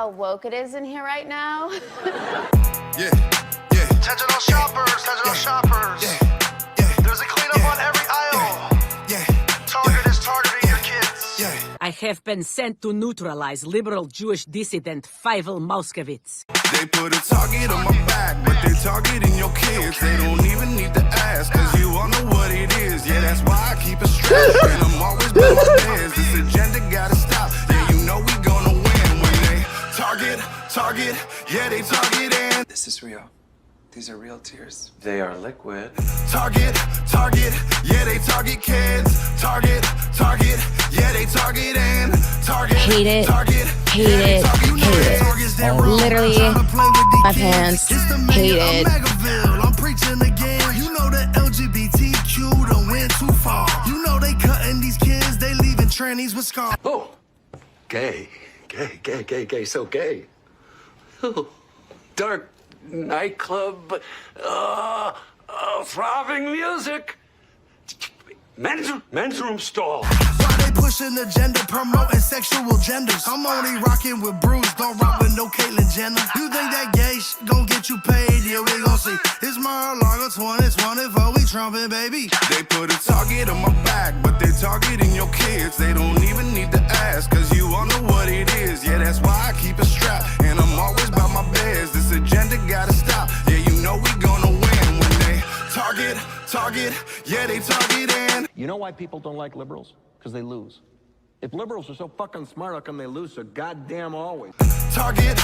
how woke it is in here right now. Yeah, yeah. Attention all shoppers, attention all shoppers. Yeah. There's a cleanup on every aisle. Yeah. Target is targeting your kids. Yeah. I have been sent to neutralize liberal Jewish dissident Feivel Mauskowitz. They put a target on my back, but they targeting your kids. They don't even need to ask, cause you all know what it is. Yeah, that's why I keep it straight. And I'm always by my best. This agenda gotta stop. Yeah, you know we gonna win when they target, yeah, they targeting. This is real. These are real tears. They are liquid. Target, yeah, they target kids. Target, yeah, they targeting. Target, Hate it. Target, Hate yeah, it. Hate it. Literally, my pants. Hate it. I'm preaching again. You know the LGBTQ done went too far. You know they cutting these kids, they leaving trannies with scars. Oh, gay, so gay. Oh, dark nightclub, throbbing music, men's room stall. Why they pushing the gender, promoting sexual genders? I'm only rocking with Bruce, don't rock with no Caitlyn Jenner. You think that gay shit gon' get you paid? Yeah, we gon' see. It's Mar-a-Lago 2024, we trumping, baby. They put a target on my back, but they targeting your kids. They don't even need to ask, cause you all know what it is. Yeah, that's why I keep it strapped, and I'm always by my best. This agenda gotta stop. Yeah, you know we gonna win when they target, yeah, they targeting. You know why people don't like liberals? Because they lose. If liberals are so fucking smart, how come they lose so goddamn always? Target,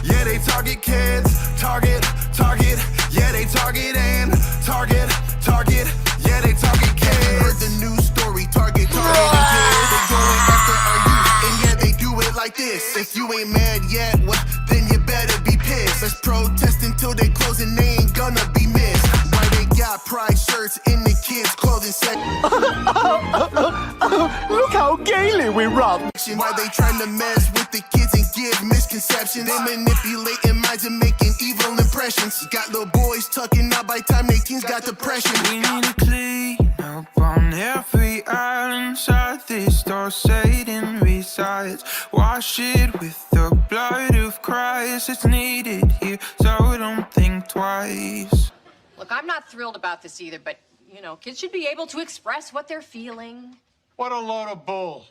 yeah, they target kids. Target, yeah, they targeting. Target, yeah, they target kids. Heard the news story, targeting kids. They going after our youth, and yeah, they do it like this. If you ain't mad yet, well, then you better be pissed. Let's protest until they close and they ain't gonna be missed. Why they got pride shirts in the kids' clothing section? Look how gaily we run. Why they trying to mess with the kids and give misconceptions? They manipulating minds and making evil impressions. Got little boys tucking out by time they teens got depression. We need to clean up on every island inside this store Satan resides. Wash it with the blood of Christ. It's needed here, so don't think twice. Look, I'm not thrilled about this either, but, you know, kids should be able to express what they're feeling. What a load of bull.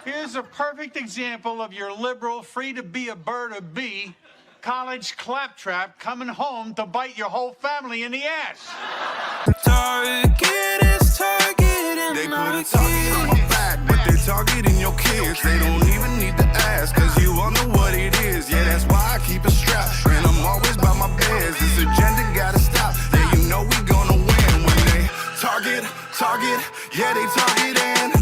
Here's a perfect example of your liberal, free-to-be-a-bird-a-bee, college claptrap coming home to bite your whole family in the ass. Target is targeting. They put a target on my back, but they targeting your kids. They don't even need to ask, cause you all know what it is. Yeah, that's why I keep it strapped, and I'm always by my best. This agenda gotta stop. Yeah, you know we gonna win when they target, yeah, they targeting.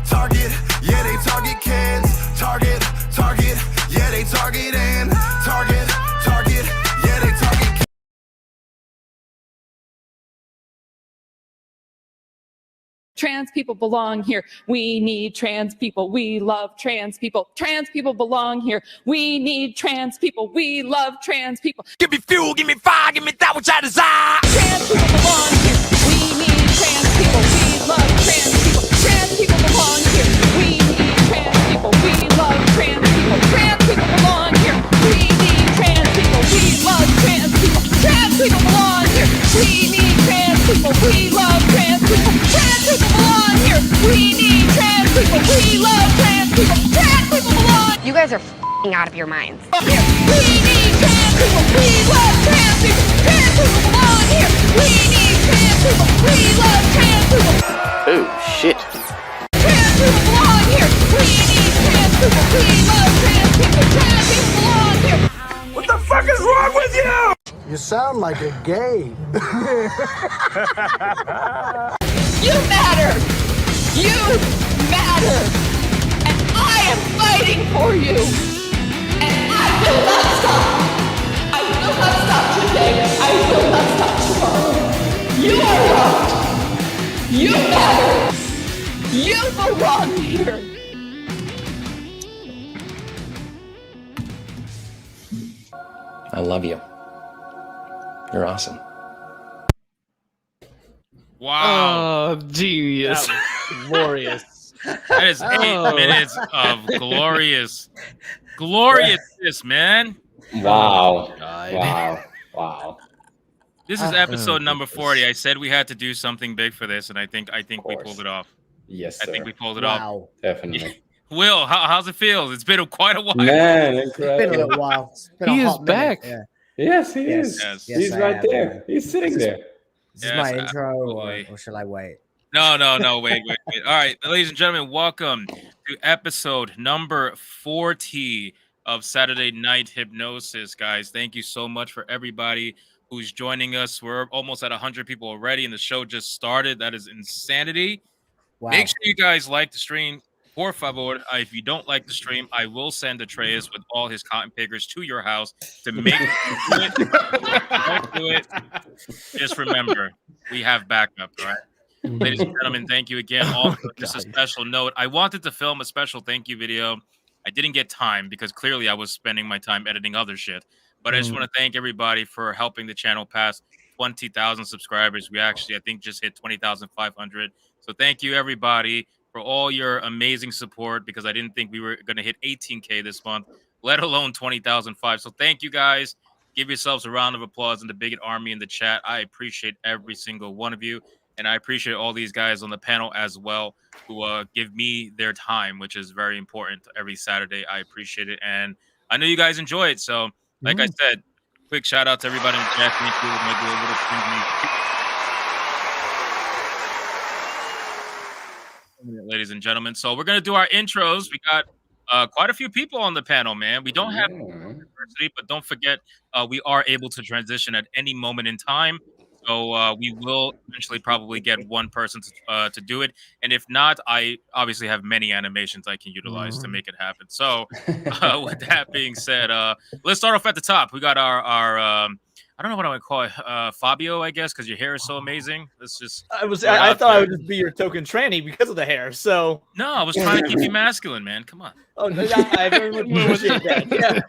Target, yeah, they target kids. Target, yeah, they targeting. Target, yeah, they target kids. Trans people belong here. We need trans people. We love trans people. Trans people belong here. We need trans people. We love trans people. Give me fuel, give me fire, give me that which I desire. Trans people belong here. We need trans people. We love trans people. Trans people belong here. We need trans people. We love trans people. Trans people belong here. We need trans people. We love trans people. Trans people belong here. We need trans people. We love trans people. Trans people belong here. We need trans people. We love trans people. Trans people belong. You guys are f***ing out of your minds. We need trans people. We love trans people. Trans people belong here. We need trans people. We love trans people. Oh, shit. Trans people belong here. We need trans people. We love trans people. Trans people belong here. What the fuck is wrong with you? You sound like a gay. You matter. You matter. And I am fighting for you. And I will not stop. I will not stop today. I will not stop tomorrow. You are loved. You matter. You belong here. I love you. You're awesome. Wow. Oh, genius. Glorious. That is 8 minutes of gloriousness, man. Wow. Oh, God. Wow. This is episode number 40. I said we had to do something big for this, and I think we pulled it off. Yes, I sir. think we pulled it off. Definitely. Will, how's it feel? It's been quite a while. Man, It's been a little while. It's been He a is hot minute, back. yeah. Yes, he is. Yes. He's right there. He's sitting there. Is this my intro, or shall I wait? No. Wait. All right, ladies and gentlemen, welcome to episode number 40 of Saturday Night Hypnosis, guys. Thank you so much for everybody who's joining us. We're almost at 100 people already, and the show just started. That is insanity. Wow. Make sure you guys like the stream. Por favor, if you don't like the stream, I will send Atreus with all his cotton pickers to your house to make you do it. Don't do it. Just remember, we have backup, all right? Ladies and gentlemen, thank you again. Also, just a special note. I wanted to film a special thank you video. I didn't get time because clearly I was spending my time editing other shit. But I just want to thank everybody for helping the channel pass 20,000 subscribers. We actually, I think, just hit 20,500. So thank you, everybody, for all your amazing support, because I didn't think we were going to hit 18K this month, let alone 20,005. So thank you, guys. Give yourselves a round of applause in the Bigot Army in the chat. I appreciate every single one of you. And I appreciate all these guys on the panel as well who give me their time, which is very important every Saturday. I appreciate it. And I know you guys enjoy it. So, like I said, quick shout out to everybody in the chat. Thank you. Might do a little thing, ladies and gentlemen. So we're going to do our intros. We got quite a few people on the panel, man. We don't have diversity, but don't forget, we are able to transition at any moment in time. So we will eventually probably get one person to do it. And if not, I obviously have many animations I can utilize to make it happen. So with that being said, let's start off at the top. We got our I don't know what I would call it, Fabio, I guess, because your hair is so amazing. Let's just. I thought I would just be your token tranny because of the hair. So no, I was trying to keep you masculine, man. Come on. Oh no, I very much appreciate that. Yeah.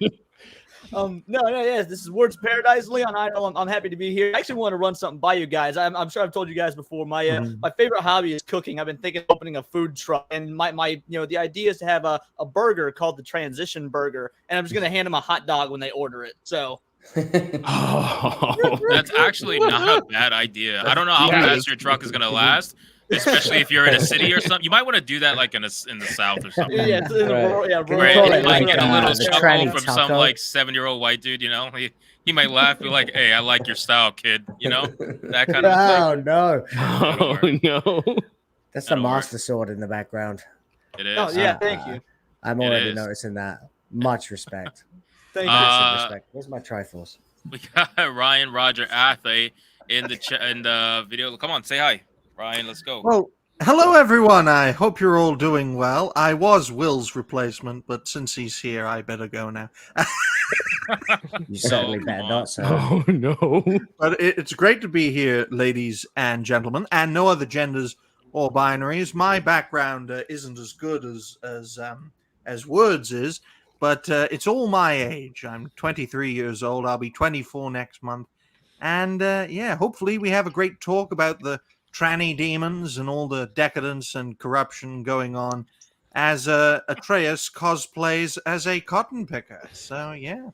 Yes, this is Words Paradise. Leon Idol. I'm happy to be here. I actually want to run something by you guys. I'm sure I've told you guys before. My my favorite hobby is cooking. I've been thinking of opening a food truck, and my the idea is to have a burger called the Transition Burger, and I'm just gonna hand them a hot dog when they order it. So. That's actually not a bad idea. I don't know how fast your truck is gonna last. Especially if you're in a city or something, you might want to do that like in the South or something. Yeah, where you might get a little chuckle from some like 7-year-old white dude. You know, he might laugh, be like, "Hey, I like your style, kid." You know, that kind of thing. No. Oh no. That's the Master Sword in the background. It is. Oh yeah, thank you. I'm already noticing that. Much respect. Thank you. Respect. Where's my Triforce? We got Ryan Roger Athay in the video. Come on, say hi. Ryan, let's go. Well, hello everyone. I hope you're all doing well. I was Will's replacement, but since he's here, I better go now. You certainly better not, sir. Oh no. But it's great to be here, ladies and gentlemen, and no other genders or binaries. My background isn't as good as Words is, but it's all my age. I'm 23 years old. I'll be 24 next month, and hopefully we have a great talk about the tranny demons and all the decadence and corruption going on as Atreus cosplays as a cotton picker. So yeah.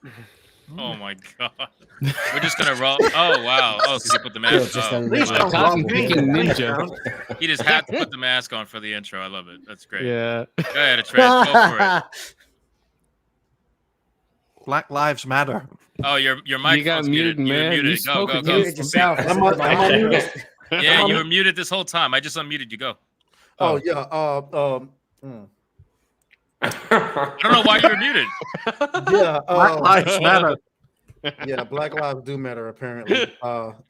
Oh my god. We're just gonna roll. Oh wow. Oh, because he put the mask on. Cotton picking ninja. He just had to put the mask on for the intro. I love it. That's great. Yeah. Go ahead, Atreus. Go for it. Black Lives Matter. Oh, your microphone's You got muted, man. You're muted. You Go. Muted yourself. Yeah, you were muted this whole time. I just unmuted you. Go. Oh yeah. I don't know why you were muted. Yeah. Black Lives Matter. Yeah, Black Lives do matter apparently.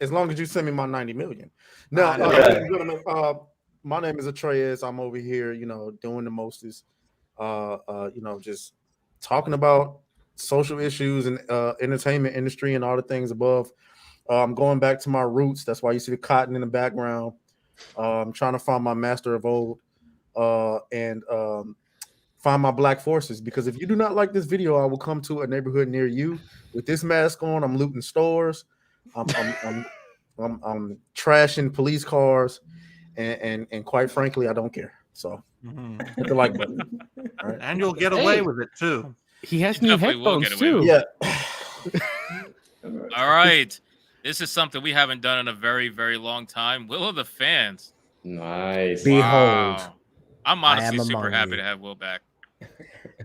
As long as you send me my 90 million. No, my name is Atreus. I'm over here, doing the mostest. Just talking about social issues and entertainment industry and all the things above. I'm going back to my roots. That's why you see the cotton in the background. I'm trying to find my master of old and find my black forces. Because if you do not like this video, I will come to a neighborhood near you with this mask on. I'm looting stores. I'm trashing police cars, and quite frankly, I don't care. So Mhm. hit the like button. All right. And you'll get away with it too. He has You new definitely will headphones get away too. with Yeah. All right. This is something we haven't done in a very, very long time. Will of the fans. Nice. Behold, Wow. I'm I honestly am super among happy you. to have Will back.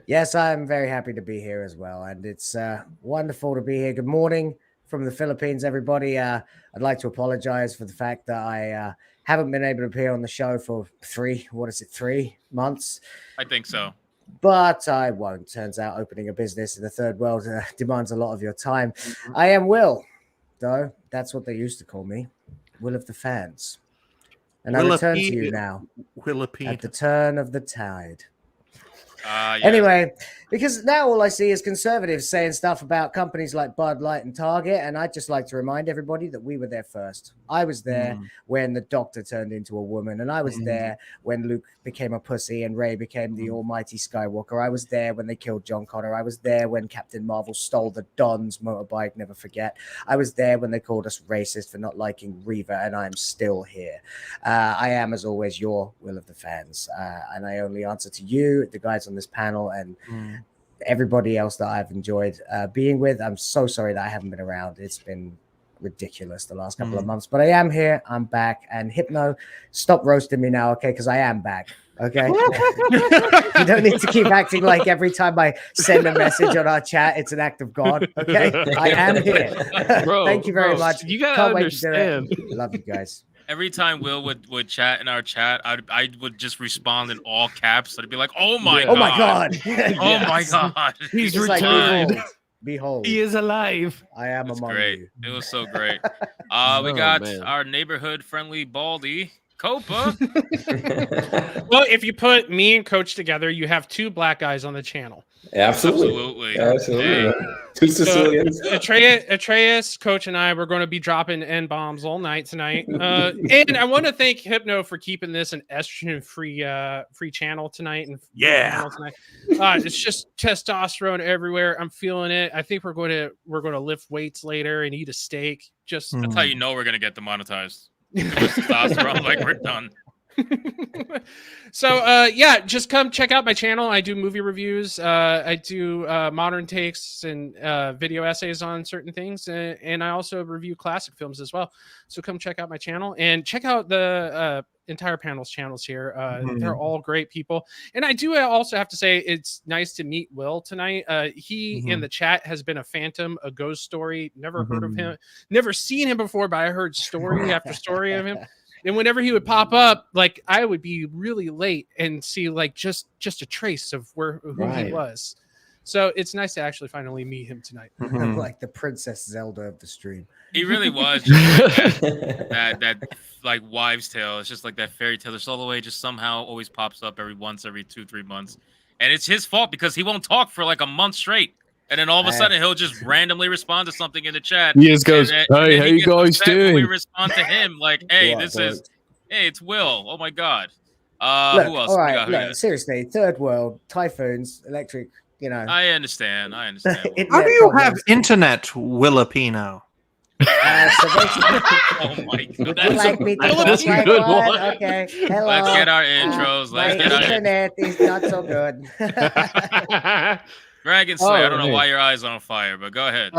Yes, I'm very happy to be here as well, and it's wonderful to be here. Good morning from the Philippines, everybody. I'd like to apologize for the fact that I haven't been able to appear on the show for 3 months. I think so. But I won't. Turns out opening a business in the third world demands a lot of your time. I am Will, though. That's what they used to call me, Will of the fans. And I return to you now at the turn of the tide. Yes. Anyway, because now all I see is conservatives saying stuff about companies like Bud Light and Target, and I'd just like to remind everybody that we were there first. I was there when the Doctor turned into a woman, and I was there when Luke became a pussy and Rey became the almighty Skywalker. I was there when they killed John Connor. I was there when Captain Marvel stole the Don's motorbike, never forget. I was there when they called us racist for not liking Reva, and I'm still here. I am, as always, your Will of the fans, and I only answer to you, the guys on this panel, and everybody else that I've enjoyed being with. I'm so sorry that I haven't been around. It's been ridiculous the last couple of months, but I am here. I'm back. And Hypno, stop roasting me now, okay? Because I am back. Okay. You don't need to keep acting like every time I send a message on our chat, it's an act of God. Okay. I am here. Thank you very much. You gotta Can't wait to do it. understand. Love you guys. Every time Will would chat in our chat, I would just respond in all caps. I'd be like, "Oh my god! Oh my god! Oh my god! He's It's like, returned. behold, He is alive. I am It's among great. you. It was so great. We Oh, got man. our neighborhood friendly Baldy Copa. Well, if you put me and Coach together, you have 2 black guys on the channel. Absolutely. Hey. Two Sicilians. Atreus, Coach, and I were going to be dropping N-bombs all night tonight. And I want to thank Hypno for keeping this an estrogen-free channel tonight. And Yeah. tonight. It's just testosterone everywhere. I'm feeling it. I think we're going to lift weights later and eat a steak. Just That's how you know we're gonna get demonetized. Testosterone, like we're done. So yeah, just come check out my channel. I do movie reviews. I do modern takes and video essays on certain things, and I also review classic films as well. So come check out my channel and check out the entire panel's channels here. They're all great people, and I do also have to say it's nice to meet Will tonight. He in the chat has been a phantom, a ghost story. Never heard of him, never seen him before, but I heard story after story of him. And whenever he would pop up, like I would be really late and see like just a trace of who he was. So it's nice to actually finally meet him tonight. Like the Princess Zelda of the stream. He really was just like that like wives' tale. It's just like that fairy tale. Just all the way, just somehow always pops up every 2-3 months, and it's his fault because he won't talk for like a month straight. And then all of a sudden, he'll just randomly respond to something in the chat. He just goes, and "Hey, then how he you gets guys upset when we doing?" respond to him like, "Hey, hey, it's Will. Oh my god." Who else? All We right, got look, seriously, third world, typhoons, electric, you know. I understand. How do you have internet, Willapino? So basically, Oh my god. would you like me to That's talk a like good one? one. Okay, hello. Let's get our intros. My Let's get our internet is not so good. Dragon Slayer. I don't know hey. why your eyes on fire, but go ahead.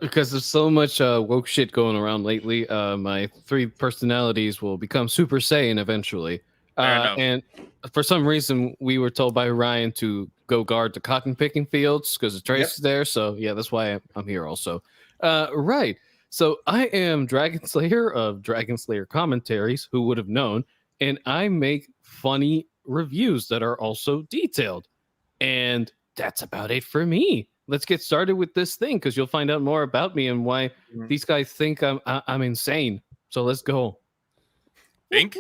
Because there's so much woke shit going around lately. My 3 personalities will become Super Saiyan eventually. And for some reason, we were told by Ryan to go guard the cotton picking fields because the trace is there. So yeah, that's why I'm here also. Right. So I am Dragon Slayer of Dragon Slayer Commentaries, who would have known, and I make funny reviews that are also detailed. And that's about it for me. Let's get started with this thing because you'll find out more about me and why these guys think I'm insane. So let's go. Think?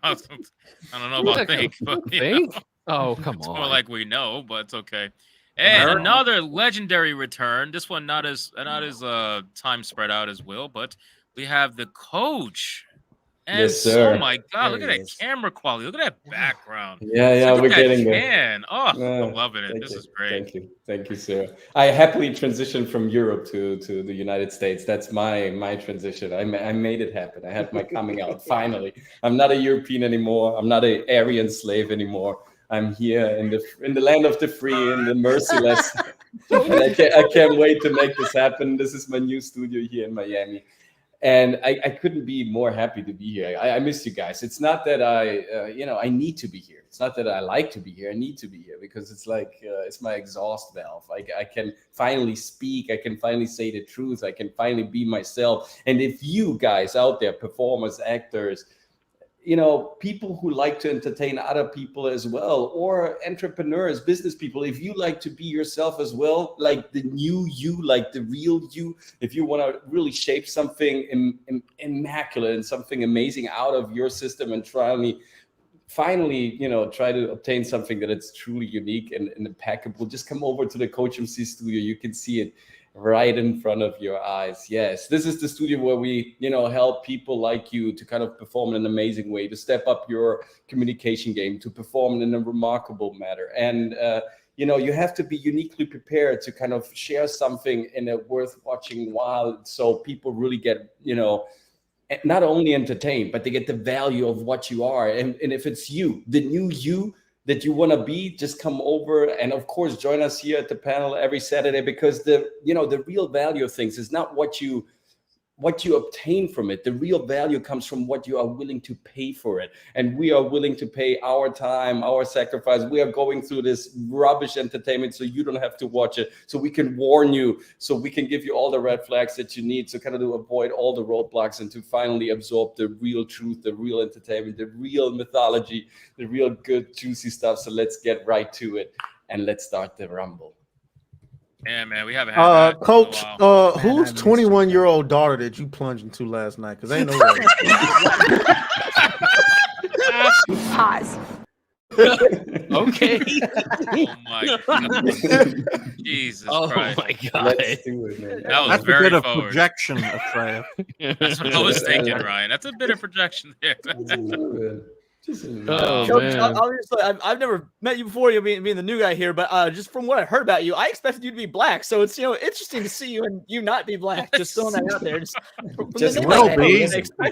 I don't know about think, but Think? Oh, come it's on. more like we know, but it's okay. And another legendary return. This one not as time spread out as Will, but we have the coach. And Yes, sir. oh my god, look There at he that is. camera quality. Look at that background. Yeah, Look we're at that getting there. can. Oh, Yeah, I'm loving it. This is great. Thank you, sir. I happily transitioned from Europe to the United States. That's my transition. I made it happen. I had my coming out finally. I'm not a European anymore. I'm not an Aryan slave anymore. I'm here in the land of the free, in the merciless, and I can't wait to make this happen. This is my new studio here in Miami. And I couldn't be more happy to be here. I miss you guys. It's not that I need to be here. It's not that I like to be here. I need to be here because it's like it's my exhaust valve. I can finally speak. I can finally say the truth. I can finally be myself. And if you guys out there, performers, actors, people who like to entertain other people as well, or entrepreneurs, business people, if you like to be yourself as well, like the new you, like the real you, if you want to really shape something immaculate and something amazing out of your system and finally, try to obtain something that it's truly unique and impeccable, just come over to the Coach MC studio. You can see it right in front of your eyes. Yes, this is the studio where we, help people like you to kind of perform in an amazing way, to step up your communication game, to perform in a remarkable manner. And, you have to be uniquely prepared to kind of share something in a worth watching while, so people really get, not only entertained, but they get the value of what you are. And if it's you, the new you that you want to be, just come over and of course join us here at the panel every Saturday, because the real value of things is not what you obtain from it. The real value comes from what you are willing to pay for it. And we are willing to pay our time, our sacrifice. We are going through this rubbish entertainment so you don't have to watch it, so we can warn you, so we can give you all the red flags that you need to kind of to avoid all the roadblocks and to finally absorb the real truth, the real entertainment, the real mythology, the real good juicy stuff. So let's get right to it and let's start the rumble. Yeah, man, we haven't had that Coach, in a while. whose 21-year-old daughter did you plunge into last night? Because ain't no way. Pause. Okay. Oh my god. Jesus Christ. My god. Let's do it, man. That was That's very a bit of forward. projection, Atreya. That's what I was thinking, Ryan. That's a bit of projection there. Oh, Coach, man. obviously, I've never met you before, you being the new guy here, but just from what I heard about you, I expected you to be black. So it's interesting to see you and you not be black. Just throwing that out there. Just will be.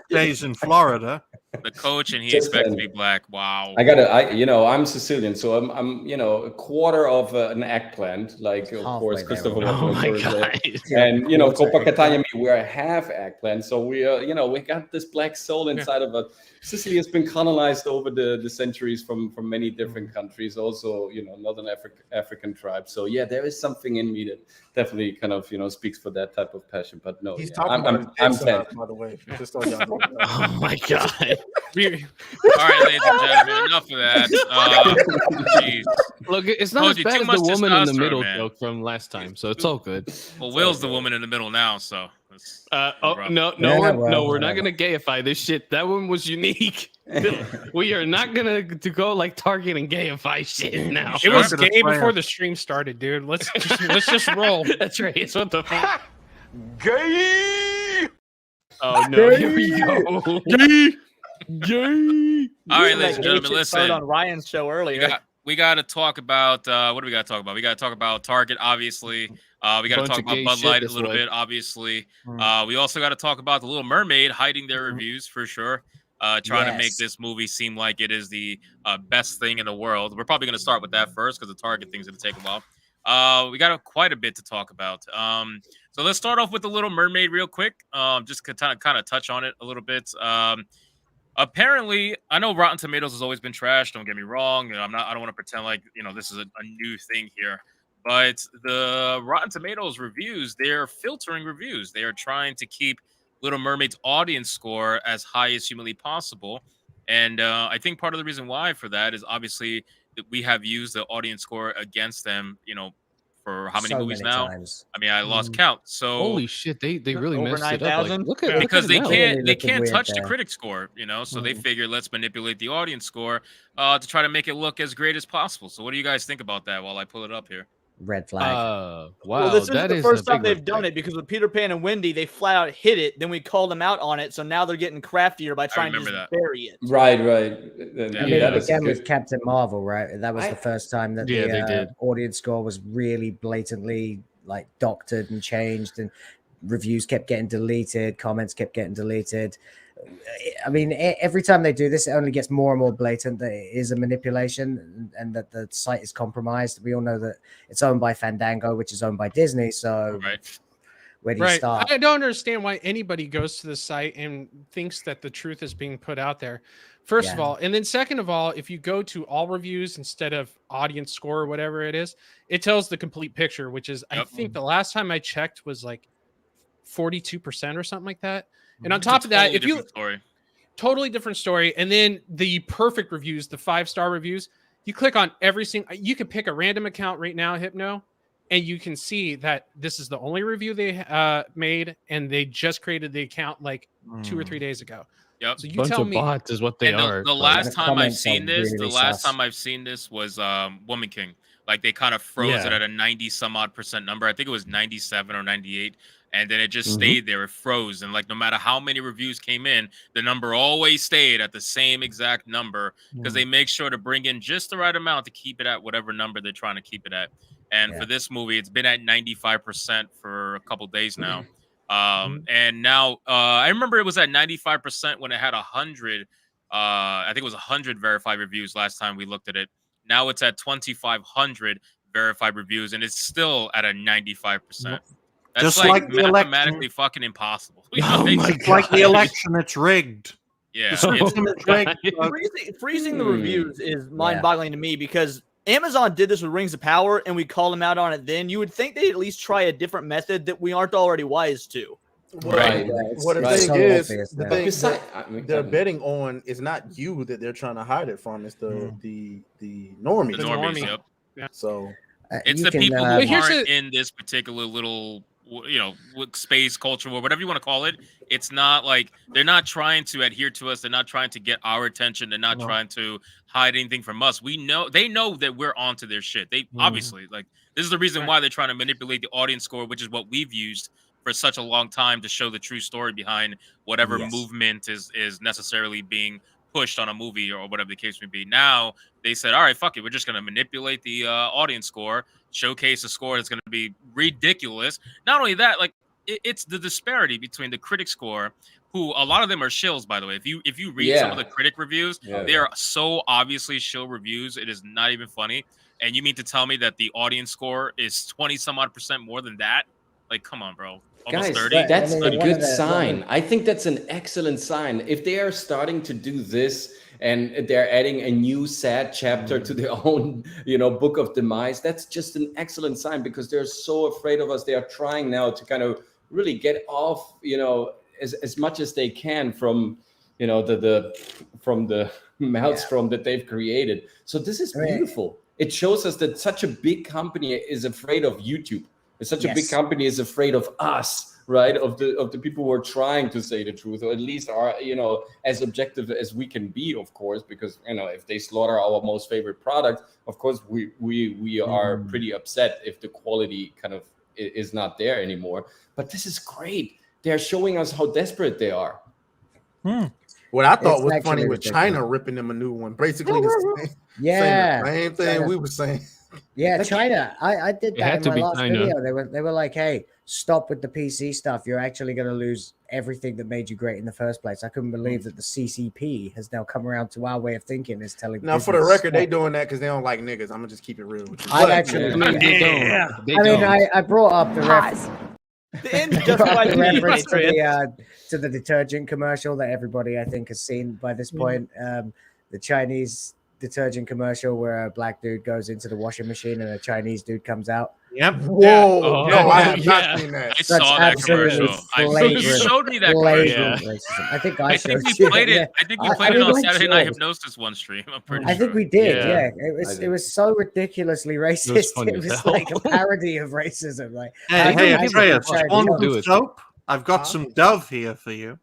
Days in Florida. The coach and he expects to be black. Wow. I'm Sicilian, so I'm a quarter of an eggplant, like of course Christopher. Oh my god. And Coppa Catania, we're a half eggplant, so we are we got this black soul inside of us. Sicily has been colonized over the centuries from many different countries, also northern African tribes. So yeah, there is something in me that definitely kind of speaks for that type of passion. But no, He's talking about I'm 10, by the way. Just so y'all know. Oh my god. All right, ladies and gentlemen, enough of that. Geez. Look, it's not Told as you, bad too as much the woman in the testosterone, middle man. joke from last time, so it's all good. Well, Will's the woman in the middle now, so. No, we're not gonna gayify this shit. That one was unique. We are not gonna go like Target and gayify shit now. It was gay before the stream started, dude. Let's just roll. That's right. It's what the fuck. Gay! Oh no, here we go. Gay! Gay! All right, ladies and gentlemen, listen. On Ryan's show earlier. We got to talk about what do we got to talk about? We got to talk about Target, obviously. We got to talk about Bud Light a little bit, obviously. We also got to talk about the Little Mermaid hiding their reviews for sure. Trying to make this movie seem like it is the best thing in the world. We're probably going to start with that first because the Target thing's going to take a while. We got quite a bit to talk about. So let's start off with the Little Mermaid real quick. Just to kind of touch on it a little bit. Apparently, I know Rotten Tomatoes has always been trash. Don't get me wrong. I don't want to pretend like this is a new thing here. But the Rotten Tomatoes reviews, they're filtering reviews. They are trying to keep Little Mermaid's audience score as high as humanly possible. And I think part of the reason why for that is obviously that we have used the audience score against them, for how many movies now? Times. I mean, I lost count. So holy shit, they really over messed it up. Like, look at because they it can't touch the critic score, so they figure let's manipulate the audience score to try to make it look as great as possible. So what do you guys think about that while I pull it up here? Red flag. Wow, Well, this that isn't the is first a time big they've red done flag. it because with Peter Pan and Wendy, they flat out hit it. Then we called them out on it, so now they're getting craftier by trying to just bury it. Right. I mean, again with Captain Marvel, right? That was the first time that Yeah, they the did. audience score was really blatantly like doctored and changed, and reviews kept getting deleted, comments kept getting deleted. I mean, every time they do this, it only gets more and more blatant that it is a manipulation and that the site is compromised. We all know that it's owned by Fandango, which is owned by Disney. So where do you start? I don't understand why anybody goes to the site and thinks that the truth is being put out there. First of all, and then second of all, if you go to all reviews instead of audience score or whatever it is, it tells the complete picture, which is I think the last time I checked was like 42% or something like that. And on top of that, if you totally different story, and then the perfect reviews, the 5-star reviews, you click on every single, you can pick a random account right now, Hypno, and you can see that this is the only review they made, and they just created the account like 2 or 3 days ago. Yep. So you Bunch tell of me bots is what they and are. the but- last time I've seen this, Really was Woman King. Like they kind of froze it Yeah. at a 90 some odd percent number. I think it was 97 or 98. And then it just Mhm. stayed there. It froze. And like no matter how many reviews came in, the number always stayed at the same exact number because they make sure to bring in just the right amount to keep it at whatever number they're trying to keep it at. And for this movie, it's been at 95% for a couple days now. And now I remember it was at 95% when it had 100. I think it was 100 verified reviews last time we looked at it. Now it's at 2,500 verified reviews, and it's still at a 95%. That's Just like like the mathematically fucking impossible. You know, It's like the election, it's rigged. Yeah, The system is rigged. Freezing the reviews is mind-boggling to me because Amazon did this with Rings of Power, and we called them out on it then. You would think they'd at least try a different method that we aren't already wise to. Right. What the thing is, the thing Besides- that they're betting on is not you that they're trying to hide it from. It's the normies. The normies, yep. So it's the people who aren't in this particular little, space culture or whatever you want to call it. It's not like they're not trying to adhere to us. They're not trying to get our attention. They're not trying to hide anything from us. They know that we're onto their shit. They obviously this is the reason why they're trying to manipulate the audience score, which is what we've used for such a long time to show the true story behind whatever movement is necessarily being pushed on a movie or whatever the case may be. Now they said, all right, fuck it. We're just going to manipulate the audience score, showcase a score that's going to be ridiculous. Not only that, like it's the disparity between the critic score, who a lot of them are shills, by the way. If you read some of the critic reviews, they are so obviously shill reviews. It is not even funny. And you mean to tell me that the audience score is 20 some odd percent more than that? Like, come on, bro. Almost Guys, 30. that's a good sign. I think that's an excellent sign. If they are starting to do this and they're adding a new sad chapter to their own, book of demise, that's just an excellent sign because they're so afraid of us. They are trying now to kind of really get off, as much as they can from, from the maelstrom that they've created. So this is beautiful. It shows us that such a big company is afraid of YouTube. Such a big company is afraid of us, right? Of the people who are trying to say the truth, or at least are, as objective as we can be, of course, because if they slaughter our most favorite product, of course we are pretty upset if the quality kind of is not there anymore. But this is great. They're showing us how desperate they are. What I thought was funny with China ripping them a new one, basically the same thing we were saying. Yeah, China. I did that in my last video. They were like, "Hey, stop with the PC stuff. You're actually going to lose everything that made you great in the first place." I couldn't believe that the CCP has now come around to our way of thinking. Is telling now for the record, they doing that because they don't like niggas. I'm gonna just keep it real with you. I actually, I brought up the reference to the detergent commercial that everybody I think has seen by this point. The Chinese detergent commercial where a black dude goes into the washing machine and a Chinese dude comes out. Yep. Whoa. No, I have not seen that. I saw that commercial. You showed me that commercial. I think I showed we you. played it. I think we played it on Saturday Night Hypnosis one stream. I'm pretty sure. I think we did. Yeah. It was so ridiculously racist. It was like a parody of racism. Like, hey, Andreas, want some soap? I've got some Dove here for you.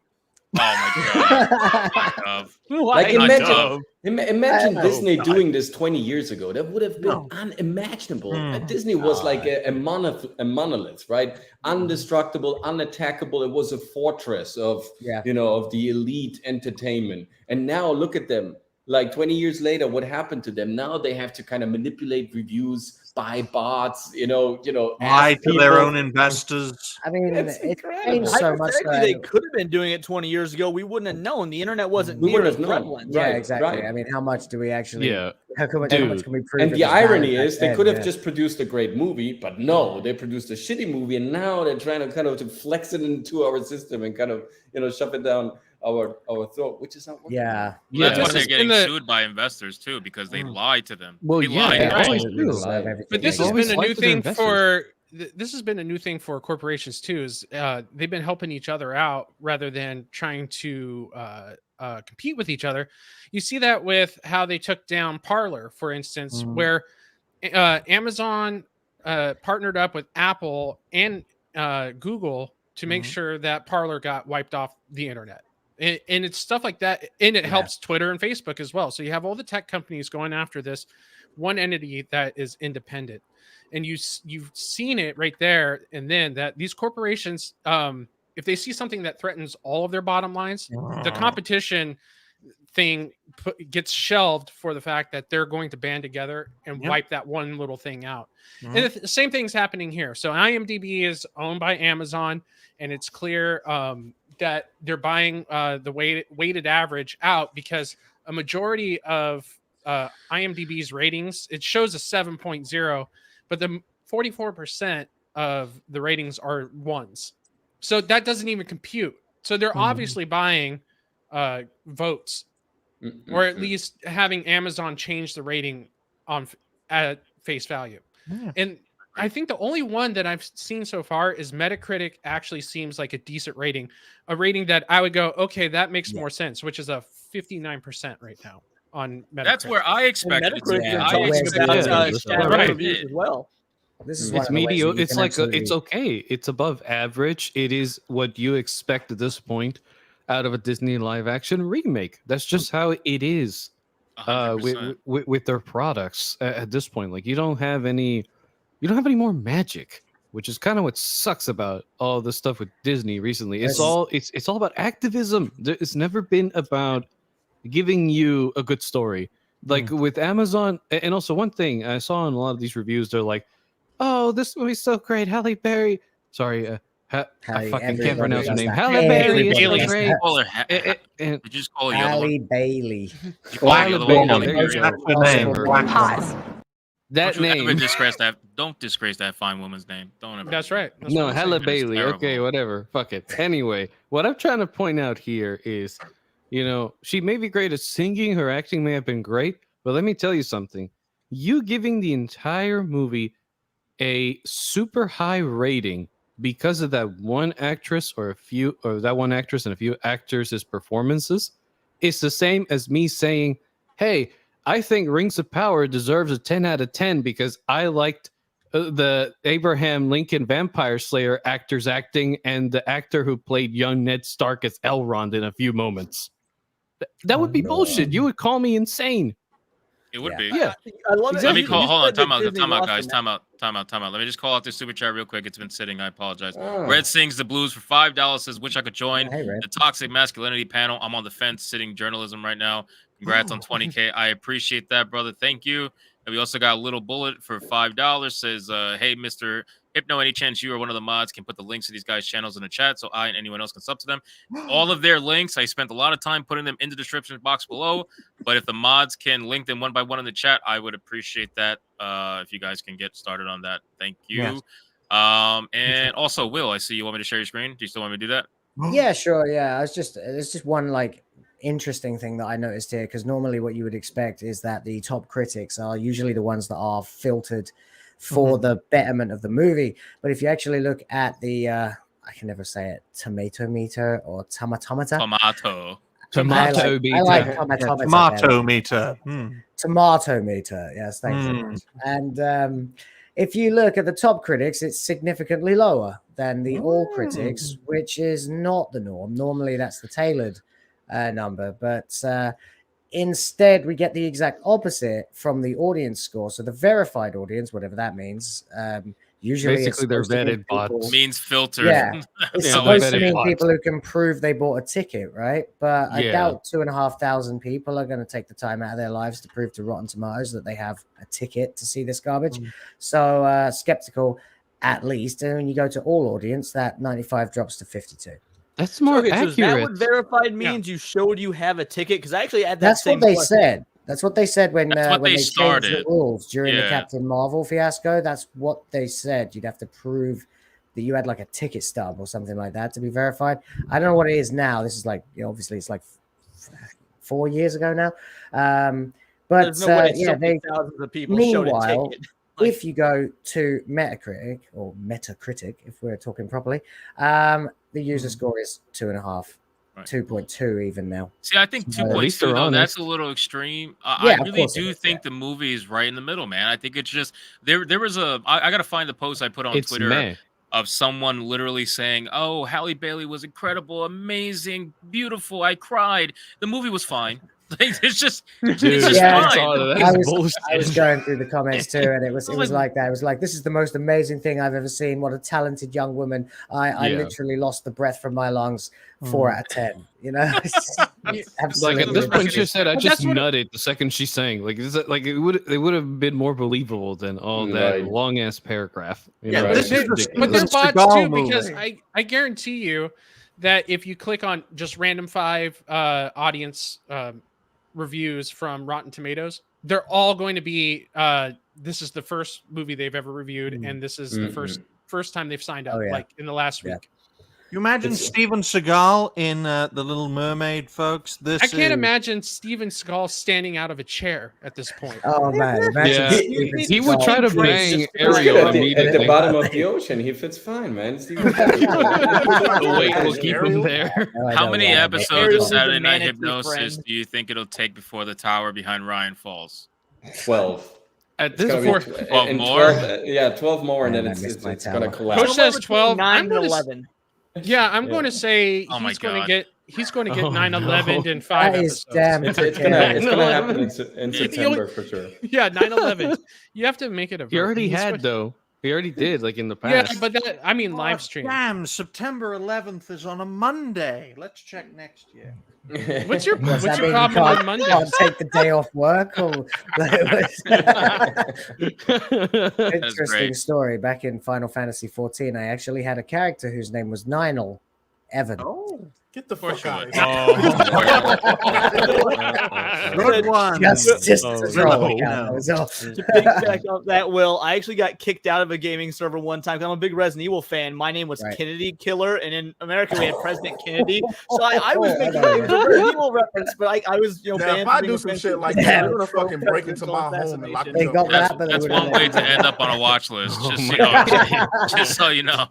my god! Like imagine No. Disney doing this 20 years ago. That would have been unimaginable. Disney was like a monolith, right? Indestructible, unattackable. It was a fortress of of the elite entertainment. And now look at them. Like 20 years later, what happened to them? Now they have to kind of manipulate reviews, buy bots, lie ask to their people. own investors. I mean, It's it incredible. changed so much. Hypothetically, they could have been doing it 20 years ago. We wouldn't have known. The internet wasn't near as prevalent. Yeah, exactly. I mean, how much do we actually? Yeah. How much can we prove? And it the was irony valid is back they then? could have Yeah. just produced a great movie, but no, they produced a shitty movie, and now they're trying to kind of to flex it into our system and kind of shove it down our throat, which is not working. Yeah. Well, that's why This they're is getting in the- sued by investors too, because they lied to them. Well, They yeah, lied they to them. always do. But this They has always been a lie new to their thing investors. for this has been a new thing for corporations too. Is they've been helping each other out rather than trying to compete with each other. You see that with how they took down Parler, for instance, where Amazon partnered up with Apple and Google to make sure that Parler got wiped off the internet. And it's stuff like that, and it helps Twitter and Facebook as well. So you have all the tech companies going after this one entity that is independent, and you've seen it right there. And then that these corporations, if they see something that threatens all of their bottom lines, the competition thing gets shelved for the fact that they're going to band together and wipe that one little thing out. And the same thing's happening here. So IMDb is owned by Amazon, and it's clear that they're buying the weighted average out because a majority of IMDb's ratings, it shows a 7.0, but the 44% of the ratings are ones. So that doesn't even compute. So they're obviously buying votes, or at least having Amazon change the rating at face value. And I think the only one that I've seen so far is Metacritic actually seems like a decent rating, a rating that I would go, okay, that makes more sense, which is a 59% right now on Metacritic. That's where I expected it to be. I reviews as well. This is It's mediocre. It's like it's okay. It's above average. It is what you expect at this point out of a Disney live action remake. That's just how it is with their products at this point. Like you don't have any more magic, which is kind of what sucks about all the stuff with Disney recently. It's all about activism. It's never been about giving you a good story. Like with Amazon, and also one thing I saw in a lot of these reviews, they're like, "Oh, this movie's so great, Halle Berry." Sorry, I fucking can't pronounce her name. Halle Berry is so great. Did you just call her Halle Bailey. Halle name. Pause. That name. Don't disgrace that fine woman's name. Don't ever. That's right. That's No, what I'm Halle saying. Bailey. Okay, whatever. Fuck it. Anyway, what I'm trying to point out here is, she may be great at singing. Her acting may have been great, but let me tell you something. You giving the entire movie a super high rating because of that one actress or that one actress and a few actors' performances, it's the same as me saying, hey, I think Rings of Power deserves a 10 out of 10 because I liked the Abraham Lincoln Vampire Slayer actor's acting and the actor who played young Ned Stark as Elrond in a few moments. That would be bullshit. You would call me insane. It would be. Yeah. I love it. Let me call. Hold on. Disney Time out, lost guys. them. Time out. Let me just call out this super chat real quick. It's been sitting. I apologize. Oh. Red sings the blues for $5. Says, wish I could join Hey, Red. the toxic masculinity panel. I'm on the fence, sitting journalism right now. Congrats on 20K. I appreciate that, brother. Thank you. And we also got a little bullet for $5. Says, hey, Mr. Hypno, any chance you or one of the mods can put the links to these guys' channels in the chat so I and anyone else can sub to them? All of their links, I spent a lot of time putting them in the description box below. But if the mods can link them one by one in the chat, I would appreciate that. If you guys can get started on that, thank you. Yes. And also, Will, I see you want me to share your screen. Do you still want me to do that? Yeah, sure. Yeah, it's just one interesting thing that I noticed here, because normally what you would expect is that the top critics are usually the ones that are filtered for the betterment of the movie. But if you actually look at the I can never say it, tomato meter or tomatometer. Tomato meter. I like tomatometer. Tomato meter. Tomato meter. Yes, thanks. And if you look at the top critics, it's significantly lower than the all critics, which is not the norm. Normally, that's the tailored number, but instead, we get the exact opposite from the audience score. So the verified audience, whatever that means, usually Basically, they're vetted bots. Means filtered. Yeah, it's Yeah, supposed to vetted mean bots. people who can prove they bought a ticket, right? But I Yeah. doubt 2,500 people are going to take the time out of their lives to prove to Rotten Tomatoes that they have a ticket to see this garbage. So skeptical, at least. And when you go to all audience, that 95 drops to 52. That's more Okay, so is that accurate. what verified means? You showed you have a ticket? Because I actually had that That's same what they question. said. That's what they said when That's what when they changed started. the rules during the Yeah. Captain Marvel fiasco. That's what they said. You'd have to prove that you had like a ticket stub or something like that to be verified. I don't know what it is now. This is like, obviously it's like 4 years ago now. But There's no way yeah, so many they. thousands of people showed a Meanwhile, ticket. if you go to Metacritic or Metacritic, if we're talking properly, the user score is 2.5, 2.2 even now. See, I think So- 2.2 though, that's a little extreme. Yeah, I of really course it do is, think the movie is right in the middle, man. I think it's just there was a I gotta find the post I put on It's Twitter meh. of someone literally saying, "Oh, Halle Bailey was incredible, amazing, beautiful. I cried. The movie was fine." Like, it's just Dude, it's just Yeah, fine. I was going through the comments too, and it was like that. It was like, this is the most amazing thing I've ever seen. What a talented young woman. I Yeah. literally lost the breath from my lungs. 4 out of 10. You know, it's Like absolutely at this point, she ridiculous. said, "I But just that's what- nutted" the second she sang. Like, is it like it would have been more believable than all that Right. long ass paragraph. You Yeah, know, but it's they're- ridiculous. But they're It's the bots Seagal too, because movie. I guarantee you that if you click on just random 5 audience reviews from Rotten Tomatoes, they're all going to be this is the first movie they've ever reviewed, and this is the first time they've signed up, Oh, yeah. like in the last Yeah. week. You imagine Steven Seagal in The Little Mermaid, folks? This I can't is- imagine Steven Seagal standing out of a chair at this point. Oh man, imagine Yeah, Steven he would Seagal. try to Just bang just Ariel at the immediately. bottom of the ocean, he fits fine, man. Steven The weight will keep him there. No, I How don't many want it. episodes Ariel of is a Saturday Night manatee Hypnosis friend. do you think it'll take before the tower behind Ryan falls? 12. At It's this gonna point, be 12 and more? 12 more, and Man, then I missed my it's gonna tower. collapse. Coach says 12. 9 I'm and gonna 11. Yeah, I'm going to say Oh my he's going to God. get he's going to get Oh, 9/11 no. in 5 That is episodes. damn It's gonna precarious. happen in September for sure. Yeah, 9/11. You have to make it a. he already he's had going- though. He already did, like in the Yeah, past. but that, I mean Oh, live stream. Damn, September 11th is on a Monday. Let's check next year. What's your Does what's that your mean problem you on can't, Monday? can't take the day off work? Or interesting great. story. Back in Final Fantasy 14, I actually had a character whose name was Ninel Evan. Oh, get the fuck you out would. of here. Good one. Just to Oh, troll no. account, that was all. To piggyback off that, Will, I actually got kicked out of a gaming server one time because I'm a big Resident Evil fan. My name was Right. Kennedy Killer, and in America we had President Kennedy. So I was making Oh, a Resident Evil reference, but I was Now, banned if from I being do some offensive. shit like Yeah. that, you're gonna fucking break into my home and lock They me up. got That's, that, but they that's wouldn't one let way me to know. end up on a watch list. Oh Just, my you know, God. just so you know.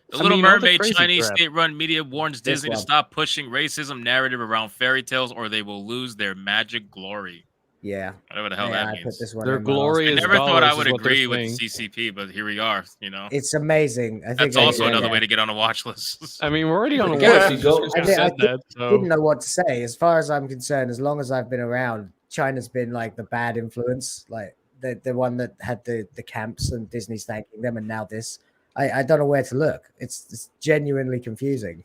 The I Little mean, all the Mermaid crazy Chinese crap. state-run media warns This Disney to one. stop pushing racism narrative around fairy tales or they will lose their magic glory. Yeah. Whatever the hell Yeah, that I means. put this one Their in my last glory I is never thought I dollars, would is what they're agree with saying. the CCP, but here we are, you know. It's amazing. I think That's I- also yeah, another yeah. way to get on a watch list. I mean, we're already on a Yeah, watch. you You go- just I said did- that. So. Didn't know what to say. As far as I'm concerned, as long as I've been around, China's been like the bad influence, like the one that had the camps and Disney's thanking them, and now this. I don't know where to look. It's genuinely confusing.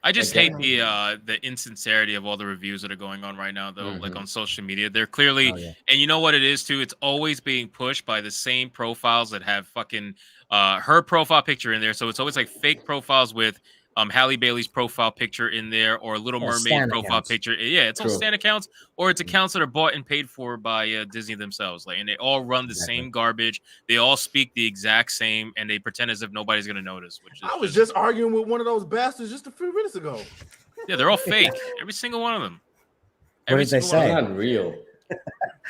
I just hate the insincerity of all the reviews that are going on right now, though. Like on social media, they're clearly, Oh, yeah. and you know what it is too. It's always being pushed by the same profiles that have fucking her profile picture in there. So it's always like fake profiles with Halle Bailey's profile picture in there, or Little Oh, Mermaid stan profile accounts. picture. Yeah, it's all True. stan accounts, or it's accounts that are bought and paid for by Disney themselves. Like, and they all run the Exactly. same garbage. They all speak the exact same, and they pretend as if nobody's gonna notice. Which is I was just arguing with one of those bastards just a few minutes ago. yeah, they're all fake. Every single one of them. What did they single one of say? them. Not real.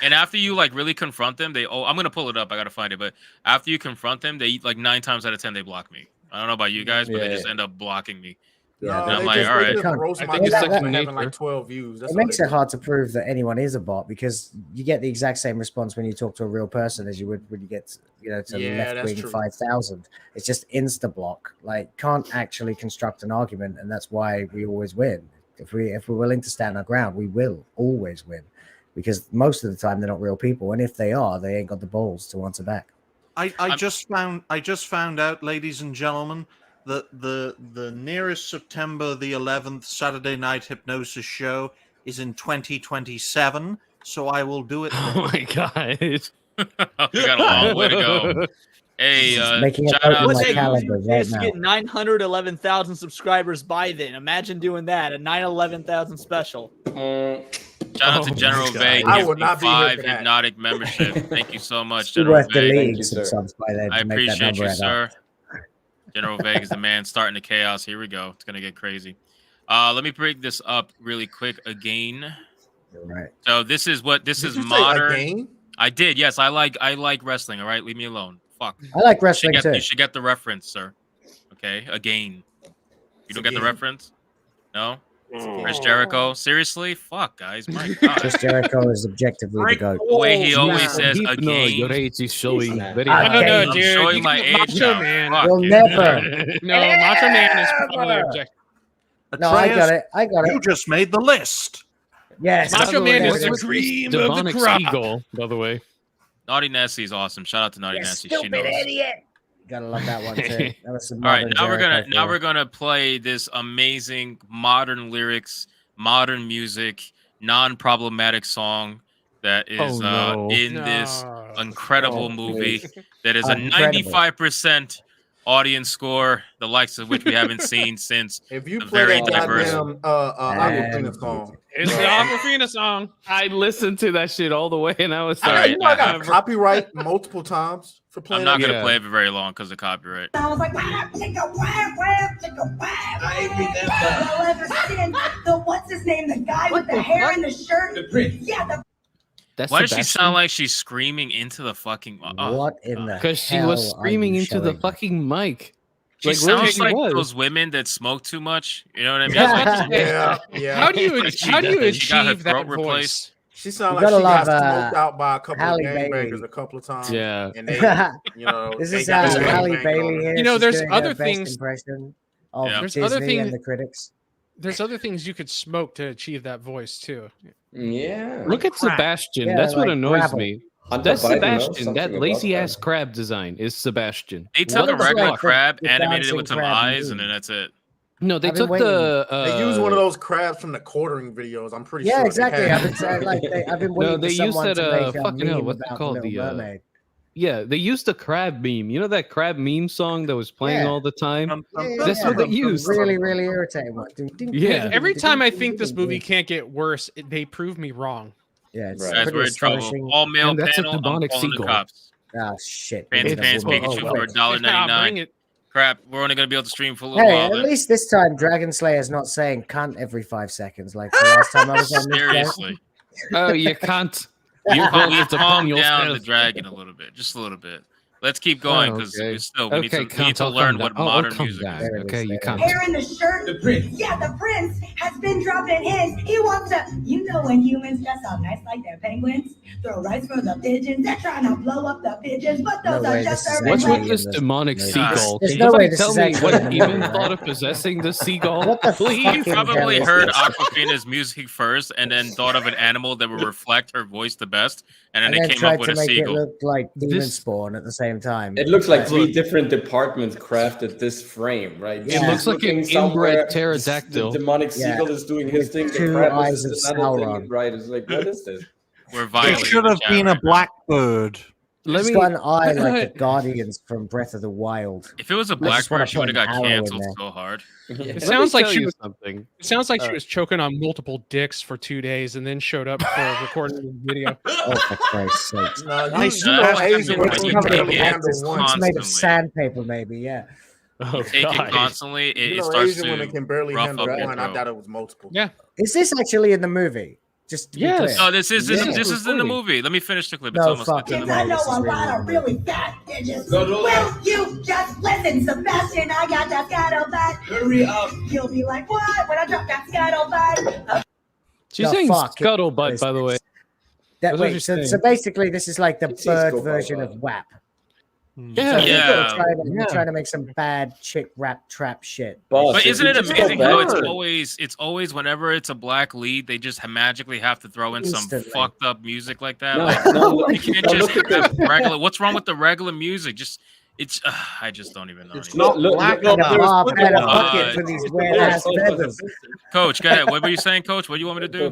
And after you like really confront them, I'm gonna pull it up. I gotta find it. But after you confront them, they like 9 times out of 10 they block me. I don't know about you guys, but they Yeah. just end up blocking me. No, I'm they like, just, all they right. just roast I my think it's guy second for having nature. like 12 views. That's It all makes they it do. hard to prove that anyone is a bot because you get the exact same response when you talk to a real person as you would when you get to Yeah, left that's wing true. 5000. It's just insta block. Like can't actually construct an argument, and that's why we always win. If we're willing to stand our ground, we will always win because most of the time they're not real people, and if they are, they ain't got the balls to answer back. I just found out, ladies and gentlemen, that the nearest September the 11th Saturday Night Hypnosis show is in 2027, so I will do it. Oh my god. We got a long way to go. Hey, Making a shout note out in What my they calendar use right is to now. get 911,000 subscribers by then. Imagine doing that, a 911,000 special. Shout out to General God. Vay. I Give will me not be here 5 for that. Hypnotic membership. Thank you so much, It's be General worth Vay. deleting you, some sir. subs by then I to make that appreciate number you, add sir. up. General Vay is the man starting the chaos. Here we go. It's gonna get crazy. Let me break this up really quick again. You're right. So this is Did you modern. say again? I did, yes. I like wrestling. All right, leave me alone. Fuck. I like wrestling too. You should get the reference, sir. Okay, again. You don't get the Again. reference? No. Chris Jericho. Seriously? Fuck, guys. My God. Chris Jericho is objectively the goat. The way he always says No, your again. age is showing very I I don't know, Okay. I'm dude. showing You my can- age Macho now. Man. Fuck, You'll dude. never. No, Macho Man is probably Ever. objective. No, I Atreus, got it. I got You it. just made the list. Yes. Macho Man is That's the what it cream of the demonic crop. seagull, by the way. Naughty Nessie's awesome. Shout out to Naughty You Nessie. She stupid knows. idiot. Gotta love that one too. That was some All right, modern now Jericho we're feel. gonna play this amazing modern lyrics, modern music, non-problematic song that is Oh, no. in this No. incredible Oh, movie. please. That is a Incredible. 95% audience score, the likes of which we haven't seen since If you the play very that diverse. goddamn Aquafina song, It's the Aquafina song. I listened to that shit all the way, and I was I, Alright, you know I got now- copyright multiple times for I'm playing not that. gonna Yeah. play it for very long because of copyright. I was like, the what's his name? The guy with the hair and the shirt. The prince. Yeah, the That's Why does she Sebastian? sound like she's screaming into the fucking? What in the Because she hell was are screaming you into the showing? fucking mic. She Like, really, sounds she like was. those women that smoke too much. You know what I mean? Yeah. Yeah, yeah. How do you She how do you does. She got her achieve throat that replaced. voice? She sounded You like she gotta got love, smoked out by a couple Halle of Bailey. gangbangers a couple of times. Yeah. And they, you know, This they is got how this Halle gangbang Bailey going. is. You know, She's there's doing her other best things- impression of Yeah. There's Disney other things- and the critics. There's other things you could smoke to achieve that voice too. Yeah. Look at Crap. Sebastian. Yeah, That's what like annoys gravel. me. Hunter That's Biden knows Sebastian. something That about lazy ass that. crab design is Sebastian. They took That a looks regular like the- crab, the animated it dancing with some crab eyes, meme. and then that's it. No, they I've been took waiting. the. They use one of those crabs from the quartering videos. I'm pretty sure. Yeah, they exactly. had- I've been saying like I've been waiting they for used someone that, to make a fucking hell, meme what's it about called? the The, Little Mermaid. Yeah, they used the crab meme. You know that crab meme song that was playing Yeah. all the time? Yeah, That's what they used. Really, really irritating one. Yeah. Every time I think this movie can't get worse, they prove me wrong. Yeah, it's Right. Guys, pretty we're in trouble. astonishing. All male And that's a panel. I'm demonic calling the seagull. cops. Oh shit! Fans, Look at fans, that woman. Pikachu for Oh, $1.99. Bring it. Crap, we're only gonna be able to stream for a little Hey, while. at Then. least this time Dragon Slayer's not saying cunt every 5 seconds like the last time I was on this show. Seriously, Oh, you can't. you brought calm it upon down the yourself. dragon a little bit, just a little bit. Let's keep going because okay. still we need Okay, to calm learn down. what Oh, modern calm music down. is. Okay, you can't. hair and the shirt. The prince. Yeah, the prince has been dropping hints. He wants to, you know, when humans dress all nice like they're penguins, throw rice for the pigeons. They're trying to blow up the pigeons, but those No are way, just this is urban What's actually with legends. this in demonic movie. seagull? There's Can no way somebody this tell is me actually what in the demon movie, thought right? of possessing the seagull? What the Please, fucking you probably hell is heard this? Aquafina's music first, and then thought of an animal that would reflect her voice the best, and then And it then came tried up with to a make it seagull. look like Demon This- Spawn at the same time. It looks like But- three different departments crafted this frame, right? Yeah. It looks like an Looking somewhere, inbred pterodactyl. The demonic Yeah. seagull is doing his With thing. The two crab eyes is of another Sauron. thing, right? It's like, what is this? We're It violating. should the have chat been right a now. blackbird. Let It's me. got an eye like the Guardians from Breath of the Wild. If it was a I just wanna blackbird, she would put have an got arrow in canceled there. so hard. It Let me sounds like tell she you was. something. It sounds like she was choking on multiple dicks for 2 days and then showed up for recording the video. Oh, for Christ's sakes. No, I you saw know that. Asian When women you can take barely it handle it's one. It's made of constantly. sandpaper, maybe, yeah. Oh, Take it God. constantly, it You know, starts Asian to women can barely rough handle up your one. I throat. thought it was multiple. Yeah. Is this actually in the movie? Just to be clear. No, this is in the movie. Let me finich the clip. It's No almost it's in the I movie. know a lot of really fat bitches. Will you just listen, Sebastian? I got that scuttlebutt. Hurry up. You'll be like, what? When I drop that scuttlebutt. She's saying scuttlebutt, by the way. That That's what wait, she's so saying. basically, this is like the bird go version by of WAP. Yeah. So Yeah. you're trying to make some bad chick rap trap shit. But isn't it amazing how it's always whenever it's a black lead, they just magically have to throw in some fucked up music like that. You can't just have regular. What's wrong with the regular music? Just it's I just don't even know. It's not black Coach, go ahead. What were you saying, Coach? What do you want me to do?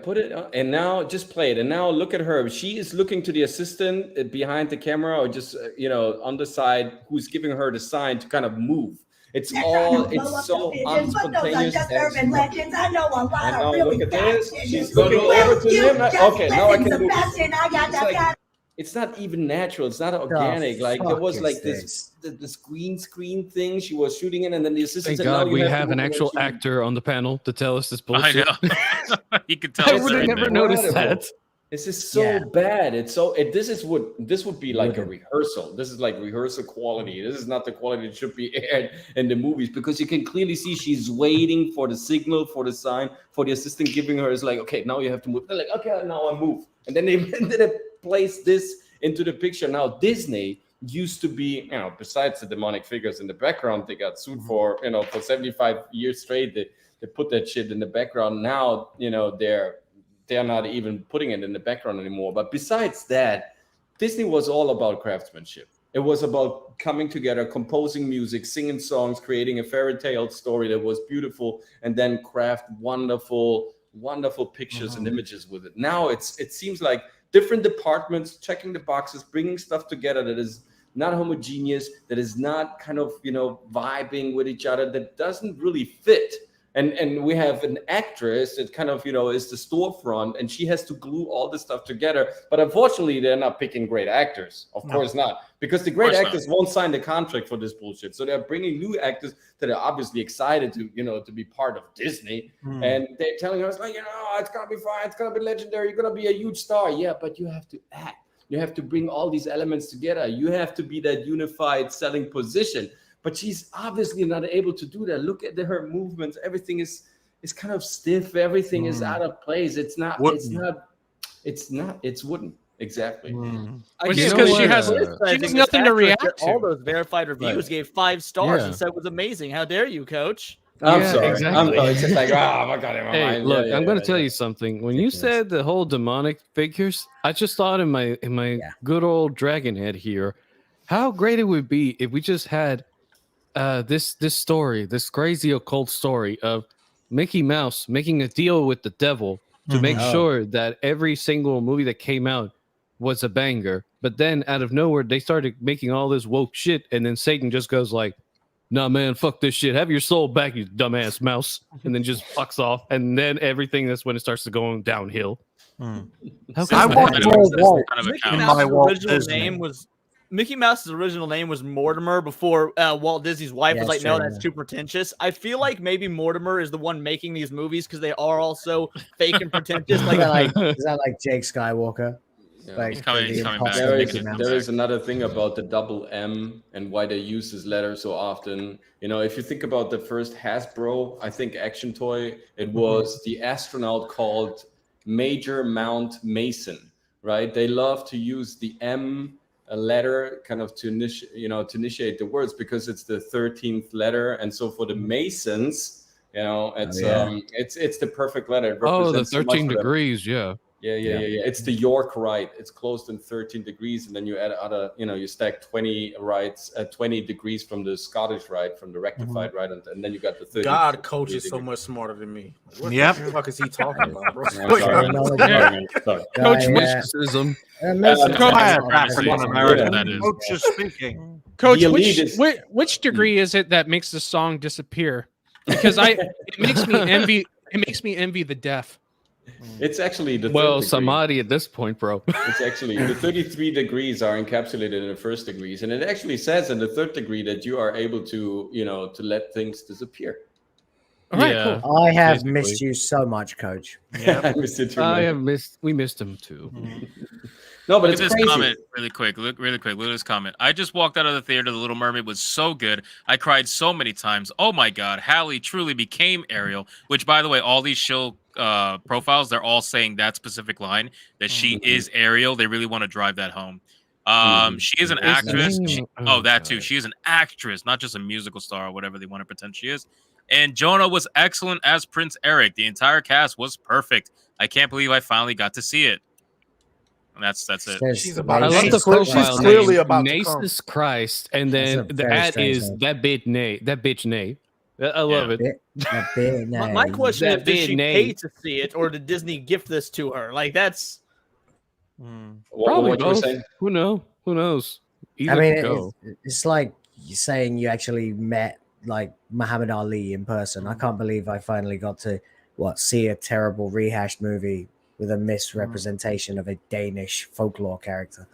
Put it on, and now just play it. And now look at her. She is looking to the assistant behind the camera, or just on the side, who's giving her the sign to kind of move. It's so unspontaneous. Urban legends. I know a lot And of now really look at fat this. bitches. She's looking Will over to you him. just Okay, now I listen, can move. Sebastian? I got that guy. It's not even natural. It's not organic. Like there was like this green screen thing she was shooting in, and then the assistant Thank said, God "No, we you have to an move actual when she-" actor on the panel to tell us this bullshit. I know. He could tell I us would have everything. never noticed that. This is so bad. This would be like a rehearsal. This is like rehearsal quality. This is not the quality that should be aired in the movies, because you can clearly see she's waiting for the signal, for the sign, for the assistant giving her. It's like, okay, now you have to move. They're like, okay, now I move, and then they place this into the picture. Now Disney used to be, besides the demonic figures in the background, they got sued for 75 years straight. They put that shit in the background. Now they're not even putting it in the background anymore. But besides that, Disney was all about craftsmanship. It was about coming together, composing music, singing songs, creating a fairy tale story that was beautiful, and then craft wonderful pictures and images with it. Now it seems like different departments checking the boxes, bringing stuff together that is not homogeneous, that is not kind of vibing with each other, that doesn't really fit. And we have an actress that kind of is the storefront, and she has to glue all this stuff together. But unfortunately, they're not picking great actors. Of course not, because the great actors won't sign the contract for this bullshit. So they're bringing new actors that are obviously excited to be part of Disney, and they're telling us like it's gonna be fine, it's gonna be legendary, you're gonna be a huge star. Yeah, but you have to act. You have to bring all these elements together. You have to be that unified selling position. But she's obviously not able to do that. Look at her movements. Everything is kind of stiff. Everything is out of place. It's not. It's wooden. Exactly. Which is because she has nothing to react to. All those verified reviews gave 5 stars and said it was amazing. How dare you, Coach? I'm sorry. Exactly. I'm sorry. It's just like, oh my God. Hey, look, I'm going to tell you something. When you said the whole demonic figures, I just thought in my good old dragon head here, how great it would be if we just had this story, this crazy occult story of Mickey Mouse making a deal with the devil to make sure that every single movie that came out was a banger. But then out of nowhere, they started making all this woke shit, and then Satan just goes like, "Nah, man, fuck this shit. Have your soul back, you dumbass mouse," and then just fucks off. And then everything, that's when it starts to go downhill. Mickey Mouse's original name was Mortimer before Walt Disney's wife was like, "No, that's too pretentious." I feel like maybe Mortimer is the one making these movies because they are also fake and pretentious. Is that like Jake Skywalker? Yeah. Like He's coming back. There is another thing about the double M and why they use this letter so often. If you think about the first Hasbro, I think action toy, it was the astronaut called Major Mount Mason, right? They love to use the M letter kind of to initiate the words because it's the 13th letter, and so for the Masons, it's the perfect letter. The 13 degrees, yeah. Yeah. It's the York rite. It's closed in 13 degrees, and then you add other, you stack 20 rites at 20 degrees from the Scottish rite, from the rectified rite, and then you got the 30. God, Coach is so much smarter than me. What the fuck is he talking about, bro? Coach mysticism. Coach is speaking. Coach, which degree is it that makes the song disappear? Because it makes me envy. It makes me envy the deaf. It's actually the Samadhi at this point, bro. It's actually the 33 degrees are encapsulated in the first degrees, and it actually says in the third degree that you are able to, to let things disappear. All right, Yeah, cool. I have basically. missed you so much, Coach. I missed it too, I man. have missed. We missed him too. No, but Look it's at this crazy. comment really quick. Look really quick. Look at this comment. I just walked out of the theater. The Little Mermaid was so good. I cried so many times. Oh my God, Hallie truly became Ariel. Which, by the way, all these show profiles, they're all saying that specific line that she is Ariel. They really want to drive that home. She is an What's the actress. name? That too. She is an actress, not just a musical star or whatever they want to pretend she is. And Jonah was excellent as Prince Eric. The entire cast was perfect. I can't believe I finally got to see it. And that's it. She's I about. love the She's profile clearly name, about to come. Nasus Christ, and That's then a the very ad strange is name. that bitch Nay. I love it. My question is, That did she big pay name. to see it, or did Disney gift this to her? Like that's Probably what you were both. saying? Who knows? Either I mean, could go. it's like you saying you actually met like Muhammad Ali in person. I can't believe I finally got to see a terrible rehashed movie with a misrepresentation of a Danish folklore character.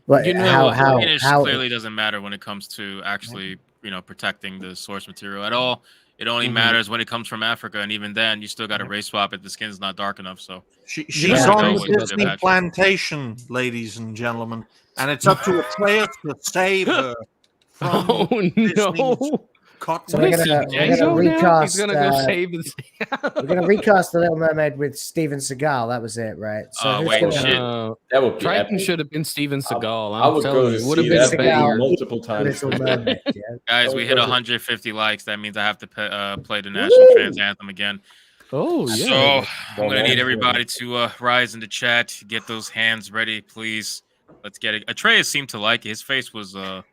But You how Danish clearly doesn't matter when it comes to actually, protecting the source material at all. It only matters when it comes from Africa, and even then, you still got to race swap if the skin's not dark enough. So She's on the Disney plantation, ladies and gentlemen, and it's up to Atreus to save her from Disney's cotton. So we're gonna recast. He's gonna go save his. We're gonna recast the Little Mermaid with Steven Seagal. That was it, right? So That would be Triton epic. should have been Steven Seagal. I would go to would have see been that a banger. multiple times. Little Mermaid, Guys, we hit 150 likes. That means I have to play the national trans anthem again. Oh, So yeah. I'm gonna need everybody to rise in the chat. Get those hands ready, please. Let's get it. Atreus seemed to like it. His face was a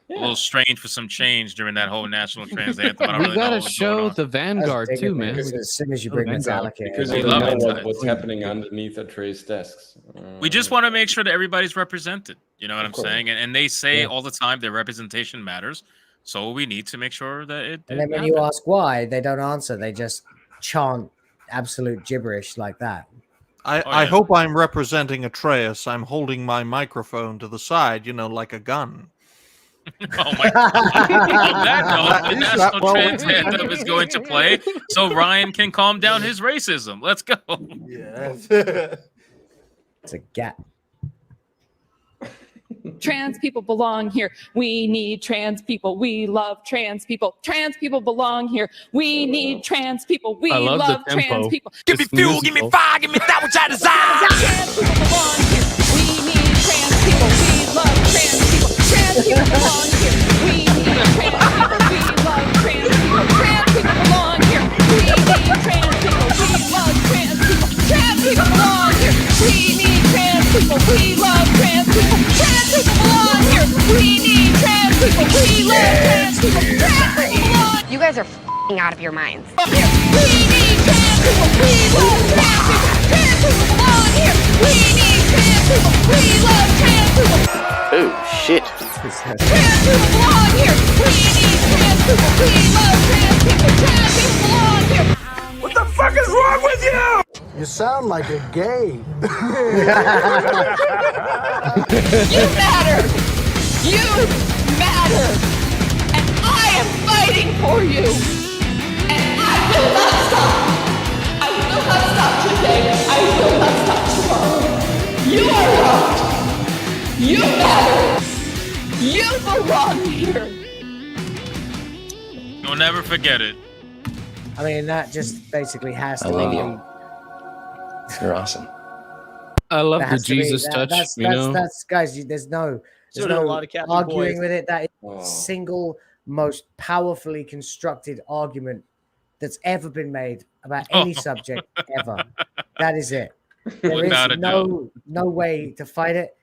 little strange for some change during that whole national trans anthem. I don't We really know gotta what was show going on. the Vanguard too, man. As soon as you bring Metallica in. Because We you love don't know it. what's happening underneath Atreus' desks. We just want to make sure that everybody's represented. You know what I'm course. saying? And they say all the time that representation matters. So we need to make sure that it. And then when you ask why, they don't answer. They just chant absolute gibberish like that. I hope I'm representing Atreus. I'm holding my microphone to the side, like a gun. Oh my God. On that note, the national trans anthem is going to play so Ryan can calm down his racism. Let's go. Yes. It's a gap. Trans people belong here. We need trans people. We love trans people. Trans people belong here. We need trans people. We I love love the tempo. trans people. Give me fuel, give me fire, give me that which I desire. Trans people belong here. We need trans people. We love trans people. Trans people belong here. We need trans people. We love trans people. Trans people belong here. We need trans people. We love trans people. Trans people belong here. We need trans people. We love trans people. Trans people belong here. We need trans people. We love trans people. Trans people belong. You guys are f***ing out of your minds. We need trans people. We love trans people. Trans people belong here. We need trans people. We love trans people. Oh, shit. Trans people belong here. We need trans people. We love trans people. Trans people belong here. What the fuck is wrong with you? You sound like a gay. You matter. You matter. And I am fighting for you. And I will not stop. I will not stop today. I will not stop tomorrow. You are loved. You matter. You belong here. You'll never forget it. I mean, that just basically has to I love be. you. You're awesome. I love that the has to be- Jesus that- touch. That's guys. There's no Should've done a lot of Captain arguing Boys. with it. That is Oh. the single most powerfully constructed argument that's ever been made about any subject ever. That is it. There Without a is doubt. no way to fight it.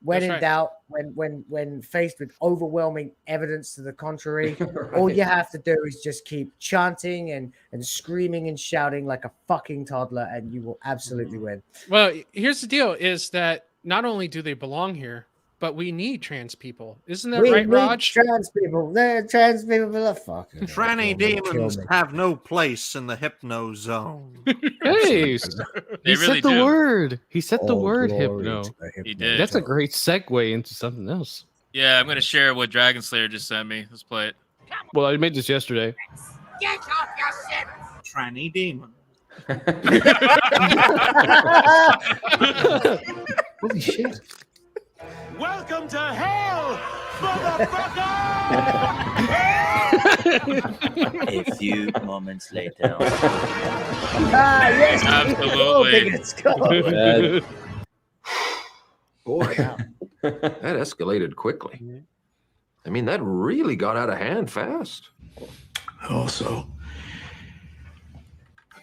When That's in right. doubt, when faced with overwhelming evidence to the contrary, all you have to do is just keep chanting and screaming and shouting like a fucking toddler, and you will absolutely win. Well, here's the deal: is that not only do they belong here, but we need trans people. Isn't that We right, need Raj? trans people. They're trans people. Are fucking Tranny kill demons me. have no place in the hypno zone. Hey, They he really said the do. word. He said the All word glory hypno. to the He hypno. did. That's a great segue into something else. Yeah, I'm gonna share what Dragon Slayer just sent me. Let's play it. Well, I made this yesterday. Get off your ship! Tranny demon. Holy shit. Welcome to hell, motherfucker! A few moments later. Yes, Absolutely. Boy, that escalated quickly. I mean, that really got out of hand fast. Also,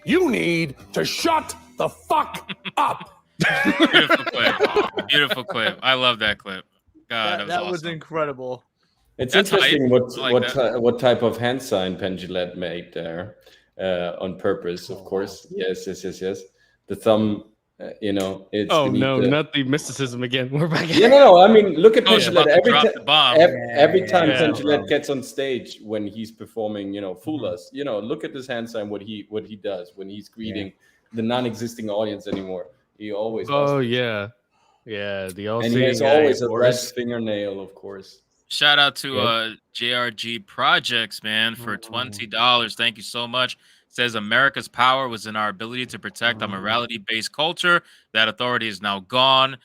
you need to shut the fuck up. Beautiful clip. Beautiful clip. I love that clip. God, That was was awesome. incredible. It's That's interesting hype. I like what type of hand sign Pendulette made there on purpose, of course. Yes. The thumb, it's Oh beneath no, the- not the mysticism again. We're back. Yeah, no. I mean, look at Oh, she's about Pendulette. to drop the bomb. Every time Yeah. Pendulette gets on stage when he's performing, Fool Us. Look at this hand sign. What he does when he's greeting the non-existing audience anymore. He always. Oh does this. yeah, yeah. The all And he has always a red fingernail, of course. Shout out to Yeah. JRG Projects, man, for $20. Thank you so much. Says America's power was in our ability to protect our morality-based culture. That authority is now gone.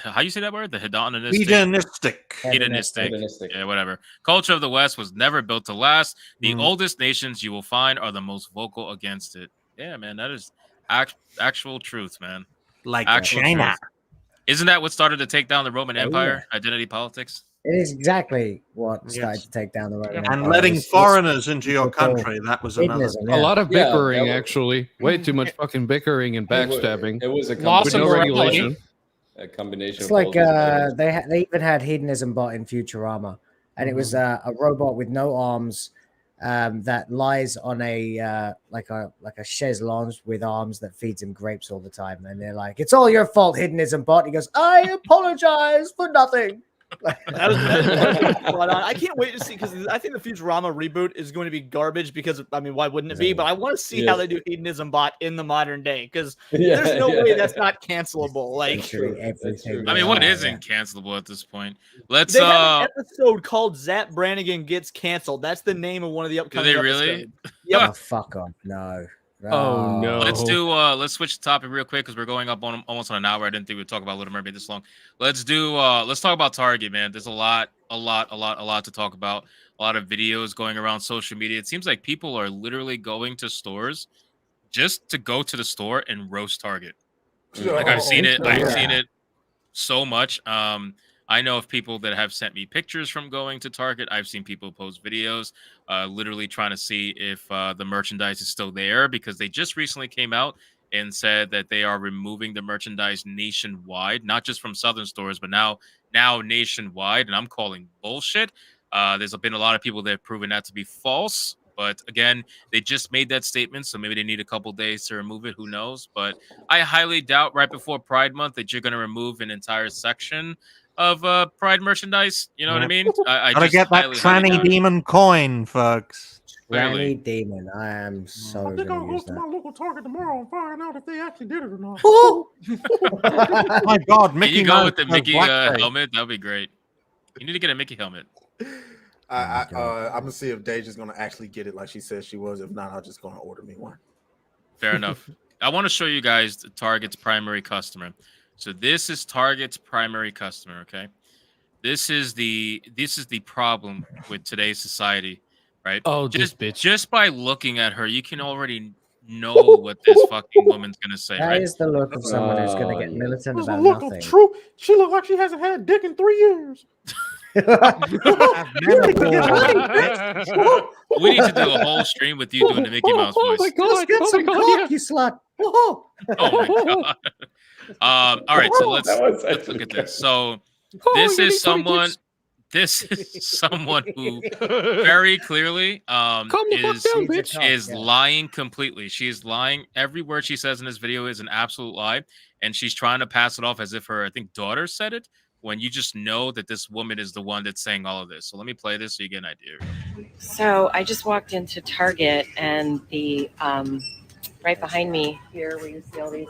How you say that word? The hedonistic. Hedonistic. Yeah, whatever. Culture of the West was never built to last. The oldest nations you will find are the most vocal against it. Yeah, man, that is actual truth, man. Like Actual China. truth. Isn't that what started to take down the Roman Empire? Identity politics. It is exactly what started to take down the Roman And Empire. letting It's foreigners into your country, that was another. hedonism, A lot of Yeah, bickering, that was- actually. Way too much fucking bickering and backstabbing. It was a Loss with of no morality. regulation. A combination. It's of all like these elements. they even had hedonism bot in Futurama, and it was a robot with no arms that lies on a like a chaise lounge with arms that feeds him grapes all the time, and they're like, "It's all your fault, hedonism bot." He goes, "I apologize for nothing." That was spot on. I can't wait to see, because I think the Futurama reboot is going to be garbage because, I mean, why wouldn't it be? But I want to see how they do hedonism bot in the modern day, because there's no way that's not cancelable. Like, I mean, what isn't cancelable at this point? Let's they have an episode called Zap Brannigan Gets Canceled. That's the name of one of the upcoming they really? episodes. Yep. Oh, fuck off. No. Oh, no. Let's switch the topic real quick because we're going up on almost on an hour. I didn't think we'd talk about Little Mermaid this long. Let's talk about Target, man. There's a lot to talk about. A lot of videos going around social media. It seems like people are literally going to stores just to go to the store and roast Target. Like I've seen it so much. I know of people that have sent me pictures from going to Target. I've seen people post videos, literally trying to see if the merchandise is still there, because they just recently came out and said that they are removing the merchandise nationwide, not just from Southern stores, but now nationwide. And I'm calling bullshit. There's been a lot of people that have proven that to be false. But again, they just made that statement, so maybe they need a couple days to remove it. Who knows? But I highly doubt right before Pride Month that you're going to remove an entire section of Pride merchandise. You know what I mean? I Gotta just get that highly tranny doubt it. demon coin, folks. Granny Demon. I am so I think I'll going to go use to my that. local Target tomorrow and find out if they actually did it or not. My God, Can Mickey you go Mouse with the has Mickey blackface. helmet? That would be great. You need to get a Mickey helmet. I'm gonna see if Deja's gonna actually get it like she said she was. If not, I'm just gonna order me one. Fair enough. I want to show you guys Target's primary customer. So this is Target's primary customer. Okay, this is the problem with today's society, right? Oh, this bitch. Just by looking at her, you can already know what this fucking woman's gonna say, That right? is the look of someone who's going to get militant There's a about look nothing. of truth. She looked like she hasn't had dick in 3 years. We need to do a whole stream with you doing the Mickey Mouse voice. Let's get some cock, you slut. Oh my god. All right, so let's look at this. So this is someone who very clearly is lying completely. She is lying. Every word she says in this video is an absolute lie, and she's trying to pass it off as if her, I think, daughter said it, when you just know that this woman is the one that's saying all of this. So let me play this so you get an idea. So I just walked into Target, and the right behind me here, where you see all these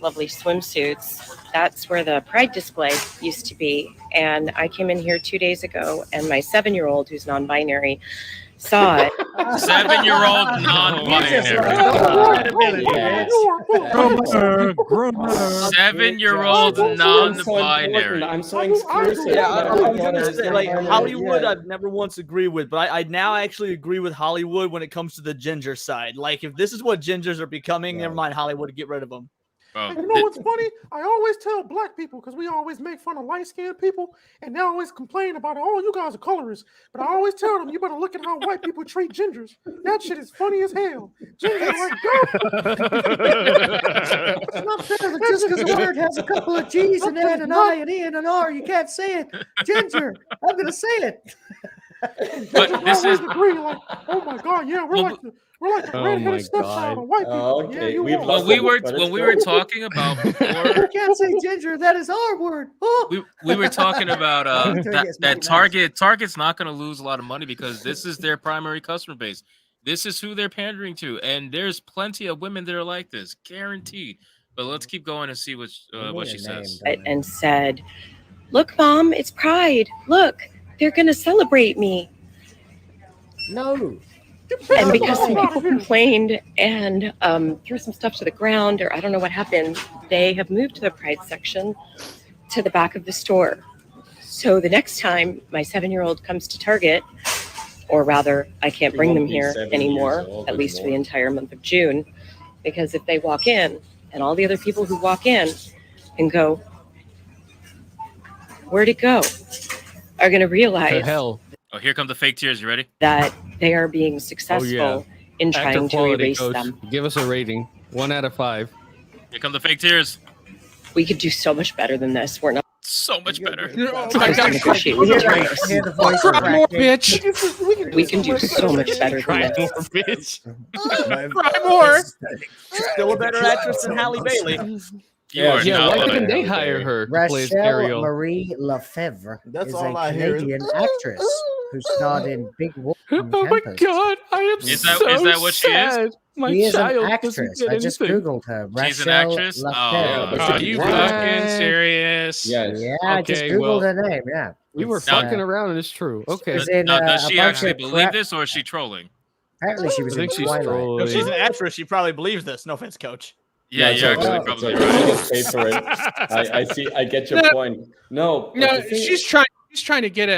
lovely swimsuits, that's where the Pride display used to be. And I came in here 2 days ago, and my 7-year-old, who's non-binary, saw it. 7-year-old non-binary. 7-year-old non-binary. I'm so exclusive. Yeah, I'm gonna daughter say, is like non-binary, Hollywood, yeah. I've never once agreed with, but I now actually agree with Hollywood when it comes to the ginger side. Like, if this is what gingers are becoming, never mind Hollywood to get rid of them. And you know what's funny? I always tell black people, because we always make fun of light-skinned people, and they always complain about, oh, you guys are colorists. But I always tell them, you better look at how white people treat gingers. That shit is funny as hell. Gingers are like, It's not fair that just because a word has a couple of G's in it, an I, an E, and an R, you can't say it. Ginger, I'm going to say it. But this is agree, like, oh my god, yeah, we're like the redheaded stepchild of white people. Yeah, you are. when we were talking about before, You can't say ginger. That is our word. Oh. we were talking about that Target's not going to lose a lot of money because this is their primary customer base. This is who they're pandering to, and there's plenty of women that are like this, guaranteed. But let's keep going and see what she says. And said, "Look, Mom, it's Pride. Look, they're going to celebrate me." No. And because some people complained and threw some stuff to the ground, or I don't know what happened, they have moved the Pride section to the back of the store. So the next time my 7-year-old comes to Target, or rather, I can't bring them here anymore, at least for the entire month of June, because if they walk in, and all the other people who walk in and go, "Where'd it go?" are going to realize Oh, here come the fake tears. You ready? that they are being successful in trying to erase coach. them. Give us a rating. 1 out of 5. Here come the fake tears. We could do so much better than this. We're not so much better. Oh my God. Negotiate with terrorists. Cry more, bitch. We can do so much better than this. Cry more. Still a better actress than Halle Bailey. Why couldn't they hire her to play as Rachel Ariel? Marie Lefevre That's is all a I hear. Canadian actress who starred in Big Wolf on Oh my Campus. God, I am Is that what she is? sad. My She is an child actress. doesn't I get just anything. googled her. She's an Rachel actress? Lefevre. Oh, Are you fucking serious? Yes. Yeah, I just Okay, googled well, her name. Yeah, We were It's, fucking around and it's true. Okay. She's in, Now, does a she bunch actually of believe crap- this, or is she trolling? Apparently, she was I in think she's Twilight. trolling. If she's an actress, she probably believes this. No offense, coach. Yeah, it's you're okay. actually It's probably okay. right. She gets paid for it. I see. I get your No. point. No, but No, the thing she's trying to get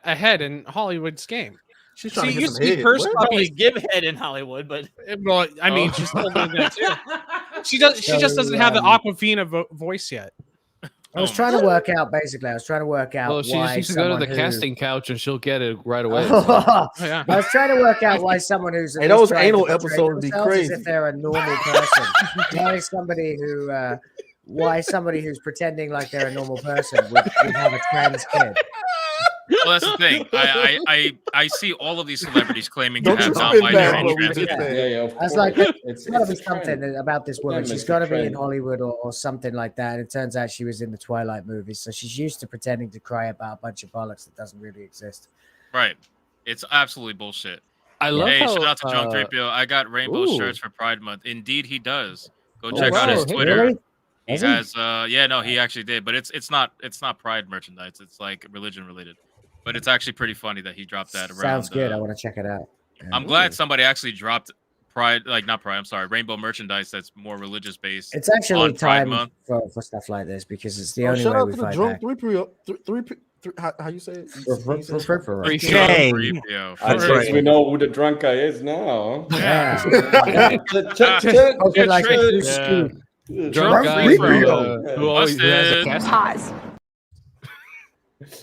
ahead in Hollywood's game. She's trying to She get used some to be head. first What? Probably give head in Hollywood, but Well, I mean, she's still doing that too. She just doesn't have the Aquafina voice yet. I was trying to work out. Basically, I was trying to work out Well, she why just needs to go to someone the who- casting couch and she'll get it right away. Yeah. I was trying to work out why someone who's at Hey, least those trying to anal portray episodes be themselves as crazy. if they're a normal person. Why somebody who's pretending like they're a normal person would have a trans kid. Well, that's the thing. I see all of these celebrities claiming to Don't have you spin non-binary back and what we trans just kids. said. Yeah, of I was course. like, It's there's got to be a trend. something about this woman. Yeah, She's Mr. got to be in Trend. Hollywood or something like that. And it turns out she was in the Twilight movies. So she's used to pretending to cry about a bunch of bollocks that doesn't really exist. Right. It's absolutely bullshit. I love Hey, how, shout out to John 3PO. I got rainbow ooh. shirts for Pride Month. Indeed, he does. Go Oh, check out his wow. Twitter. Really? He Has he? has he actually did, but it's not Pride merchandise. It's like religion related. But it's actually pretty funny that he dropped that around. Sounds good. I want to check it out. I'm glad somebody actually dropped Pride, like not Pride, I'm sorry, rainbow merchandise that's more religious based. It's actually on Pride time Month. for stuff like this because it's the Oh, only shout way out we to the fight drunk back. how you say it? Shame. 3PO. I guess we know who the drunk guy is now. Yeah. Okay, like a trick. new scoop. Drunk guy who always who has a Busted. cast. Pause.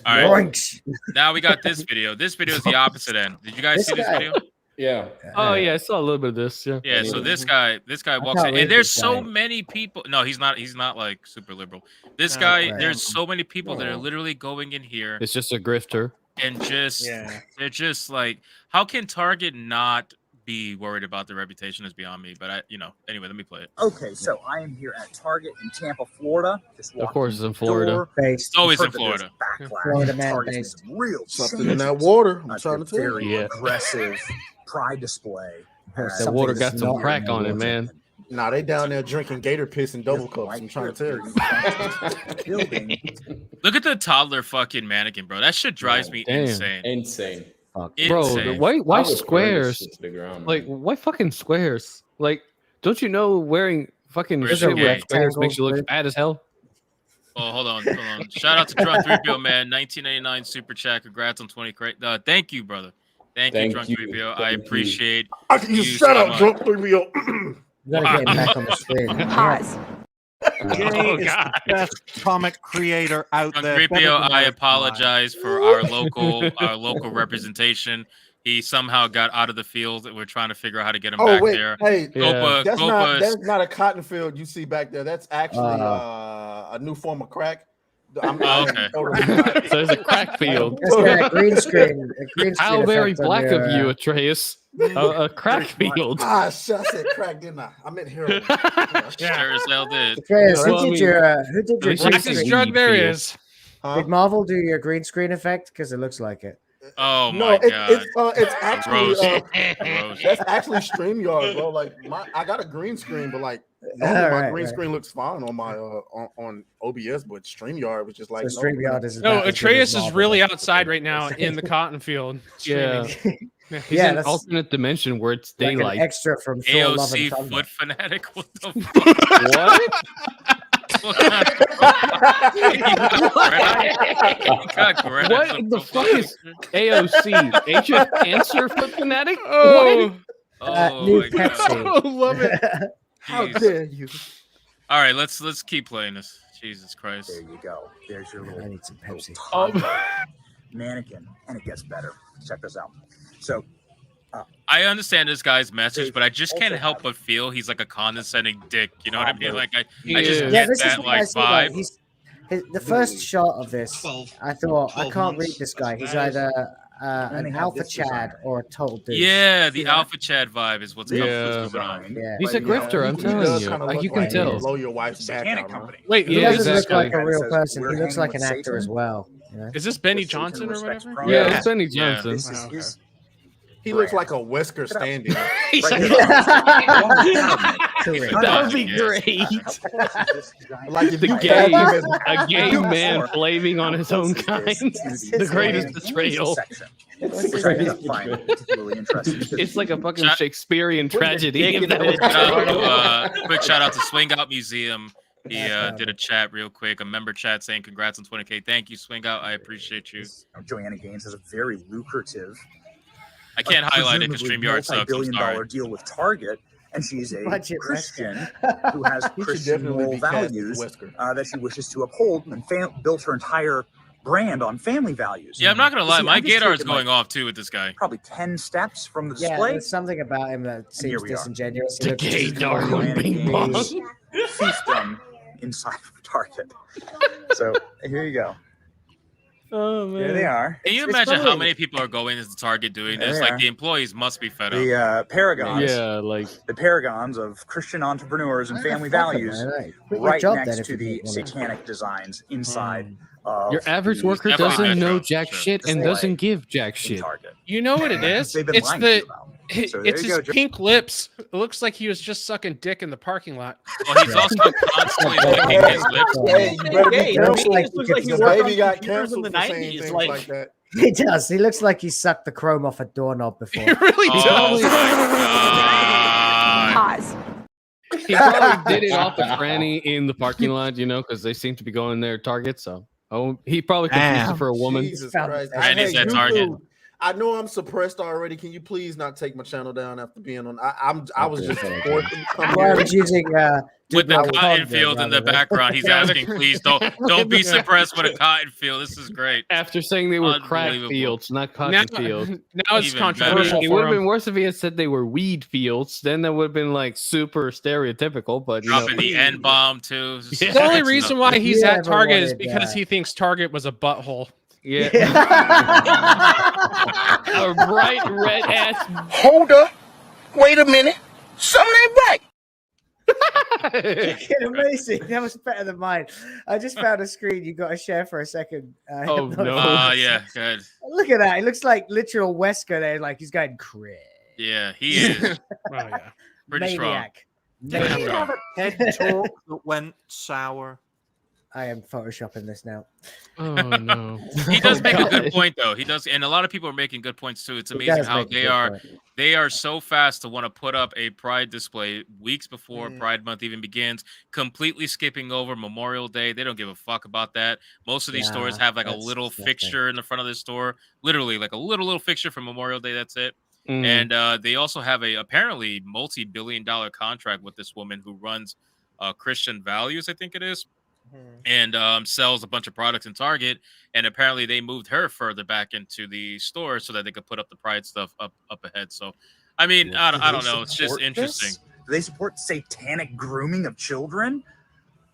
All right. Yoinks. Now we got this video. This video is the opposite end. Did you guys This see this guy- video? Yeah. Oh yeah, I saw a little bit of this. Yeah. Yeah, so this guy walks can't in, read and there's this so guy. many people. No, he's not like super liberal. This Oh, guy, right. there's so many people that are literally going in here It's just a grifter. and just they're just like, how can Target not be worried about their reputation is beyond me. But anyway, let me play it. Okay, so I am here at Target in Tampa, Florida. Just Of course, it's in Florida. It's always in Florida. Florida man, Target's some real Something in that water. I'm at trying the to tell you. very aggressive pride display. That water got some crack on it, man. Nah, they down there drinking gator piss and double cups. I'm trying to tell you. Look at the toddler fucking mannequin, bro. That shit drives me insane. Insane. Bro, why I would burn this squares? shit to the ground, Like, why fucking squares? Like, don't you know wearing fucking Where's shit the with gay? squares makes you look fat as hell? Oh, hold on. Shout out to Drunk 3PO, man. 1989 super chat. Congrats on 20 crate. Thank you, brother. Thank you, Drunk 3PO. I appreciate you Shut so up, much. Drunk 3PO. You gotta get him back on the screen. Pause. Jay Oh, is God. the best comic creator out Drunk there. 3PO, I apologize for our local representation. He somehow got out of the field, and we're trying to figure out how to get him back there. Hey, Copa, that's Copa's- not a cotton field you see back there. That's actually a new form of crack. Okay. So there's a crack field. That's got a green screen. How very effect on black your, of you, Atreus. A crack field. I said crack, didn't I? I meant heroin. Sure as hell did. Atreus, who did your green Blackest screen? drug there is. Did Marvel do your green screen effect? Because it looks like it. Oh No, my god. it's actually Gross. that's actually StreamYard, bro. Like I got a green screen, but like normally my green screen looks fine on my on OBS, but StreamYard was just like So StreamYard is No, about as good as Atreus is Marvel. really outside right now in the cotton field. Yeah. streaming. He's Yeah, in an that's alternate dimension where it's like an daylight. extra from Thor: Love and AOC Thunder. foot fanatic. What the fuck? What? What the fuck is AOC? Agent Answer Foot Fanatic? Oh, New my God. Pepsi. oh, love it. How Jeez. dare you? All right, let's keep playing this. Jesus Christ. There you go. There's your little, I need some Pepsi. mannequin, and it gets better. Check this out. So I understand this guy's message, but I just can't help but feel he's like a condescending dick. You know what I mean? Like I just Yeah, get this is that what I like see. Like, vibe. the first shot of this, I thought I can't read this guy. He's either an alpha Chad or a total douche. Yeah, the Alpha Chad vibe is what's going on. Yeah. He's a grifter, I'm telling you. You can tell. Blow your wife's back out. Huh? Wait, He who doesn't is this look like guy? a real person. He We're looks like an hanging with actor as Satan. well. You know? Is this Benny Johnson or whatever? Yeah, it's Benny Yeah. Johnson. This is his. He looks like a Wesker standing. That would be great. Like if The you gay, had a gay man flaming on his own kind. The greatest betrayal. It's like a fucking Shakespearean tragedy. If that was Quick shout out to Swing Out Museum. He did a chat real quick, a member chat saying congrats on 20K. Thank you, Swing Out. I appreciate you. Joanna Gaines has a very lucrative. I can't highlight it because StreamYard sucks. I'm Multi-billion-dollar sorry. deal with Target, and she's a Budget Christian who has He should Christian definitely moral be cast as values Wesker. that she wishes to uphold, and built her entire brand on family values. Yeah, I'm not gonna lie, See, my I'm just gaydar is taking, going like, off too with this guy. Probably 10 steps from the Yeah, display. there's something about him that seems here we are. disingenuous. The He looks- gaydar Joanna on ping pong. Gaines fiefdom inside of Target. So here you go. Oh Here they are. Can you It's imagine how probably- many people are going into Target doing this? They Like are. the employees must be fed up. The paragons. Yeah, like The paragons of Christian entrepreneurs and family fuck 'em, values, man. Hey, quit your right job then next if to you the don't wanna- satanic designs inside. Of your average the worker Definitely doesn't know Metro, jack sure. shit and display doesn't give jack in shit. Target. You know what it is? They've been It's lying to the you about. So there it's you his go, Joe. pink lips. It looks like he was just sucking dick in the parking lot. Well, he's also constantly licking his lips. Hey, you better be Hey, careful. looks like looks he like he could- The worked baby on got computers in canceled the for saying 90s. things Like, like that. He does. He looks like he sucked the chrome off a doorknob before. He really Oh does. my god. Pause. He probably did it off the granny in the parking lot, you know, because they seem to be going there Target. So, he probably confused Damn. it for a woman. Jesus Found Christ. it. Granny's Hey, at Target. YouTube, I know I'm suppressed already. Can you please not take my channel down after being on? I was just forced to come Well, I here. was using With the Duke cotton Round field in the rather than- background, he's Yeah, asking, please don't be suppressed with a cotton field. This is great. After saying they were crack Unbelievable. fields, not Now, cotton fields. now it's Even controversial It for would have him. been worse if he had said they were weed fields. Then that would have been like super stereotypical. But you Dropping know, the N bomb too. Yeah. The only reason why he's You at ever Target is wanted, because he thinks Target was a butthole. yeah, a bright red ass. Hold up. Wait a minute. Something ain't right. Fucking amazing. That was better than mine. I just found a screen you got to share for a second. Oh, Hypnotic. no. Yeah, good. Look at that. It looks like literal Wesker there. Like he's going crazy. Yeah, he is. Oh yeah. Pretty strong. Maniac. Did he Maniac. have a TED talk that went sour? I am photoshopping this now. Oh no. He does make a good God. point though. He does, and a lot of people are making good points too. It's He amazing does how make a good point. they are so fast to want to put up a Pride display weeks before Pride Month even begins, completely skipping over Memorial Day. They don't give a fuck about that. Most of these stores Yeah, have like a that's little nothing. fixture in the front of the store, literally like a little fixture for Memorial Day. That's it. Mm. And they also have a apparently multi-billion-dollar contract with this woman who runs Christian Values, I think it is. And sells a bunch of products in Target, and apparently they moved her further back into the store so that they could put up the Pride stuff up ahead. So, I mean, I don't know. It's just interesting. Do they support satanic grooming of children?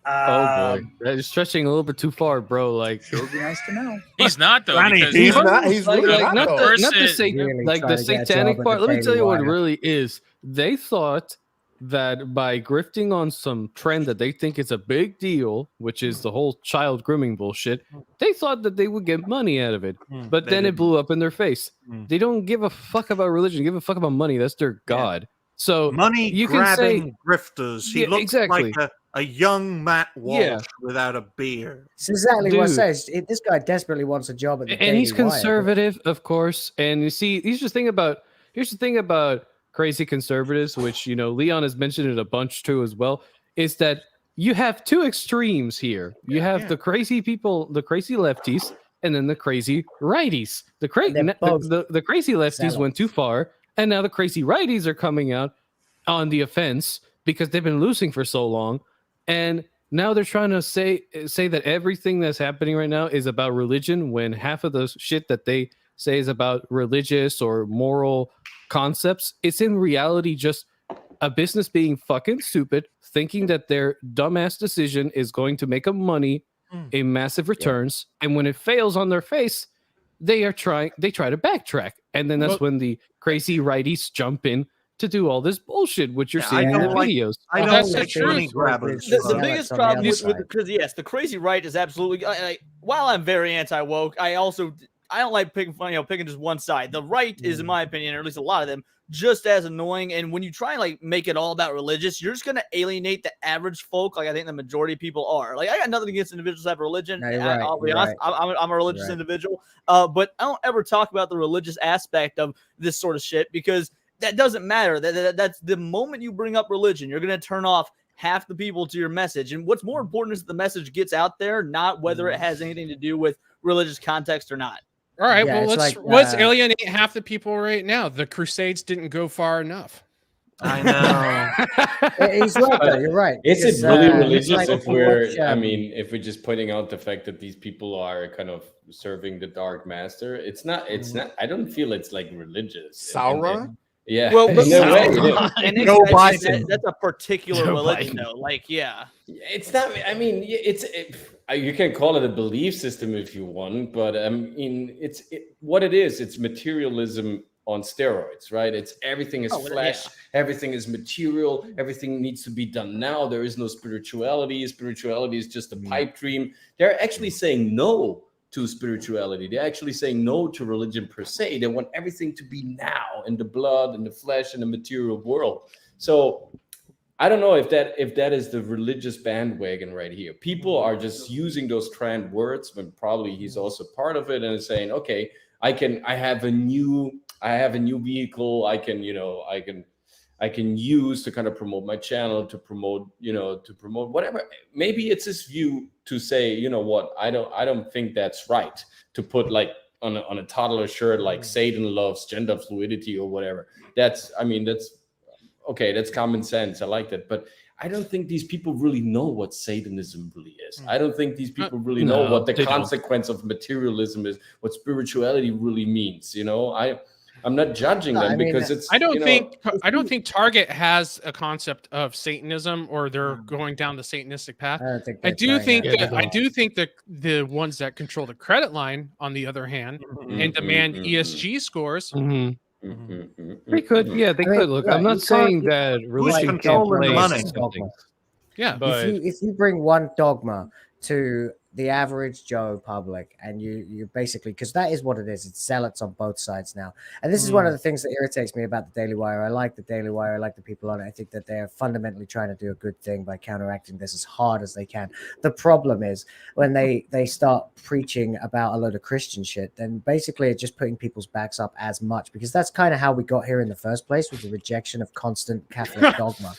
Oh boy, that is stretching a little bit too far, bro. Like, it would be nice to know. He's not though. Danny, Because he's not. He's like, really like, not. not though. the Really like the trying to get a satanic job at part. the Let me tell you what it Daily Wire. really is. They thought that by grifting on some trend that they think is a big deal, which is the whole child grooming bullshit, they thought that they would get money out of it. But they then it didn't. blew up in their face. They don't give a fuck about religion, they give a fuck about money. That's their god. So Money you can say grabbing grifters. He Yeah, looks exactly. like a young Matt Walsh Yeah. without a beard. It's exactly what I Dude. says. This guy desperately wants a job at the and he's Daily Wire. conservative, of course. And you see, here's the thing about crazy conservatives, which Leon has mentioned it a bunch too as well, is that you have two extremes here. You have the crazy people, the crazy lefties, and then the crazy righties. The crazy lefties zealots. went too far, and now the crazy righties are coming out on the offense because they've been losing for so long, and now they're trying to say that everything that's happening right now is about religion, when half of the shit that they say is about religious or moral concepts, it's in reality just a business being fucking stupid, thinking that their dumbass decision is going to make them money in massive returns, and when it fails on their face, they try to backtrack, and then that's when the crazy righties jump in to do all this bullshit, which you're seeing in the videos. I don't that's like the money truth. grabbers. The biggest problem with because yes, the crazy right is absolutely. While I'm very anti woke, I don't like picking picking just one side. The right is, in my opinion, or at least a lot of them, just as annoying. And when you try and like make it all about religious, you're just gonna alienate the average folk. Like I think the majority of people are. Like I got nothing against individuals that have religion. No, you're right, I'll be you're honest, right. I'm a religious Right. individual. But I don't ever talk about the religious aspect of this sort of shit because that doesn't matter. That's the moment you bring up religion, you're gonna turn off half the people to your message. And what's more important is that the message gets out there, not whether it has anything to do with religious context or not. All right, Yeah, well, it's let's like, alienate half the people right now. The Crusades didn't go far enough. I know. He's right, though. You're right. Is because, it really it's religious like if you we're, watch, I mean, if we're just pointing out the fact that these people are kind of serving the dark master? It's not, I don't feel it's like religious. Sauron? Yeah. Well, but in a way, it is. and Joe that's Biden. a particular Joe religion, Biden. though. Like, yeah. It's not, I mean, you can call it a belief system if you want, but I mean, what it is, it's materialism on steroids, right? It's everything is flesh, everything is material, everything needs to be done now. There is no spirituality. Spirituality is just a pipe dream. They're actually saying no to spirituality. They're actually saying no to religion per se. They want everything to be now in the blood and the flesh and the material world. So I don't know if that is the religious bandwagon right here. People are just using those trend words, but probably he's also part of it and saying, okay, I have a new vehicle I can use to kind of promote my channel, to promote whatever. Maybe it's his view to say, you know what, I don't think that's right to put like on a toddler shirt like Satan loves gender fluidity or whatever. That's okay, that's common sense. I like that. But I don't think these people really know what Satanism really is. I don't think these people really know what the consequence of materialism is, what spirituality really means. I'm not judging them because it's. I don't think Target has a concept of Satanism, or they're going down the Satanistic path. I do think that the ones that control the credit line, on the other hand, and demand ESG scores. They could, they could. Look, I'm not saying that religion can't play something. Yeah, but if you bring one dogma to the average Joe public, and you basically, because that is what it is. It's zealots on both sides now, and this is one of the things that irritates me about the Daily Wire. I like the Daily Wire. I like the people on it. I think that they're fundamentally trying to do a good thing by counteracting this as hard as they can. The problem is when they start preaching about a load of Christian shit, then basically it's just putting people's backs up as much, because that's kind of how we got here in the first place, with the rejection of constant Catholic dogma.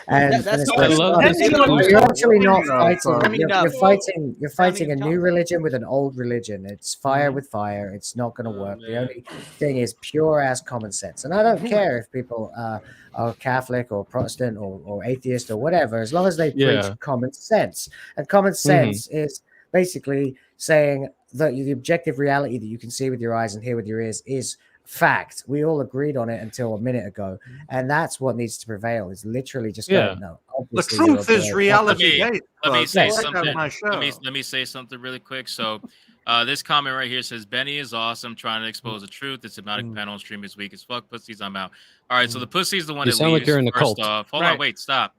And you're actually not fighting. You're fighting a new religion with an old religion. It's fire with fire. It's not going to work. The only thing is pure ass common sense. And I don't care if people are Catholic or Protestant or atheist or whatever, as long as they preach common sense. And common sense is basically saying that the objective reality that you can see with your eyes and hear with your ears is fact. We all agreed on it until a minute ago, and that's what needs to prevail. Is literally just going, no. The truth is reality. Let me say something. Let me say something really quick. So, this comment right here says Benny is awesome, trying to expose the truth. This Hypnotic panel stream is weak as fuck. Pussies, I'm out. All right, so the pussy's the one that leaves. Like you're in the cult. Hold on, wait, stop.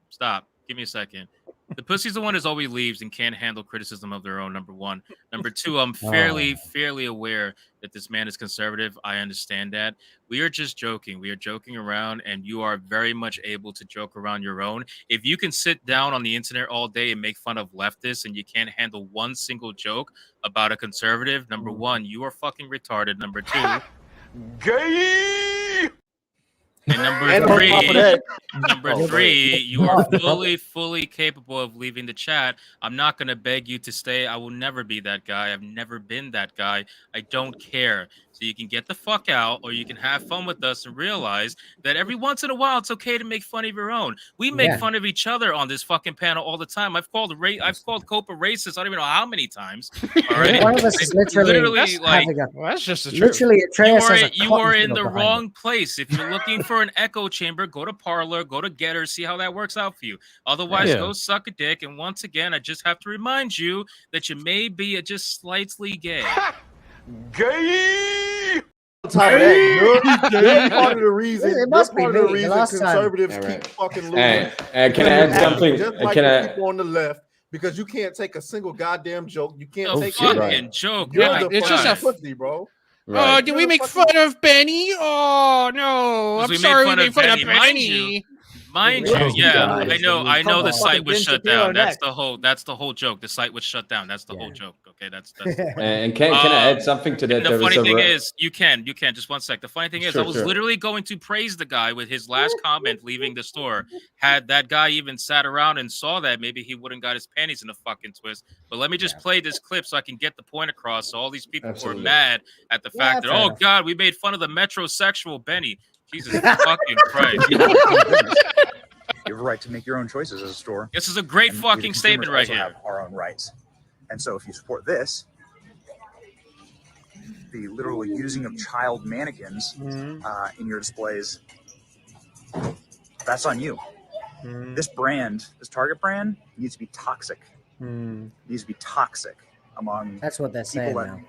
Give me a second. The pussy's the one that always leaves and can't handle criticism of their own, number one. Number two, I'm fairly aware that this man is conservative. I understand that. We are just joking. We are joking around, and you are very much able to joke around your own. If you can sit down on the internet all day and make fun of leftists and you can't handle one single joke about a conservative, number one, you are fucking retarded. Number two, gay. And number three, you are fully capable of leaving the chat. I'm not going to beg you to stay. I will never be that guy. I've never been that guy. I don't care. So you can get the fuck out, or you can have fun with us and realize that every once in a while, it's okay to make fun of your own. We make fun of each other on this fucking panel all the time. I've called Copa racist. I don't even know how many times. Already. One of us is literally like, that's just the truth. Literally, you are in the wrong place. If you're looking for an echo chamber, go to Parlor, go to Getter, see how that works out for you. Otherwise, go suck a dick. And once again, I just have to remind you that you may be just slightly gay. Gay. Part of the reason. It must be the reason conservatives keep fucking losing. Can I add something? Just like the people on the left, because you can't take a single goddamn joke. You can't take fucking joke. It's just a pussy, bro. Right. Oh, did we make fun of Benny? Oh no! I'm sorry we made fun of Benny. Mind you, I know the site was shut down. That's the whole joke. The site was shut down. That's the whole joke. Okay, that's and can I add something to that? The funny thing is, you can just one sec. The funny thing is, I was literally going to praise the guy with his last comment leaving the store. Had that guy even sat around and saw that, maybe he wouldn't got his panties in a fucking twist. But let me just play this clip so I can get the point across. So all these people who are mad at the fact that, oh God, we made fun of the metrosexual Benny. Jesus fucking Christ. You have a right to make your own choices as a store. This is a great fucking statement right here. Have our own rights. And so if you support this, the literal using of child mannequins in your displays, that's on you. This brand, this Target brand, needs to be toxic. Needs to be toxic among that's what they're saying that now.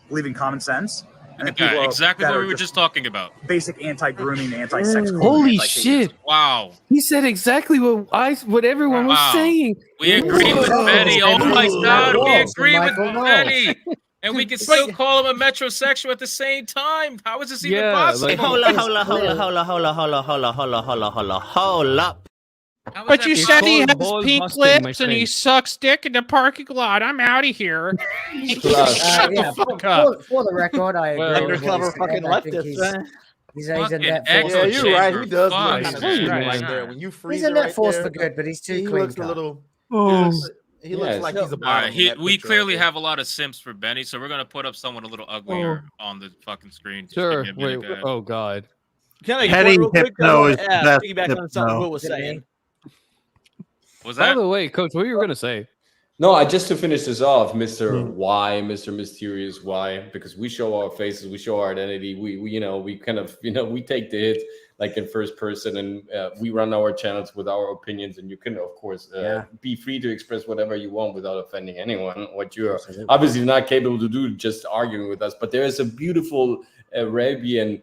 Believe in common sense. And exactly what we were just talking about. Basic anti-grooming, anti-sex. Holy shit! Wow. He said exactly what everyone was saying. We agree with Benny. Oh my God, we agree with Benny. And we can still call him a metrosexual at the same time. How is this even possible? Hold up. But you said he has pink lips and he sucks dick in the parking lot. I'm out of here. Shut the fuck up. For the record, I agree. Undercover fucking leftist. He's a net force. Yeah, you're right. He does look kind of right there. When you freeze he's a net force for good, but he's too clean. He looks a little. He looks like he's a bottom. We clearly have a lot of simps for Benny, so we're gonna put up someone a little uglier on the fucking screen. Sure. Wait. Oh God. Can I make real quick? Piggyback on something Will was saying. Was that? By the way, Coach, what were you going to say? No, just to finish this off, Mr. Y, Mr. Mysterious Y, because we show our faces, we show our identity. We kind of, we take the hit like in first person, and we run our channels with our opinions. And you can, of course, be free to express whatever you want without offending anyone. What you're obviously not capable to do, just arguing with us. But there is a beautiful Arabian.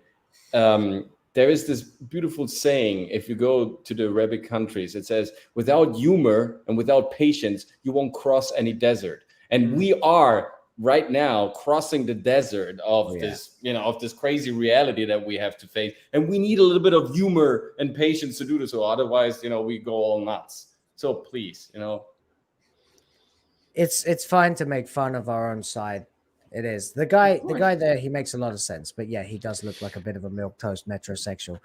There is this beautiful saying, if you go to the Arabic countries, it says, without humor and without patience, you won't cross any desert. And we are right now crossing the desert of this, of this crazy reality that we have to face. And we need a little bit of humor and patience to do this, or otherwise, we go all nuts. So please, It's fine to make fun of our own side. It is. The guy there, he makes a lot of sense. But yeah, he does look like a bit of a milquetoast metrosexual.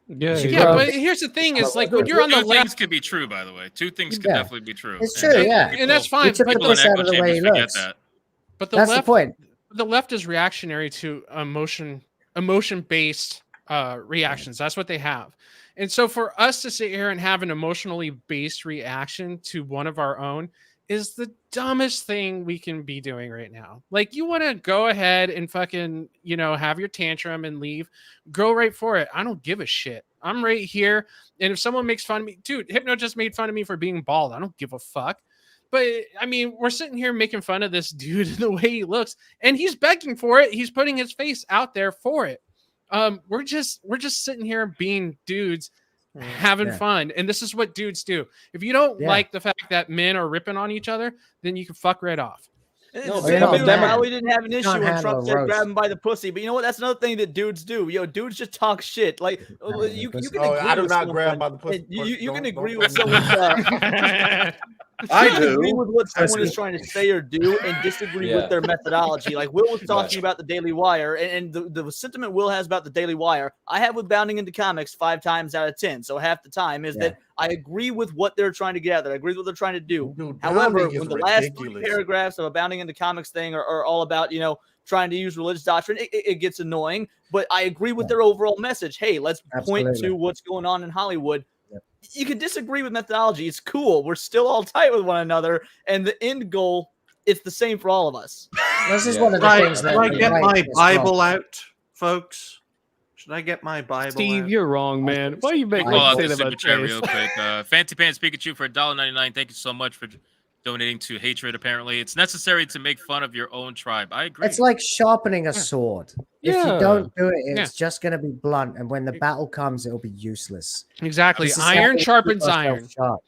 Yeah, but here's the thing: is like when you're on the Two left, things could be true. By the way, two things could definitely be true. It's true, yeah, and that's fine. People People in out of the way he looks. that. But the That's left, the point. The left is reactionary to emotion-based reactions. That's what they have. And so for us to sit here and have an emotionally based reaction to one of our own is the dumbest thing we can be doing right now. Like, you want to go ahead and fucking, have your tantrum and leave, go right for it. I don't give a shit. I'm right here. And if someone makes fun of me, dude, Hypno just made fun of me for being bald. I don't give a fuck. But I mean, we're sitting here making fun of this dude the way he looks, and he's begging for it. He's putting his face out there for it. We're just sitting here being dudes, having fun, and this is what dudes do. If you don't like the fact that men are ripping on each other, then you can fuck right off. No, we didn't have an issue when Trump said grab him by the pussy, but you know what? That's another thing that dudes do. Dudes just talk shit. Like you can agree I do with not someone, grab by the pussy. You can agree with someone's. I can do. agree with what someone is trying to say or do, and disagree with their methodology. Like Will was talking about the Daily Wire, and the sentiment Will has about the Daily Wire, I have with Bounding into Comics 5 times out of 10. So half the time is that I agree with what they're trying to get at. I agree with what they're trying to do. Dude, however, when the last 3 paragraphs of a Bounding into Comics thing are all about, trying to use religious doctrine, it gets annoying. But I agree with their overall message. Hey, let's point to what's going on in Hollywood. You can disagree with methodology. It's cool. We're still all tight with one another. And the end goal, it's the same for all of us. This is one of the things that... Should I get my Bible out, folks? Should I get my Bible Steve, out? you're wrong, man. Why are you making Call out say the that about super chat Chase? real quick. Fancy Pants Pikachu for $1.99. Thank you so much for donating to hatred. Apparently, it's necessary to make fun of your own tribe. I agree. It's like sharpening a sword. If you don't do it, it's just going to be blunt. And when the battle comes, it'll be useless. Exactly. Iron sharpens iron. Sharp.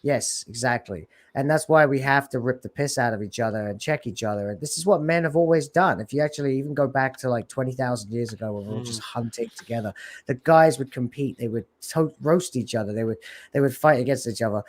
Yes, exactly. And that's why we have to rip the piss out of each other and check each other. And this is what men have always done. If you actually even go back to like 20,000 years ago, when we were all just hunting together, the guys would compete. They would roast each other. They would fight against each other,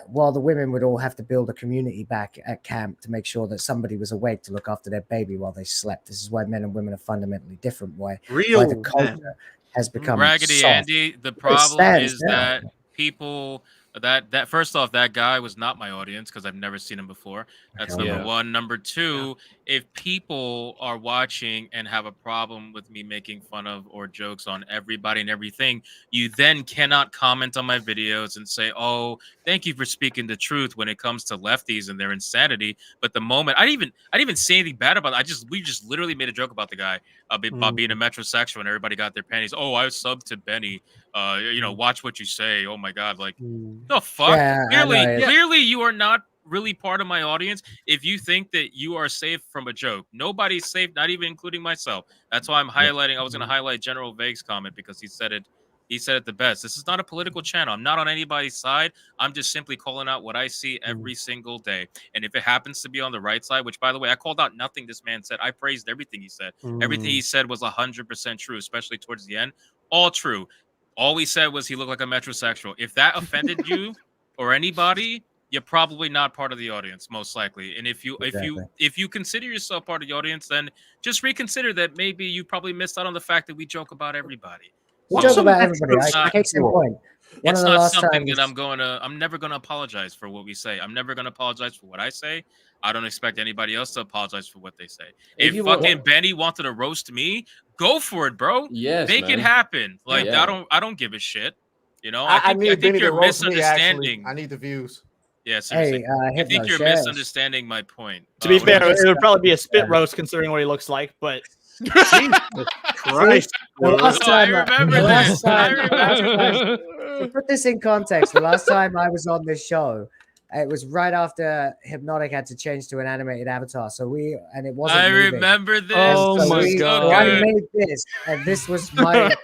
while the women would all have to build a community back at camp to make sure that somebody was awake to look after their baby while they slept. This is why men and women are fundamentally different. Why the culture has become Raggedy soft. Andy. The problem is that people. That first off, that guy was not my audience because I've never seen him before. That's number one. Number two, if people are watching and have a problem with me making fun of or jokes on everybody and everything, you then cannot comment on my videos and say, "Oh, thank you for speaking the truth" when it comes to lefties and their insanity. But the moment I didn't even say anything bad about it. We just literally made a joke about the guy about being a metrosexual, and everybody got their panties. Oh, I subbed to Benny. Watch what you say. Oh my God, like the fuck. Clearly, you are not really part of my audience. If you think that you are safe from a joke, nobody's safe, not even including myself. That's why I'm highlighting. I was going to highlight General Vague's comment because he said it. He said it the best. This is not a political channel. I'm not on anybody's side. I'm just simply calling out what I see every single day. And if it happens to be on the right side, which, by the way, I called out nothing this man said. I praised everything he said. Everything he said was 100% true, especially towards the end. All true. All he said was he looked like a metrosexual. If that offended you or anybody, you're probably not part of the audience, most likely. And if you consider yourself part of the audience, then just reconsider that maybe you probably missed out on the fact that we joke about everybody. We joke about everybody. Case in point. It's not something that I'm never gonna apologize for what we say. I'm never gonna apologize for what I say. I don't expect anybody else to apologize for what they say. If fucking Benny wanted to roast me, go for it, bro. Yes, make it happen. Like I don't give a shit. I think you're misunderstanding. I need the views. Yeah, seriously. I think you're misunderstanding my point. To be fair, it would probably be a spit roast considering what he looks like, but Christ. To put this in context, the last time I was on this show, it was right after Hypnotic had to change to an animated avatar. And it wasn't. I remember this. Oh my God. So I made this, and this was my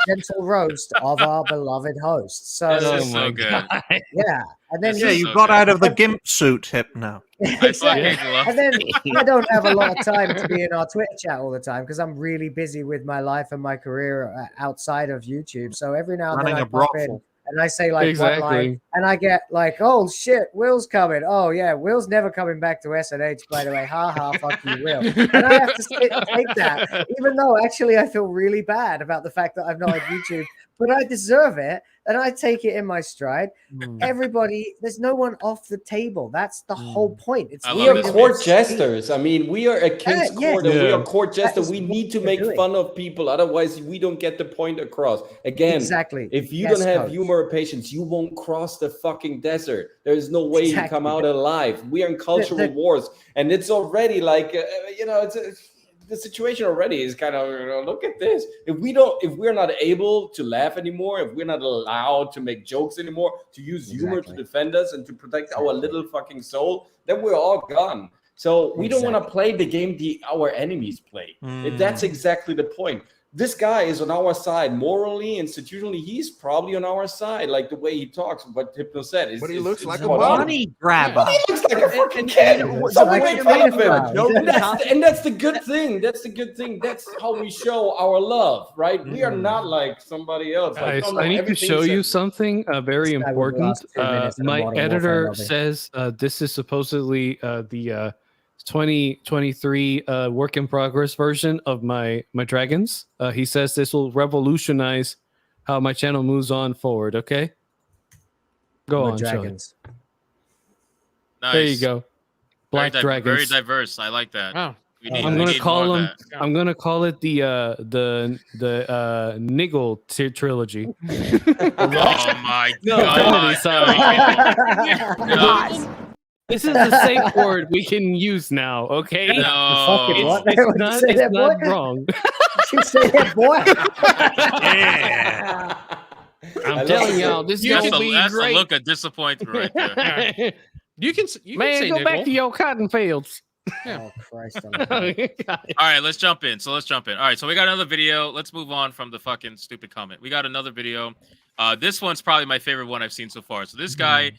gentle roast of our beloved host. So, this is so good. Yeah. And then yeah, you got out of the gimp suit, Hypno. Exactly. And then I don't have a lot of time to be in our Twitter chat all the time because I'm really busy with my life and my career outside of YouTube. So every now and then Running I a pop in brothel. and I say like one line, and I get like, "Oh shit, Will's coming." Oh yeah, Will's never coming back to SNH. By the way, ha ha, fuck you, Will. And I have to take that, even though actually I feel really bad about the fact that I'm not on YouTube, but I deserve it. And I take it in my stride. Everybody, there's no one off the table. That's the whole point. It's We are court jesters. I mean, we are a king's yes. court, and we Yeah. are court jesters. That is We what need to we're make doing. fun of people, otherwise we don't get the point across. Again, Exactly. if you Yes, don't have coach. humor or patience, you won't cross the fucking desert. There is no way you come out alive. We are in cultural wars, and it's already like the situation already is kind of, look at this. If we're not able to laugh anymore, if we're not allowed to make jokes anymore, to use humor to defend us and to protect our little fucking soul, then we're all gone. So we don't want to play the game our enemies play. That's exactly the point. This guy is on our side morally, institutionally. He's probably on our side, like the way he talks. What Hypno said is, But he looks like a spot on. money grabber. He looks like a fucking kid. So we make fun of him. And that's the good thing. That's the good thing. That's how we show our love, right? We are not like somebody else. Like, Guys, no, I need to everything show you says- something very important. 2 minutes in a My Modern editor Warfare lobby. says this is supposedly the 2023 work in progress version of my dragons. He says this will revolutionize how my channel moves on forward. Okay, go My on, Sean. dragons. Nice. There you go. Black Very dragons. diverse. I like that. Oh. We I'm gonna need call more them. of that. I'm gonna call it the Niggle trilogy. Oh my No, god! sorry. No. This is a safe word we can use now. Okay. No. Fucking what? It's What'd you not, say it's there, not boy? wrong. You say that, boy? Yeah. I'm telling y'all, this is That's gonna a, be that's a great. look of disappointment right there. You can Man, say go niggle. back to your cotton fields. Oh Christ! All right, let's jump in. All right, so we got another video. Let's move on from the fucking stupid comment. We got another video. This one's probably my favorite one I've seen so far. So this guy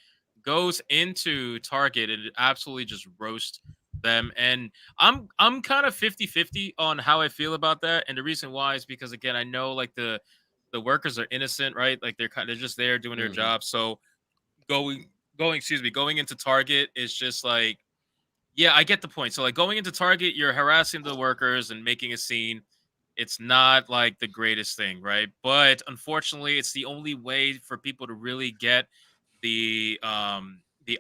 goes into Target and absolutely just roast them. And I'm kind of 50-50 on how I feel about that. And the reason why is because, again, I know like the workers are innocent, right? Like they're just there doing their job. So going into Target is just like, yeah, I get the point. So like going into Target, you're harassing the workers and making a scene. It's not like the greatest thing, right? But unfortunately, it's the only way for people to really get the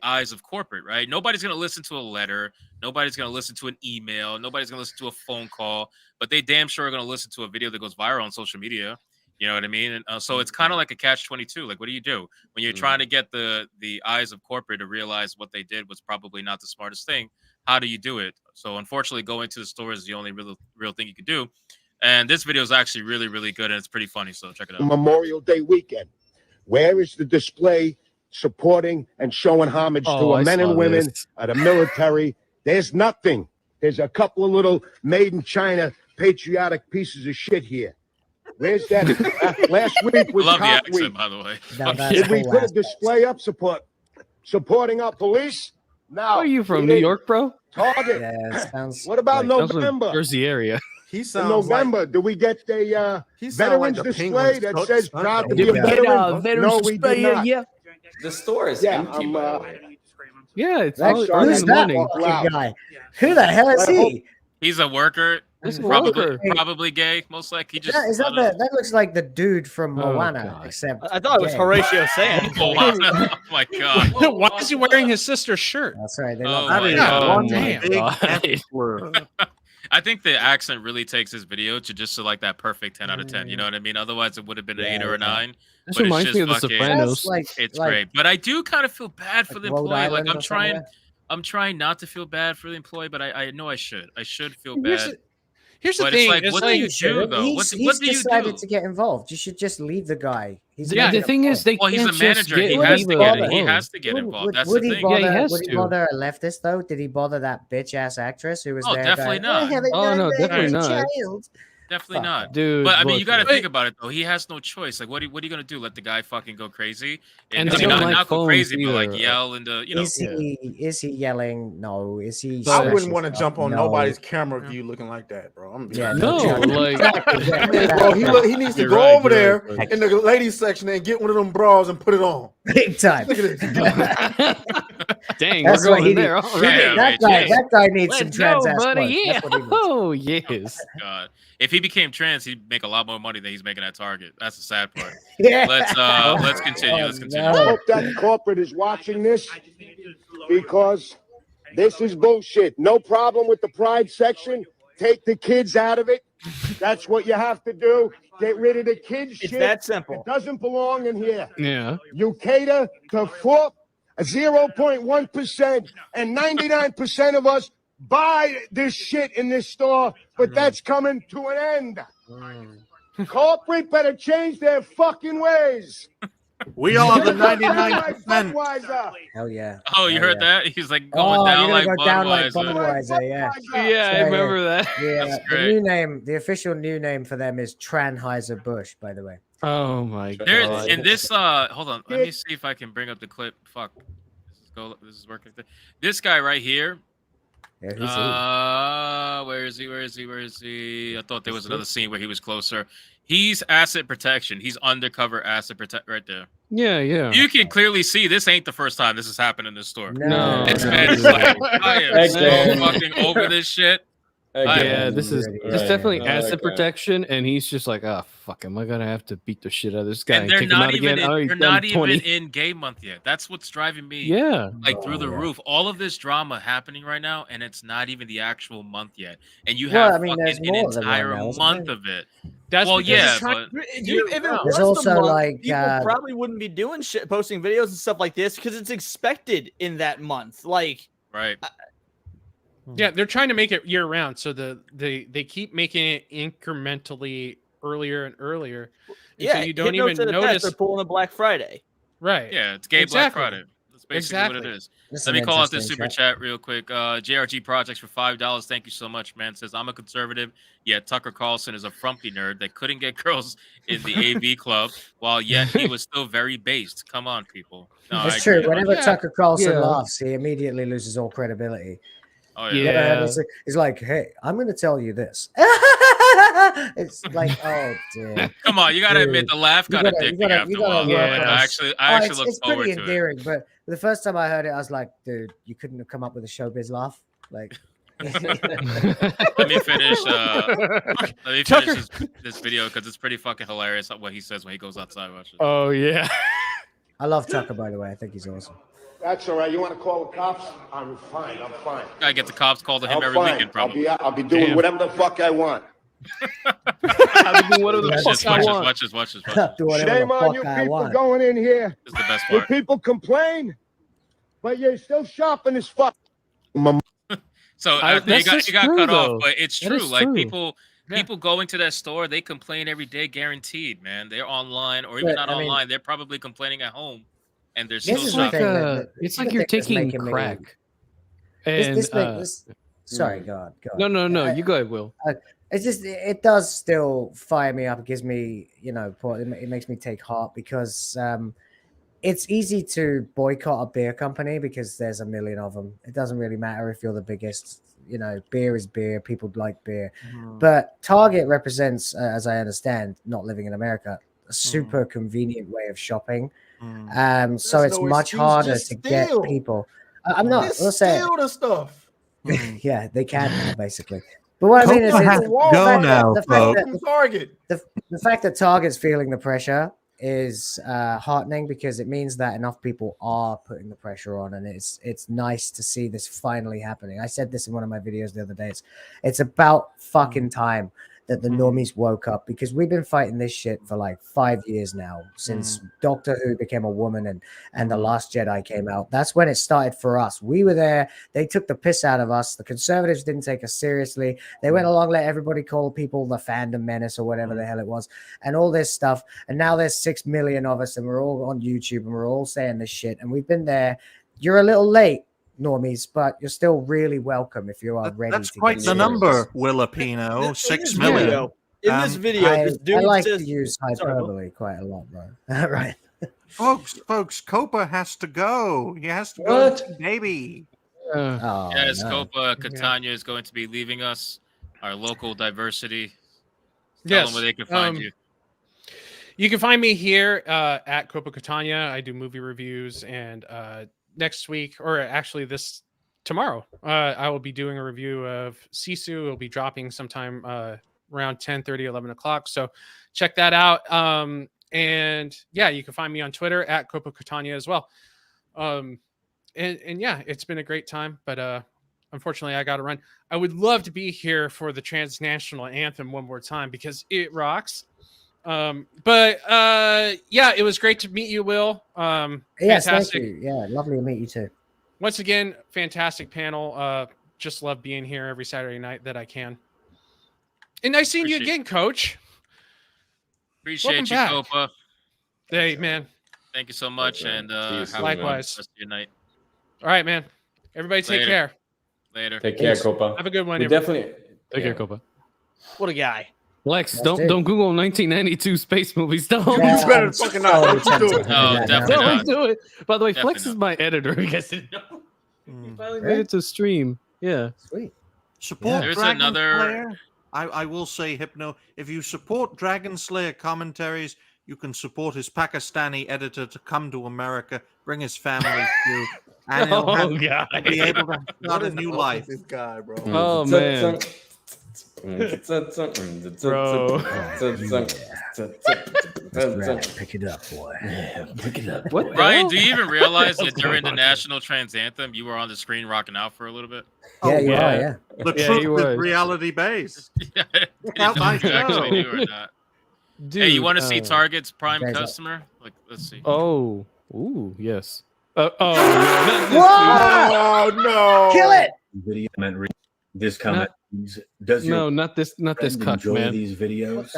eyes of corporate, right? Nobody's going to listen to a letter. Nobody's going to listen to an email. Nobody's going to listen to a phone call. But they damn sure are going to listen to a video that goes viral on social media. You know what I mean? And so it's kind of like a catch-22. Like, what do you do when you're trying to get the eyes of corporate to realize what they did was probably not the smartest thing? How do you do it? So unfortunately, going to the store is the only real thing you can do. And this video is actually really, really good, and it's pretty funny. So check it out. Memorial Day weekend. Where is the display supporting and showing homage to our men and women of the military? There's nothing. There's a couple of little made in China patriotic pieces of shit here. Where's that? Last week was Love the Cop accent, Week. by the way. Did we put a display up supporting our police? No. Are you from New York, bro? Target. Yeah, sounds What about Sounds like November? Jersey area. He In sounds November, do we get a He sound veterans like the display Penguins that coach, says son. proud to Did be a we get veteran? a veterans No, we display did here not. yet? The store is Yeah, empty. Yeah, it's That's early Who's in the that morning. fucking guy? Who the hell is he? He's a worker. He's a Probably, worker. probably gay. Most likely, he Is just. that, is that, that looks like the dude from Oh, Moana, God. except I thought it was gay. Horatio Sands. Oh my god! Why is he wearing his sister's shirt? That's right. They Oh love my that. God. one damn. big God. F-word. I think the accent really takes this video to just to like that perfect 10 out of 10. You know what I mean? Otherwise, it would have been an 8 or a 9. This But it's reminds just me of The fucking- Sopranos. That's It's great, but I do kind of feel bad for like the Rhode employee. Island Like or somewhere. I'm trying not to feel bad for the employee, but I know I should. I should feel Here's bad. the- Here's the But thing. it's like, it's what do like- you do though? What He's do you decided do? to get involved. You should just leave the guy. He's Yeah, making the a thing is, point. they Well, he's a can't just manager. get He Would has he to get bother? it. He has to get involved. That's would the he thing. bother? Yeah, he has would he to. bother a leftist though? Did he bother that bitch ass actress who was Oh, there? definitely going, not. "I have a Oh, no, young definitely not. child." Definitely not, dude. But I mean, you got to bullshit. think about it though. He has no choice. Like, what are you gonna do? Let the guy fucking go crazy? And I they mean, don't not, like not go phones crazy, but like either. yell and Is he yelling? No. Is he? I wouldn't smashing want to stuff? jump on No. nobody's camera view looking like that, bro. I'm gonna be Yeah, honest. no, like I mean, bro, he needs to You're go right, over you're there right, in the ladies section and get one of them bras and put it on. Big time. Look at this. Dang, That's we're what going he in there. needs. All right. That guy needs some Let's trans go, ass buddy. clothes. Yeah. That's what he needs. Oh, yes. God. If he became trans, he'd make a lot more money than he's making at Target. That's the sad part. Yeah. Let's continue. Let's continue. I hope that corporate is watching this because this is bullshit. No problem with the pride section. Take the kids out of it. That's what you have to do. Get rid of the kids shit. It's that simple. It doesn't belong in here. Yeah. You cater to 0.1%, and 99% of us buy this shit in this store, but that's coming to an end. Corporate better change their fucking ways. We are the Like 99%. Budweiser. Hell yeah. Oh, you Hell heard yeah. that? He's like going Oh, down you're like gonna go down like Budweiser. Budweiser, yeah. Yeah, I remember that. Yeah, That's the great. new name, the official new name for them is Tranheiser-Busch, by the way. Oh my There's god. in this hold on, let me see if I can bring up the clip. Fuck. This is working. This guy right here. Yeah, who's he? Where is he? Where is he? Where is he? I thought there was another scene where he was closer. He's asset protection. He's undercover asset protect right there. Yeah, yeah. You can clearly see this ain't the first time this has happened in this store. No, This no, man is no. like, I am so Again. fucking over this shit. Yeah, this is definitely Right. asset Okay. protection, and he's just like, oh fuck, am I gonna have to beat the shit out of this guy And they're kick him not out even again? Oh, he's they're done not 20. even in gay month yet. That's what's driving me Yeah. like through the roof. All of this drama happening right now, and it's not even the actual month yet. And you Well, have I mean, there's fucking an more than one entire now, isn't month there? of it. That's well, because yeah, it's trying- but If it There's was also, the month, like, people probably wouldn't be doing shit, posting videos and stuff like this because it's expected in that month. Like, right. Yeah, they're trying to make it year round, so they keep making it incrementally earlier and earlier. And so you don't Hypno even to the test, notice. they're pulling a Black Friday. Right. Yeah, it's gay Exactly. Black Friday. That's basically what it is. That's Let an me call out this interesting super chat real quick. JRG Projects for $5. Thank you so much, man. Says I'm a conservative, yet Tucker Carlson is a frumpy nerd that couldn't get girls in the AV club, while yet he was still very based. Come on, people. No, I It's true. agree. Whenever Tucker Carlson Yeah. laughs, he immediately loses all credibility. Oh You yeah. know, Yeah. he's like, hey, I'm going to tell you this. It's like, oh, dude. Come on, you gotta Dude, admit the laugh got addicting after a while. work Like, on I it. actually it's, look it's forward pretty to it. endearing, but the first time I heard it, I was like, dude, you couldn't have come up with a showbiz laugh. Like, Let me finish. Let me Tucker- finish this video because it's pretty fucking hilarious what he says when he goes outside. Watch it. Oh yeah. I love Tucker, by the way. I think he's awesome. That's all right. You want to call the cops? I'm fine. I'm fine. Gotta get the cops called to him I'm every fine. weekend, probably. I'll be doing Damn. whatever the fuck I want. I would do whatever the Watch fuck this, I watch this, want. watch this, watch this, watch this. Do whatever Shame the on fuck you I people want. going in here. This is the best You part. people complain, but you're still shopping this fuck. So That's you got just cut true, though. off, but it's That true. is Like true. people going to that store, they complain every day, guaranteed. Man, they're online or even But, not I mean- online. They're probably complaining at home, and they're still This is It's the like thing shopping. that- you're the thing that's taking making me- crack. This, And this, this, sorry, mm. God. no, you go ahead, Will. It's just it does still fire me up. It gives me, it makes me take heart because it's easy to boycott a beer company because there's a million of them. It doesn't really matter if you're the biggest. Beer is beer. People like beer, but Target represents, as I understand, not living in America, a super convenient way of shopping. So it's no much excuse, harder just to get steal. people. I'm not. Just I'll say, steal the stuff. yeah, they can now, basically. But what I mean is, Coca has it's- to go now, the fact folks. that Target. the fact that Target's feeling the pressure is heartening because it means that enough people are putting the pressure on, and it's nice to see this finally happening. I said this in one of my videos the other day. It's about fucking time that the normies woke up because we've been fighting this shit for like 5 years now since Doctor Who became a woman and The Last Jedi came out. That's when it started for us. We were there. They took the piss out of us. The conservatives didn't take us seriously. They went along, let everybody call people the fandom menace or whatever the hell it was and all this stuff. And now there's 6 million of us and we're all on YouTube and we're all saying this shit. And we've been there. You're a little late, normies, but you're still really welcome if you are ready. That's to quite get the serious. number, Willapino. 6 million. In this video, this dude I like says, to use hyperbole quite a lot, bro. Right. Folks, Copa has to go. He has to go. What? See baby. Yes, no. Copa Catania is going to be leaving us. Our local diversity. Tell Yes. them where they can find you. You can find me here at Copa Catania. I do movie reviews, and next week, or actually tomorrow, I will be doing a review of Sisu. It'll be dropping sometime around 10:30, 11 o'clock. So check that out. And yeah, you can find me on Twitter at Copa Catania as well. And yeah, it's been a great time, but unfortunately I got to run. I would love to be here for the transnational anthem one more time because it rocks. But yeah, it was great to meet you, Will. Yes, Fantastic. thank you. Yeah, lovely to meet you too. Once again, fantastic panel. Just love being here every Saturday night that I can. And nice seeing you again, Coach. Appreciate you, Welcome back. Copa. Hey, man. Thank you so much, and have Likewise. the rest of your night. All right, man. Everybody take Later. care. Later. Take care, Copa. Have a good one. We everybody. definitely Take care, Copa. What a guy. Lex, don't Google 1992 space movies. Don't. Yeah, you better fucking not. Don't you do it. No, definitely Don't not. do it. By the way, Definitely Flex is my editor. You guys didn't know. He finally made it to stream. Yeah. Sweet. Support There's Dragon another- Slayer. I will say, Hypno, if you support Dragon Slayer commentaries, you can support his Pakistani editor to come to America, bring his family through, and he'll be able to start a new life. This guy, bro. Oh, man. Bro. Pick it up, boy. Pick it up. What? Ryan, do you even realize that during the national trans anthem, you were on the screen rocking out for a little bit? Yeah, you are, yeah. The Yeah, truth he is was. reality based. Check out my if you actually show. knew or not. Dude, Hey, you want to see Target's Prime guys- customer? Like, let's see. Oh. Ooh, yes. Oh, no, Oh no! Kill it! Video comment. This comment. Does your not this friend cut, enjoy man. these videos?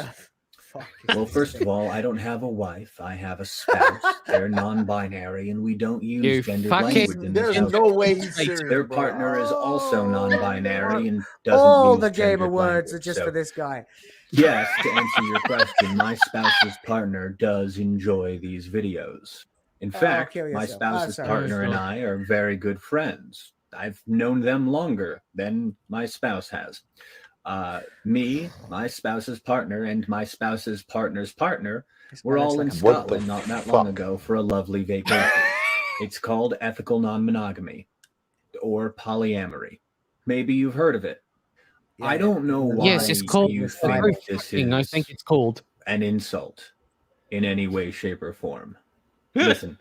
Fuck. Well, first of all, I don't have a wife. I have a spouse. They're non-binary, and we don't use You gendered fucking- language in this There's house. no way he's serious, Their bro. partner is also non-binary and doesn't All use the Game gendered Awards are language. just So, for this guy. yes, to answer your question, my spouse's partner does enjoy these videos. In fact, kill my yourself. spouse's sorry. partner and I are very good friends. I've known them longer than my spouse has. Me, my spouse's partner, and my spouse's partner's partner were all in Scotland not that long ago for a lovely vacation. It's called ethical non-monogamy or polyamory. Maybe you've heard of it. I don't know why Yes, it's called. you It's think very this fucking, I is think it's called. an insult in any way, shape, or form. Listen,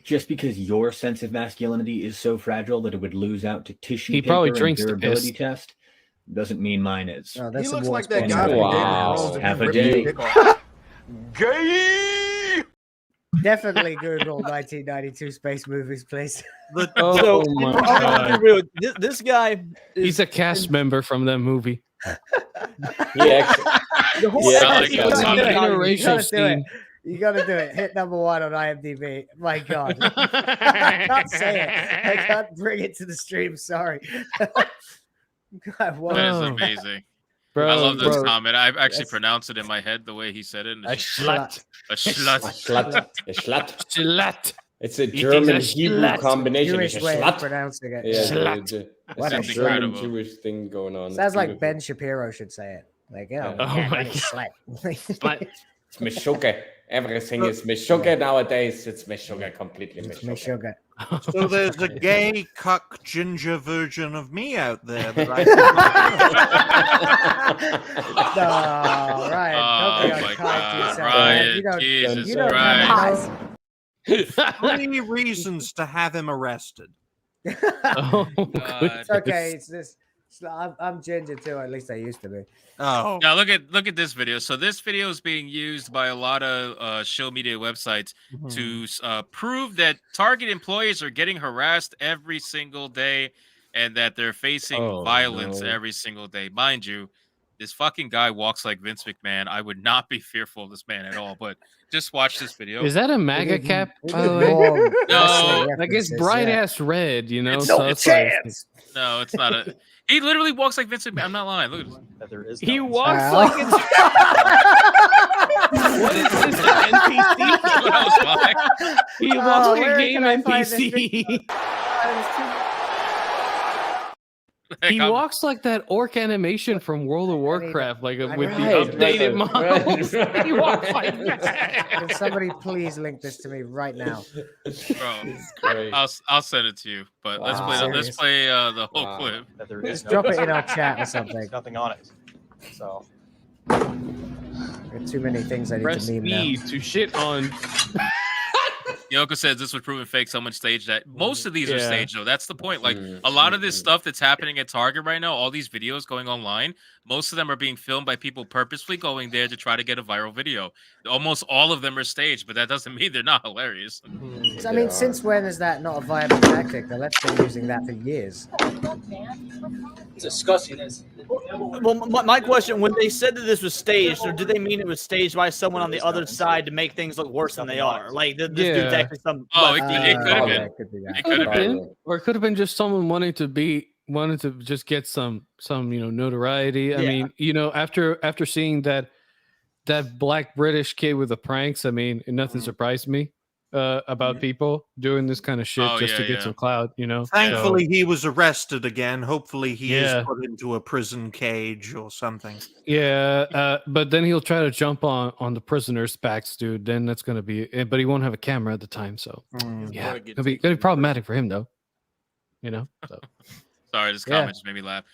just because your sense of masculinity is so fragile that it would lose out to tissue He probably paper drinks and the durability piss. test doesn't mean mine is. Oh, that's He some looks like Warts that guy porn. from Game Wow. of Thrones. that Half a ripped his day. dick off. Gay! Definitely Google 1992 space movies, please. Oh So, my I'm gonna god. be real. This guy is He's a cast member from that movie. He actually, the whole Yeah, time like he's it's talking something about- You interracial gotta do it. scene. You gotta do it. Hit number 1 on IMDb. My God. I can't say it. I can't bring it to the stream. Sorry. God, what? That is Oh. amazing. Bro, I love this bro. comment. I actually Yes. pronounced it in my head the way he said it. and A it's just slut. a slut. a slut. Slut. It's a is German a Hebrew slut. combination. Jewish It's a way of slut. pronouncing it. Yeah, Slut. What it's a a German incredible. Jewish thing going on. Sounds It's like beautiful. Ben Shapiro should say it. Like, Yeah. oh, Oh yeah, my I'm a slut. Slut. It's Meshuggah. Everything is Meshuggah nowadays. It's Meshuggah, completely It's Meshuggah. my sugar. So there's a gay cuck ginger version of me out there that I. No, Ryan, don't be Oh my unkind to God, yourself, man. Ryan, You don't, Jesus you don't Christ. have no- 3 reasons to have him arrested. Oh, God. It's okay. It's this. I'm ginger too. At least I used to be. Oh, Now look at this video. So this video is being used by a lot of show media websites to prove that Target employees are getting harassed every single day and that they're facing Oh, violence no. every single day. Mind you, This fucking guy walks like Vince McMahon. I would not be fearful of this man at all. But just watch this video. Is that a MAGA cap? By the way? No, like it's bright ass red. You know, It's so no it's like- chance. No, it's not a. He literally walks like Vince McMahon. I'm not lying. Look at this. He walks like it's. What is this? An NPC? He walks like a game NPC. He walks like that orc animation from World of Warcraft, like with the updated models. He walks like that. Can somebody please link this to me right now? Bro, I'll send it to you. But let's play. Let's play the whole clip. Just drop it in our chat or something. There's nothing on it. So There are too many things I need Press to meme E now. to shit on. Yoko says this was proven fake. Someone staged that. Most of these are Yeah. staged, though. That's the point. Like a lot of this stuff that's happening at Target right now, all these videos going online, most of them are being filmed by people purposefully going there to try to get a viral video. Almost all of them are staged, but that doesn't mean they're not hilarious. I mean, since when is that not a viable tactic? The left's been using that for years. it's disgusting. Well, my question: when they said that this was staged, or did they mean it was staged by someone on the other side to make things look worse than they are? Like this dude's actually some. Oh, it could have been. It could have been. Or it could have been just someone wanting to just get some notoriety. I mean, after seeing that black British kid with the pranks, I mean, nothing surprised me about people doing this kind of shit just to get some clout. Thankfully, he was arrested again. Hopefully, he Yeah. is put into a prison cage or something. Yeah, but then he'll try to jump on the prisoners' backs, dude. Then that's gonna be. But he won't have a camera at the time, so yeah, it'll be problematic for him though. So. Sorry, this Yeah. comment just made me laugh.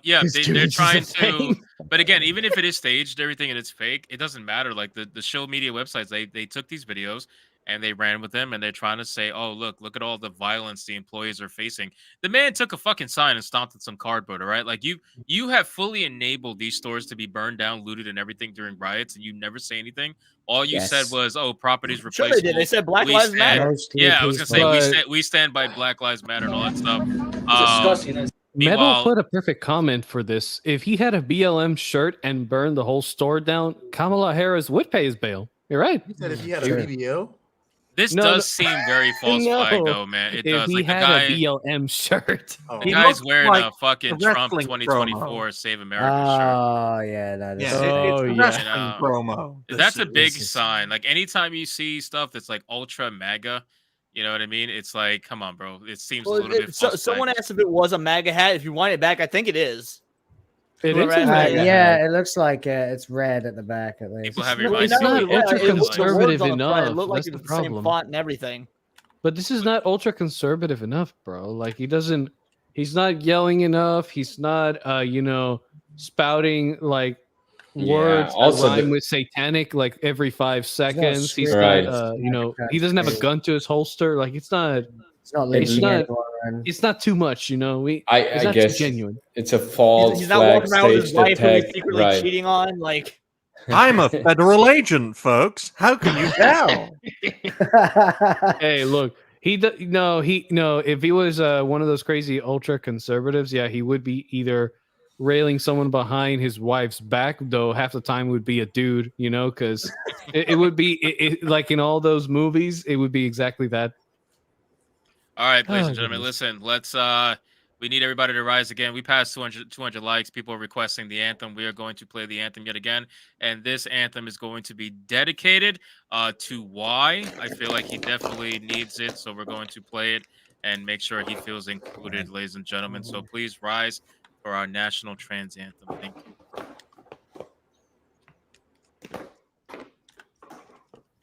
Yeah, This they're dude is trying insane. to. But again, even if it is staged, everything and it's fake, it doesn't matter. Like the show media websites, they took these videos and they ran with them, and they're trying to say, "Oh, look at all the violence the employees are facing." The man took a fucking sign and stomped in some cardboard. All right, like you have fully enabled these stores to be burned down, looted, and everything during riots, and you never say anything. All you said was, "Oh, properties Sure replaceable." they did. They said Black We Lives stand- Matter. Yeah, I was gonna say But- we stand by Black Lives Matter and all that stuff. disgusting. Metal Meanwhile- put a perfect comment for this. If he had a BLM shirt and burned the whole store down, Kamala Harris would pay his bail. You're right. He said if he had a BBL. This No, does no. seem very falsified, though, man. It if does. he Like the had guy, a BLM shirt, the He guy's looks wearing like a fucking the Trump wrestling 2024 Save America Oh, yeah, that is. Yeah, Oh, it's a yeah. wrestling shirt. promo. That's a This big is- sign. Like anytime you see stuff that's like ultra MAGA, you know what I mean? It's like, come on, bro. It seems a little bit. So, falsified. someone asked if it was a MAGA hat. If you wind it back, I think it is. It Whoever is a asked MAGA that, Yeah, it looks like it's red at the back at least. People have your Well, minds. It's not only that, ultra it looked- the words conservative on the front, enough. It looked like That's it the was the same problem. font and everything. But this is not ultra conservative enough, bro. Like he's not yelling enough. He's not, spouting like words also that rhyme the- with satanic like every 5 seconds. He's screaming. not, he doesn't have a gun to his holster. Like it's not leashing not, anyone. it's not too much, It's I not guess too genuine. it's a false He's not flag walking around with his staged wife who he's attack. secretly Right. cheating on. Like, I'm a federal agent, folks. How can you tell? Hey, look, if he was one of those crazy ultra conservatives, yeah, he would be either railing someone behind his wife's back, though half the time it would be a dude, because it would be like in all those movies, it would be exactly that. All right, ladies Oh, and gentlemen, goodness. listen. Let's. We need everybody to rise again. We passed 200 likes. People are requesting the anthem. We are going to play the anthem yet again, and this anthem is going to be dedicated to Y. I feel like he definitely needs it, so we're going to play it and make sure he feels included, ladies and gentlemen. So please rise for our national trans anthem. Thank you.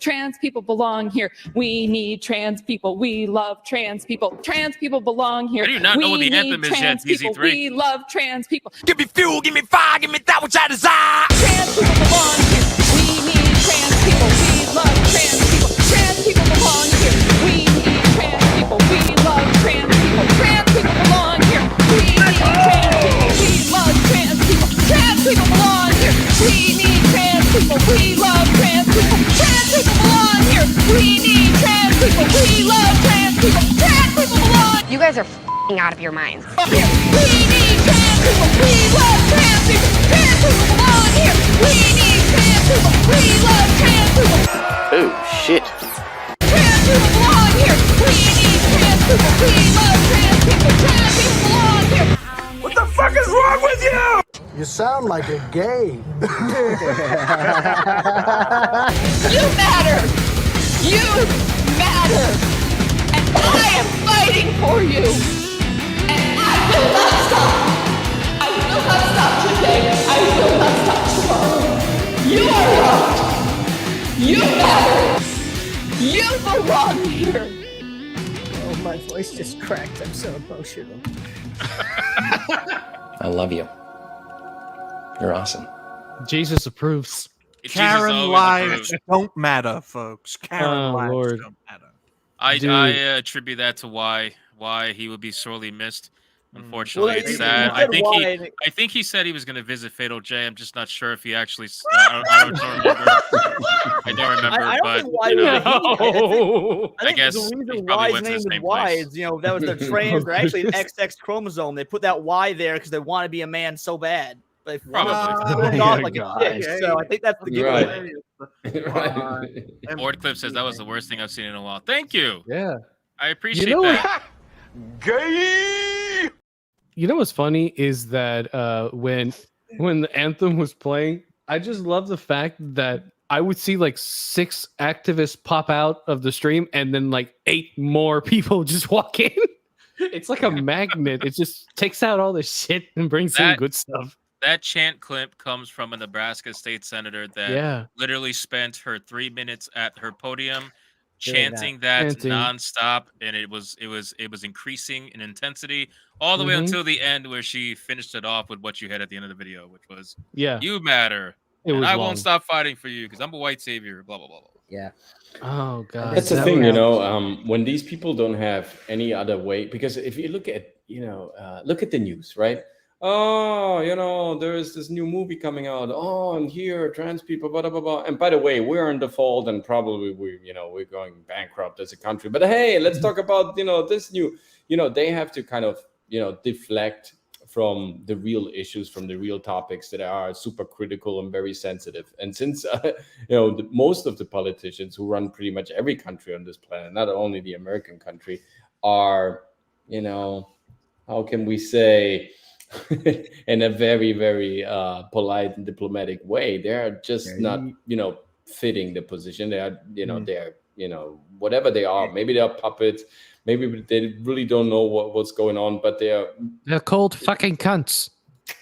Trans people belong here. We need trans people. We love trans people. Trans people belong here. I do not know what We the anthem need is yet, trans people. PZ3. We love trans people. Give me fuel, give me fire, give me that which I desire. Trans people belong here. We need trans people. We love trans people. Trans people belong here. We need trans people. We love trans people. Trans people belong here. We need trans people. We love trans people. Trans people belong here. We need trans people. We love trans people. Trans people belong here. We need trans people. We love trans people. Trans people belong. You guys are f***ing out of your minds. We need trans people. We love trans people. Trans people with you! You sound like a gay. You matter! You matter! And I am fighting for you! And I will not stop! I will not stop today! I will not stop tomorrow! You are loved! You matter! You belong here! Oh, my voice just cracked. I'm so emotional. I love you. You're awesome. Jesus approves. Karen always lives approves. don't matter, folks. Karen Oh, lives Lord. don't matter. I Dude. attribute that to why he would be sorely missed. Unfortunately, Well, it's he sad. said why, I think he said he was going to visit Fatal J. I'm just not sure if he actually. I don't remember. I don't remember. I don't but think why you know, I think guess the he reason probably why his went to name the is same Y place. is, that was their trans. They're actually an XX chromosome. They put that Y there because they want to be a man so bad. They Probably. like a dick. So I think that's the giveaway. Ord Clip says that was the worst thing I've seen in a while. Thank you. Yeah. I appreciate You know that. Gay! You know what's funny is that when the anthem was playing, I just love the fact that I would see like 6 activists pop out of the stream and then like 8 more people just walk in. It's like a magnet. It just takes out all the shit and brings in good stuff. That chant clip comes from a Nebraska state senator that literally spent her 3 minutes at her podium chanting that nonstop, and it was increasing in intensity all the way until the end, where she finished it off with what you had at the end of the video, which was "You matter, and I won't stop fighting for you because I'm a white savior." Blah blah blah. Yeah. Oh god. That's the thing, when these people don't have any other way, because if you look at look at the news, right? Oh, there is this new movie coming out. Oh, and here trans people, blah, blah, blah. And by the way, we're in default and probably we're going bankrupt as a country. But hey, let's talk about, this new, they have to kind of, deflect from the real issues, from the real topics that are super critical and very sensitive. And since, most of the politicians who run pretty much every country on this planet, not only the American country, are, how can we say, in a very, very polite and diplomatic way, they're just not, fitting the position. They are, they're, whatever they are. Maybe they are puppets. Maybe they really don't know what's going on, but they're cold fucking cunts.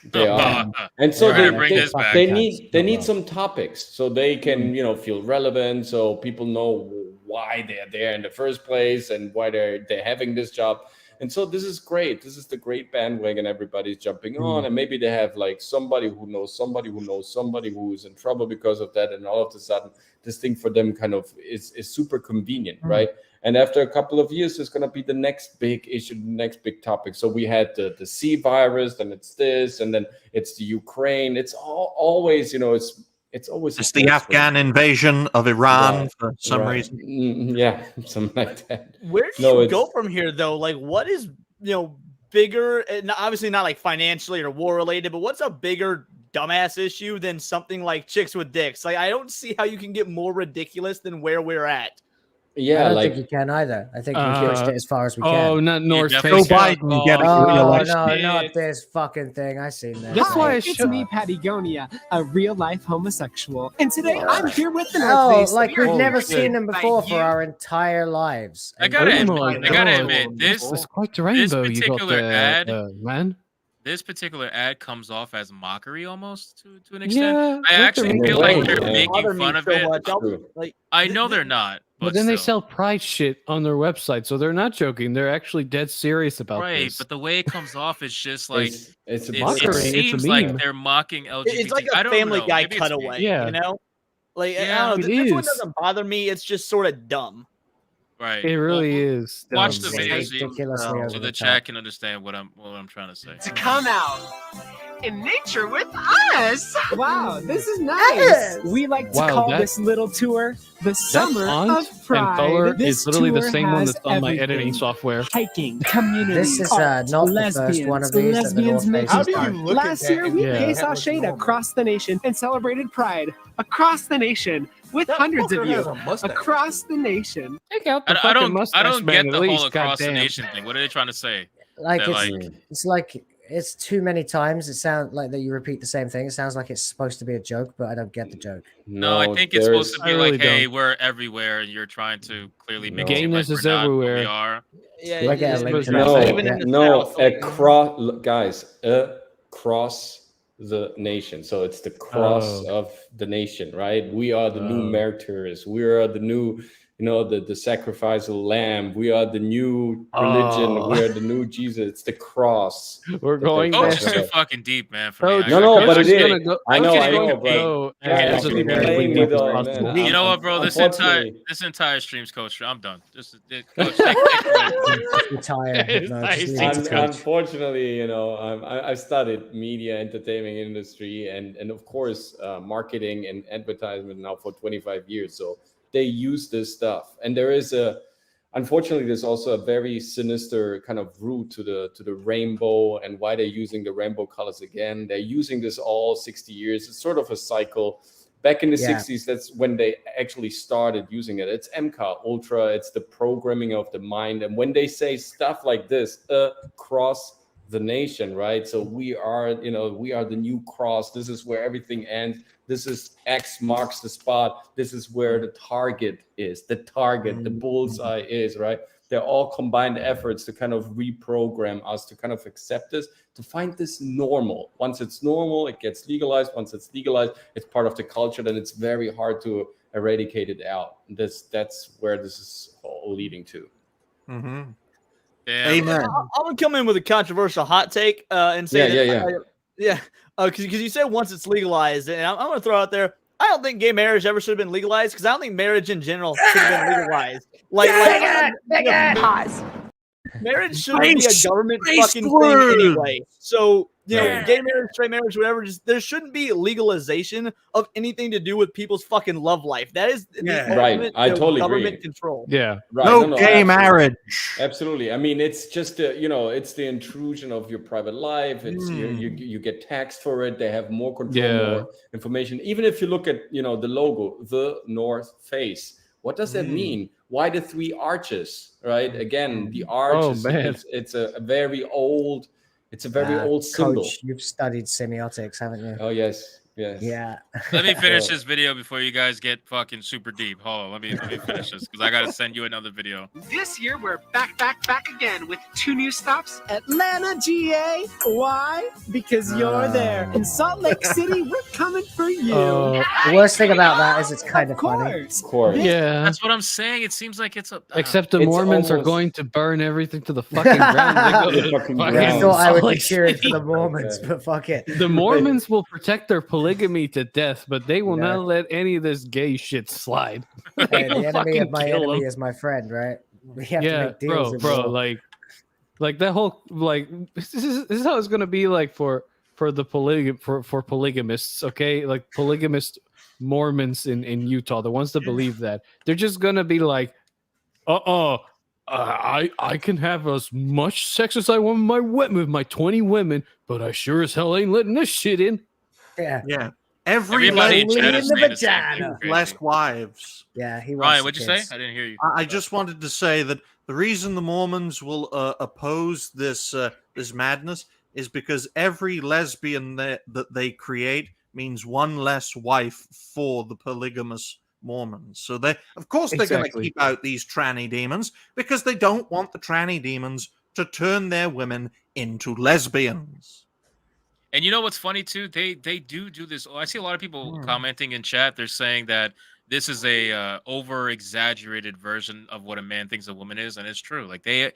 They are, and so they need some topics so they can feel relevant, so people know why they're there in the first place and why they're having this job. And so this is great. This is the great bandwagon everybody's jumping on. And maybe they have like somebody who knows somebody who knows somebody who is in trouble because of that. And all of a sudden, this thing for them kind of is super convenient, right? And after a couple of years, it's going to be the next big issue, the next big topic. So we had the C virus, then it's this, and then it's the Ukraine. It's always, it's always the Afghan invasion of Iran for some reason. Yeah, something like that. Where do you go from here, though? Like, what is bigger? And obviously not like financially or war related, but what's a bigger dumbass issue than something like chicks with dicks? Like, I don't see how you can get more ridiculous than where we're at. Yeah, I don't think you can either. I think we pushed it as far as we can. Oh, not North Joe Face. Biden getting reelected. No, not this fucking thing. I seen that. That's why it's me, Patagonia, a real-life homosexual, and today I'm here with the North Face. Like we've never seen them before for our entire lives. I gotta admit, this is quite the rainbow. This You got particular there, ad, man. This particular ad comes off as mockery almost to an extent. Yeah, I actually feel like they're making Bother me fun of so it. much. Like, I know they're not, But then they sell pride shit on their website, so they're not joking. They're actually dead serious about right. this. But the way it comes off is just like it's a it mockery. It's a seems like meme. they're mocking LGBT. It's like I a don't Family know. Guy Maybe it's cutaway. me. Yeah. Like Yeah, I don't know. it This one is. doesn't bother me. It's just sort of dumb. Right. It really is. Watch dumb. the video ridiculously over so the the top. chat can understand what I'm trying to say. To come out in nature with us. Wow, this is nice. Yes. We like to Wow, call that- this little tour the summer font of pride. and color This is literally the tour same one has that's on my everything. editing software. Hiking, community, This is art, not the lesbians, first one of these that the lesbians North make Face has art. done. Last year, we Yeah. paced our shade across the nation and celebrated pride across the nation with hundreds of you across the nation. Take out the I fucking don't mustache, man, get at the least, whole across the goddamn. nation thing. What are they trying to say? Like That, it's like it's too many times. It sounds like that you repeat the same thing. It sounds like it's supposed to be a joke, but I don't get the joke. No, I think it's supposed to be like, hey, we're everywhere, and you're trying to clearly make it seem like Gayness is we're not, but we everywhere. are. Yeah, Do I get a link to that? No, Even in the no, South, like- across the nation. So it's the cross of the nation, right? We are the new martyrs. We are the new, the sacrifice of the lamb. We are the new religion. We are the new Jesus. It's the cross. We're going Coach there. is too fucking deep, man. For me. No, but it is. I know. as Keep deep as playing we me though, can man. You know what, bro? This entire stream's Coach. I'm done. Coach, take Unfortunately, I studied media, entertainment industry, and of course, marketing and advertisement now for 25 years. So they use this stuff, and unfortunately, there's also a very sinister kind of root to the rainbow, and why they're using the rainbow colors again. They're using this all 60 years. It's sort of a cycle. Back in the 60s, that's when they actually started using it. It's MK Ultra. It's the programming of the mind. And when they say stuff like this, across the nation, right? So we are the new cross. This is where everything ends. This is X marks the spot. This is where the target is. The target, the bullseye is, right? They're all combined efforts to kind of reprogram us to kind of accept this, to find this normal. Once it's normal, it gets legalized. Once it's legalized, it's part of the culture. Then it's very hard to eradicate it out. That's where this is all leading to. Mm-hmm. Amen. I'm gonna come in with a controversial hot take and say because you said once it's legalized, and I'm gonna throw out there, I don't think gay marriage ever should have been legalized, because I don't think marriage in general should have been legalized. Pause. Marriage shouldn't be a government fucking thing anyway. So, gay marriage, straight marriage, whatever, there shouldn't be legalization of anything to do with people's fucking love life. That is the ultimate, I totally government agree. control. Right. No gay marriage. Absolutely. I mean, it's just it's the intrusion of your private life. It's you get taxed for it. They have more control, more information. Even if you look at the logo, the North Face. What does that mean? Why the 3 arches? Right? Again, the arch it's a very old. It's a very old symbol. Coach, you've studied semiotics, haven't you? Oh yes. Yeah. Let me finish this video before you guys get fucking super deep. Hold on, let me finish this because I gotta send you another video. This year, we're back again with 2 new stops. Atlanta, GA. Why? Because you're there. In Salt Lake City, we're coming for you. The worst thing about that is it's kind of funny. Of course. Yeah. That's what I'm saying. It seems like it's a... Except the Mormons are going to burn everything to the fucking ground. I thought I would be cheering for the Mormons, but fuck it. The Mormons will protect their polygamy to death, but they will not let any of this gay shit slide. Hey, the enemy of my enemy is my friend, right? We have to make deals. Bro, like that whole this is how it's gonna be like for the for polygamists, okay? Like polygamist Mormons in Utah, the ones that believe that they're just gonna be like, I can have as much sex as I want with my 20 women, but I sure as hell ain't letting this shit in. Yeah. Everybody in the vagina. Less wives. Yeah, he. Ryan, what'd you say? I didn't hear you. I just wanted to say that the reason the Mormons will oppose this madness is because every lesbian that they create means one less wife for the polygamous Mormons. So they're going to keep out these tranny demons because they don't want the tranny demons to turn their women into lesbians. And you know what's funny too? They do this. I see a lot of people commenting in chat. They're saying that this is a over exaggerated version of what a man thinks a woman is, and it's true. Like they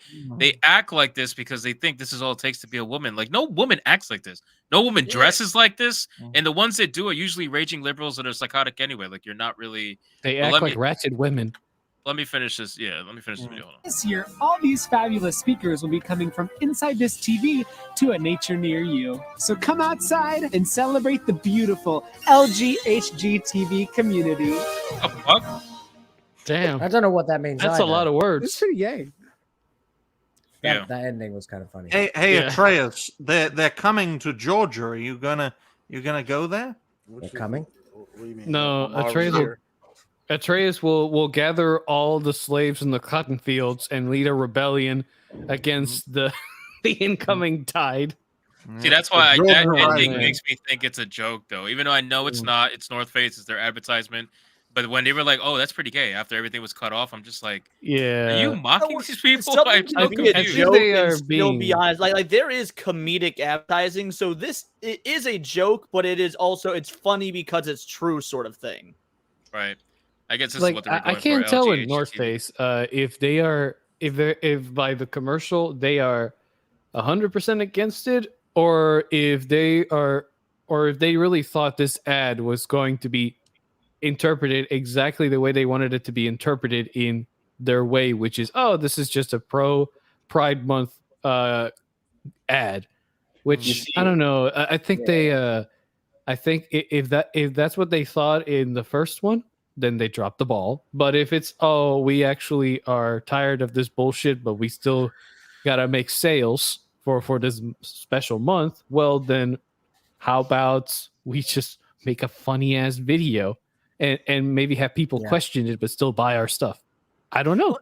act like this because they think this is all it takes to be a woman. Like no woman acts like this. No woman dresses like this. And the ones that do are usually raging liberals that are psychotic anyway. Like you're not really. They act like ratchet women. Let me finish this. Yeah, let me finish this video. This year, all these fabulous speakers will be coming from inside this TV to a nature near you. So come outside and celebrate the beautiful LGHGTV community. Oh, fuck? Damn. I don't know what that means. That's a lot of words. It's pretty gay. That ending was kind of funny. Hey, Atreus, they're coming to Georgia. Are you gonna go there? They're coming? No, Atreus will gather all the slaves in the cotton fields and lead a rebellion against the incoming tide. See, that's why The that Jordan ending Horizon. makes me think it's a joke, though. Even though I know it's not. It's North Face. It's their advertisement. But when they were like, "Oh, that's pretty gay," after everything was cut off, I'm just like, "Are you Yeah. mocking these people?" Something I'm can so be a confused. joke they and are still be being- honest. Like there is comedic advertising, so this it is a joke, but it is also it's funny because it's true, sort of thing. Right. I guess this is Like what they were I going can't for. tell in LGHTV. North Face if they are if by the commercial they are 100% against it, or if they are, or if they really thought this ad was going to be interpreted exactly the way they wanted it to be interpreted in their way, which is, oh, this is just a pro Pride Month ad. Which I don't know. I think they I think if that's what they thought in the first one, then they dropped the ball. But if it's, oh, we actually are tired of this bullshit, but we still gotta make sales for this special month, well then how about we just make a funny ass video and maybe have people question it but still buy our stuff? I don't know.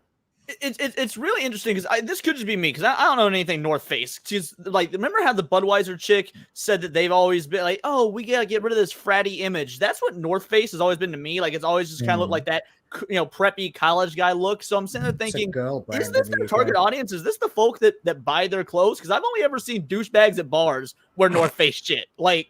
It's really interesting because this could just be me because I don't know anything North Face. She's like, remember how the Budweiser chick said that they've always been like, oh, we gotta get rid of this fratty image. That's what North Face has always been to me. Like it's always just kind of looked like that, preppy college guy look. So I'm sitting there thinking, is this their target audience? Is this the folk that buy their clothes? Because I've only ever seen douchebags at bars wear North Face shit. Like,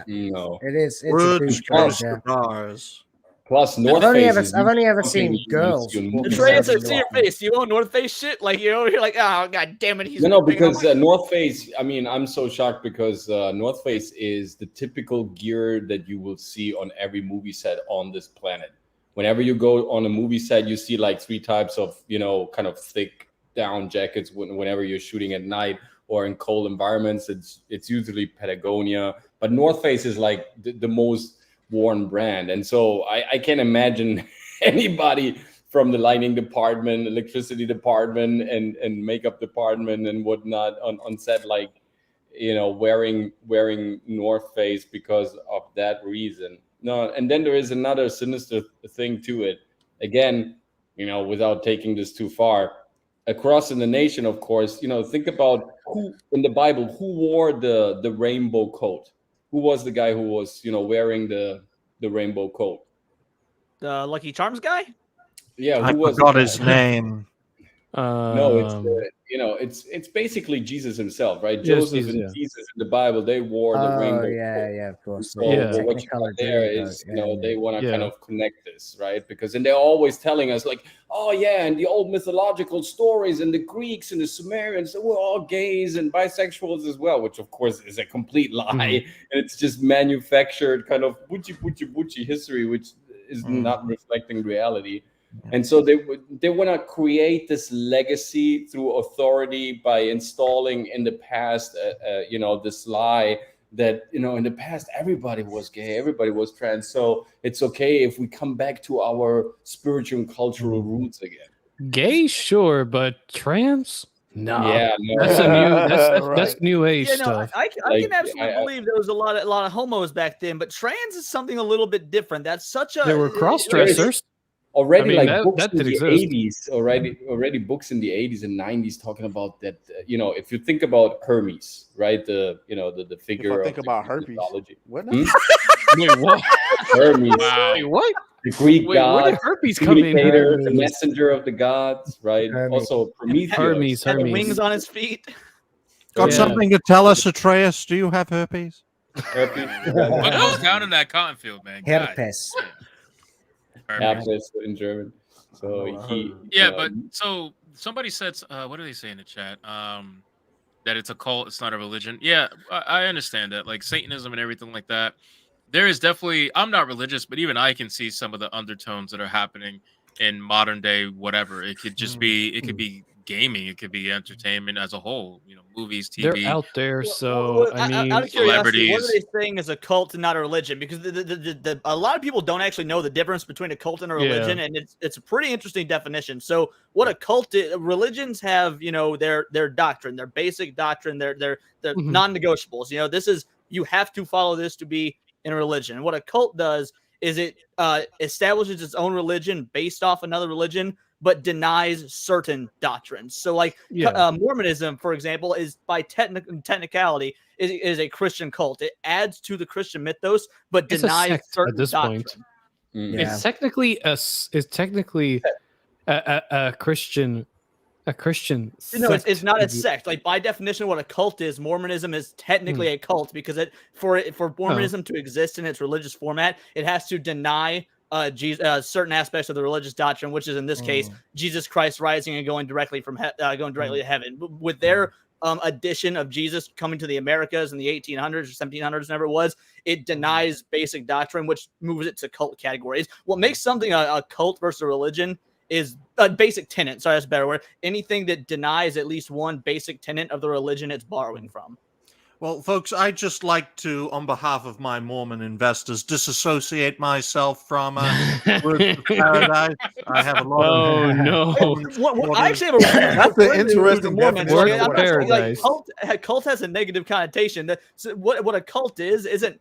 no, it is. It's Words a plus douchebag, cigars. Plus, North I've only Face ever, is I've only ever something seen you girls. use in walking movies. Trey, around see in your face. You own North Face shit? Like you're like, oh god damn it, he's No, ripping on because my-" North Face. I mean, I'm so shocked because North Face is the typical gear that you will see on every movie set on this planet. Whenever you go on a movie set, you see like 3 types of kind of thick down jackets. Whenever you're shooting at night or in cold environments, it's usually Patagonia. But North Face is like the most worn brand, and so I can't imagine anybody from the lighting department, electricity department, and makeup department and whatnot on set, like wearing North Face because of that reason. No, and then there is another sinister thing to it. Again, without taking this too far, across in the nation, of course, think about who in the Bible who wore the rainbow coat. Who was the guy who was wearing the rainbow coat? The Lucky Charms guy? Yeah, I who was forgot the his guy? name. No, it's basically Jesus himself, right? Yes, Joseph and yeah. Jesus in the Bible, they wore the Oh rainbow yeah, coat. yeah, of course. So Yeah, what you got there is, yeah. they want to Yeah. kind of connect this, right? Because and they're always telling us like, oh yeah, and the old mythological stories and the Greeks and the Sumerians, they were all gays and bisexuals as well, which of course is a complete lie, and it's just manufactured kind of butchie history, which is not reflecting reality. And so they want to create this legacy through authority by installing in the past, this lie that, in the past, everybody was gay, everybody was trans. So it's okay if we come back to our spiritual and cultural roots again. Gay, sure, but trans? No. Yeah, no. That's a new that's new age Yeah, no, stuff. I can absolutely believe there was a lot of homos back then, but trans is something a little bit different. That's such a There were cross dressers. Already, I mean, books that in did the exist. 80s, already books in the 80s and 90s talking about that. If you think about Hermes, right? The figure. If I think of about the Greek herpes, mythology. what? Wait, what? Hermes, Wait, what? the Greek Wait, god, where did herpes come in? communicator, the Hermes. messenger of the gods, right? Hermes. Also Prometheus. Hermes. had the wings on his feet. Got Yeah. something to tell us, Atreus? Do you have herpes? Herpes. What goes down in that cotton field, man? God. Herpes. Herpes in German. So he. Yeah, but so somebody said, what do they say in the chat? That it's a cult, it's not a religion. Yeah, I understand that, like Satanism and everything like that. There is definitely, I'm not religious, but even I can see some of the undertones that are happening in modern day, whatever. It could just be, it could be gaming, it could be entertainment as a whole, movies, TV. They're out there, so I mean, out of curiosity, what are celebrities. they saying is a cult and not a religion? Because a lot of people don't actually know the difference between a cult and a religion, and it's a pretty interesting definition. So, what a cult is, religions have, their doctrine, their basic doctrine, their non-negotiables. This is, you have to follow this to be in a religion. And what a cult does is it establishes its own religion based off another religion, but denies certain doctrines. So, like Mormonism, for example, is by technicality is a Christian cult. It adds to the Christian mythos, but It's a denies sect certain at this doctrine. point. It's technically a Christian. A Christian. No, it's not a sect. sect. Like by definition, what a cult is, Mormonism is technically a cult because for Mormonism to exist in its religious format, it has to deny certain aspects of the religious doctrine, which is in this case Jesus Christ rising and going directly to heaven. With their addition of Jesus coming to the Americas in the 1800s or 1700s, whenever it was, it denies basic doctrine, which moves it to cult categories. What makes something a cult versus a religion is a basic tenet. Sorry, that's a better word. Anything that denies at least one basic tenet of the religion it's borrowing from. Well, folks, I'd just like to, on behalf of my Mormon investors, disassociate myself from Words of Paradise. I have a lot of... Oh, no. I actually have a... That's an interesting definition. Words of Paradise. Cult has a negative connotation. What a cult isn't...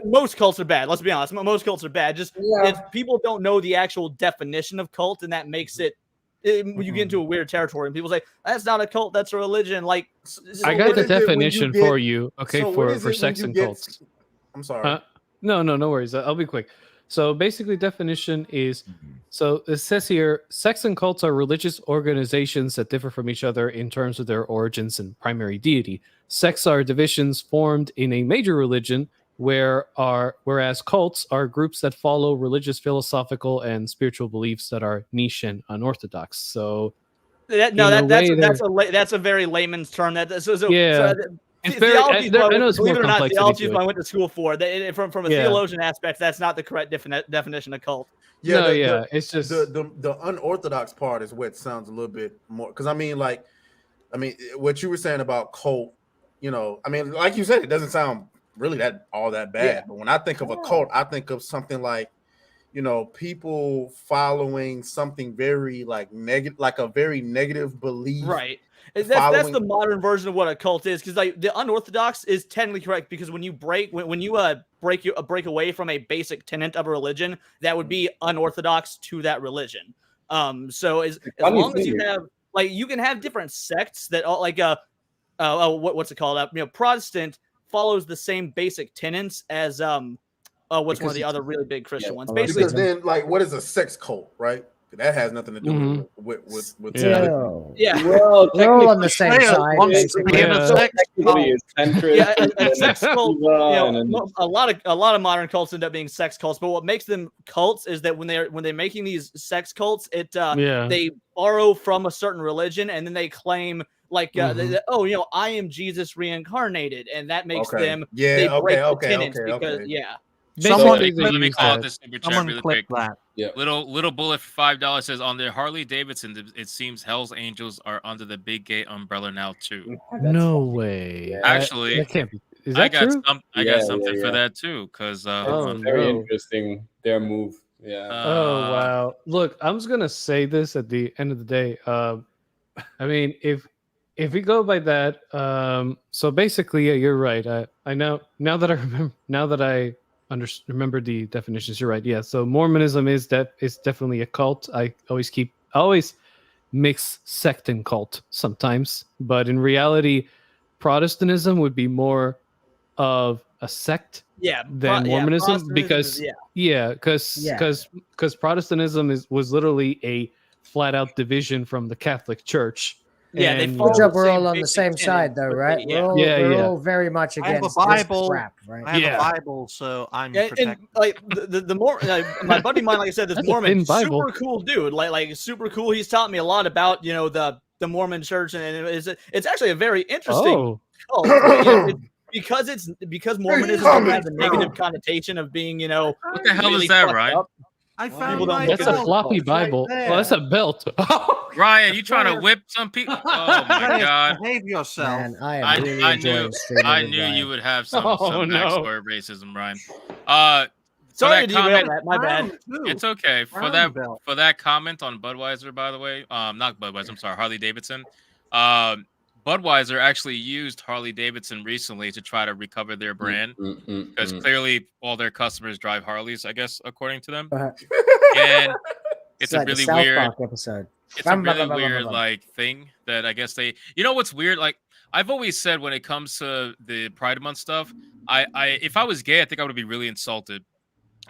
Most cults are bad. Let's be honest. Most cults are bad. Just if people don't know the actual definition of cult, and that makes it you get into a weird territory, and people say that's not a cult, that's a religion. Like I got the definition for you. Okay, for sex and cults. I'm sorry. No worries. I'll be quick. So basically, definition is so it says here: sex and cults are religious organizations that differ from each other in terms of their origins and primary deity. Sects are divisions formed in a major religion, whereas cults are groups that follow religious, philosophical, and spiritual beliefs that are niche and unorthodox. So that's a very layman's term. It's very, I know it's more complex. Theology is what I went to school for. From a theologian aspect, that's not the correct definition of cult. It's just the unorthodox part is what sounds a little bit more, because I mean what you were saying about cult, like you said, it doesn't sound really all that bad. But when I think of a cult, I think of something like, people following something very negative, like a very negative belief. Right. That's the modern version of what a cult is, because like the unorthodox is technically correct, because when you break away from a basic tenet of a religion, that would be unorthodox to that religion. So as long as you have you can have different sects that all what's it called? Protestant follows the same basic tenets as what's one of the other really big Christian ones. Basically, because then what is a sex cult, right? That has nothing to do with Well, we're all on the same side. A sex cult. A lot of modern cults end up being sex cults. But what makes them cults is that when they're making these sex cults, they borrow from a certain religion, and then they claim I am Jesus reincarnated, and that makes them they break the tenets because Someone let me call out this super chat really quick. That. Yeah. Little bullet for $5 says on the Harley Davidson, it seems Hell's Angels are under the Big Gay umbrella now too. No way. Actually, that can't be. Is that true? I got something for that too, because very interesting their move. Yeah. Oh wow! Look, I'm just gonna say this at the end of the day. I mean, if we go by that, so basically, you're right. I know now that I remember. Now that I remember the definitions, you're right. Yeah. So Mormonism is definitely a cult. I always mix sect and cult sometimes, but in reality, Protestantism would be more of a sect than Mormonism, because Protestantism was literally a flat out division from the Catholic Church. Yeah, good job. We're all on the same side, though, right? We're all very much against I have a Bible. this crap, right? I have a Bible, so I'm protected. And like the more my buddy of mine, like I said, this Mormon, super cool dude, like super cool. He's taught me a lot about the Mormon Church, and it's actually a very interesting cult. Because Mormonism has a negative connotation of being, what the hell is that, Ryan? I found that's a floppy Bible. Well, that's a belt. Ryan, you trying to whip some people? Oh my God! Behave yourself. Man, I knew you would have some backstory racism, Ryan. Sorry to derail that. My bad. It's okay for that comment on Budweiser. By the way, not Budweiser. I'm sorry, Harley Davidson. Budweiser actually used Harley Davidson recently to try to recover their brand, because clearly all their customers drive Harleys, I guess, according to them. It's a like the really South weird Park episode. it's a really weird like thing that I guess they what's weird, like I've always said when it comes to the Pride Month stuff, I if I was gay, I think I would be really insulted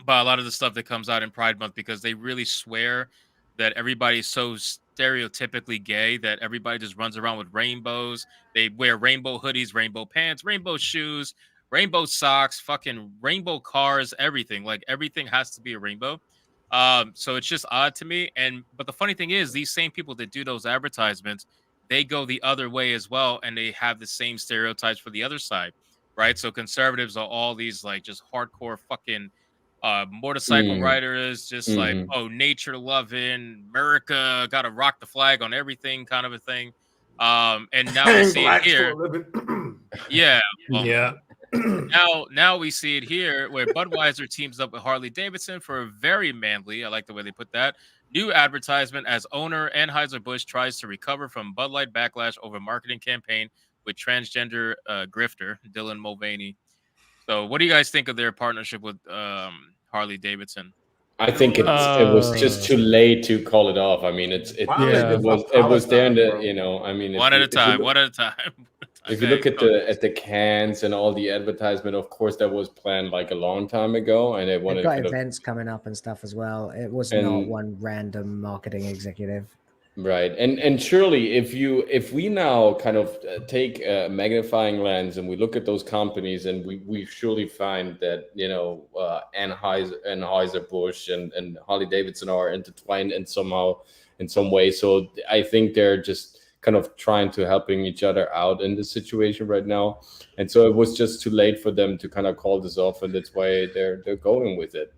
by a lot of the stuff that comes out in Pride Month because they really swear that everybody's so stereotypically gay that everybody just runs around with rainbows. They wear rainbow hoodies, rainbow pants, rainbow shoes, rainbow socks, fucking rainbow cars, everything. Like everything has to be a rainbow. So it's just odd to me. But the funny thing is, these same people that do those advertisements, they go the other way as well, and they have the same stereotypes for the other side, right? So conservatives are all these like just hardcore fucking motorcycle riders, just like nature loving, America, gotta rock the flag on everything, kind of a thing. And now we see it here. Yeah, well, now we see it here where Budweiser teams up with Harley Davidson for a very manly, I like the way they put that, new advertisement as owner Anheuser-Busch tries to recover from Bud Light backlash over marketing campaign with transgender grifter Dylan Mulvaney. So what do you guys think of their partnership with Harley Davidson? I think it was just too late to call it off. I mean, it was there in the, I mean, one at a time. If you look at the cans and all the advertisement, of course, that was planned like a long time ago, and they wanted They've got events coming up and stuff as well. It was not one random marketing executive. Right. And surely if we now kind of take a magnifying lens and we look at those companies and we surely find that, Anheuser-Busch and Harley Davidson are intertwined in some way. So I think they're just kind of trying to helping each other out in this situation right now. And so it was just too late for them to kind of call this off, and that's why they're going with it.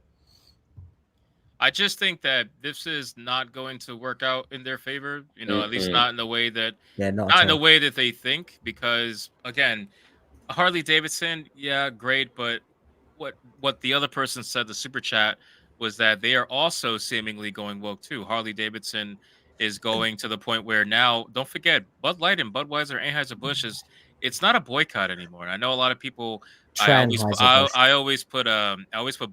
I just think that this is not going to work out in their favor, at least not in the way that not in the way that they think, because again, Harley Davidson, yeah, great, but what the other person said, the super chat, was that they are also seemingly going woke too. Harley Davidson is going to the point where now, don't forget, Bud Light and Budweiser, Anheuser-Busch it's not a boycott anymore. I know a lot of people. I always put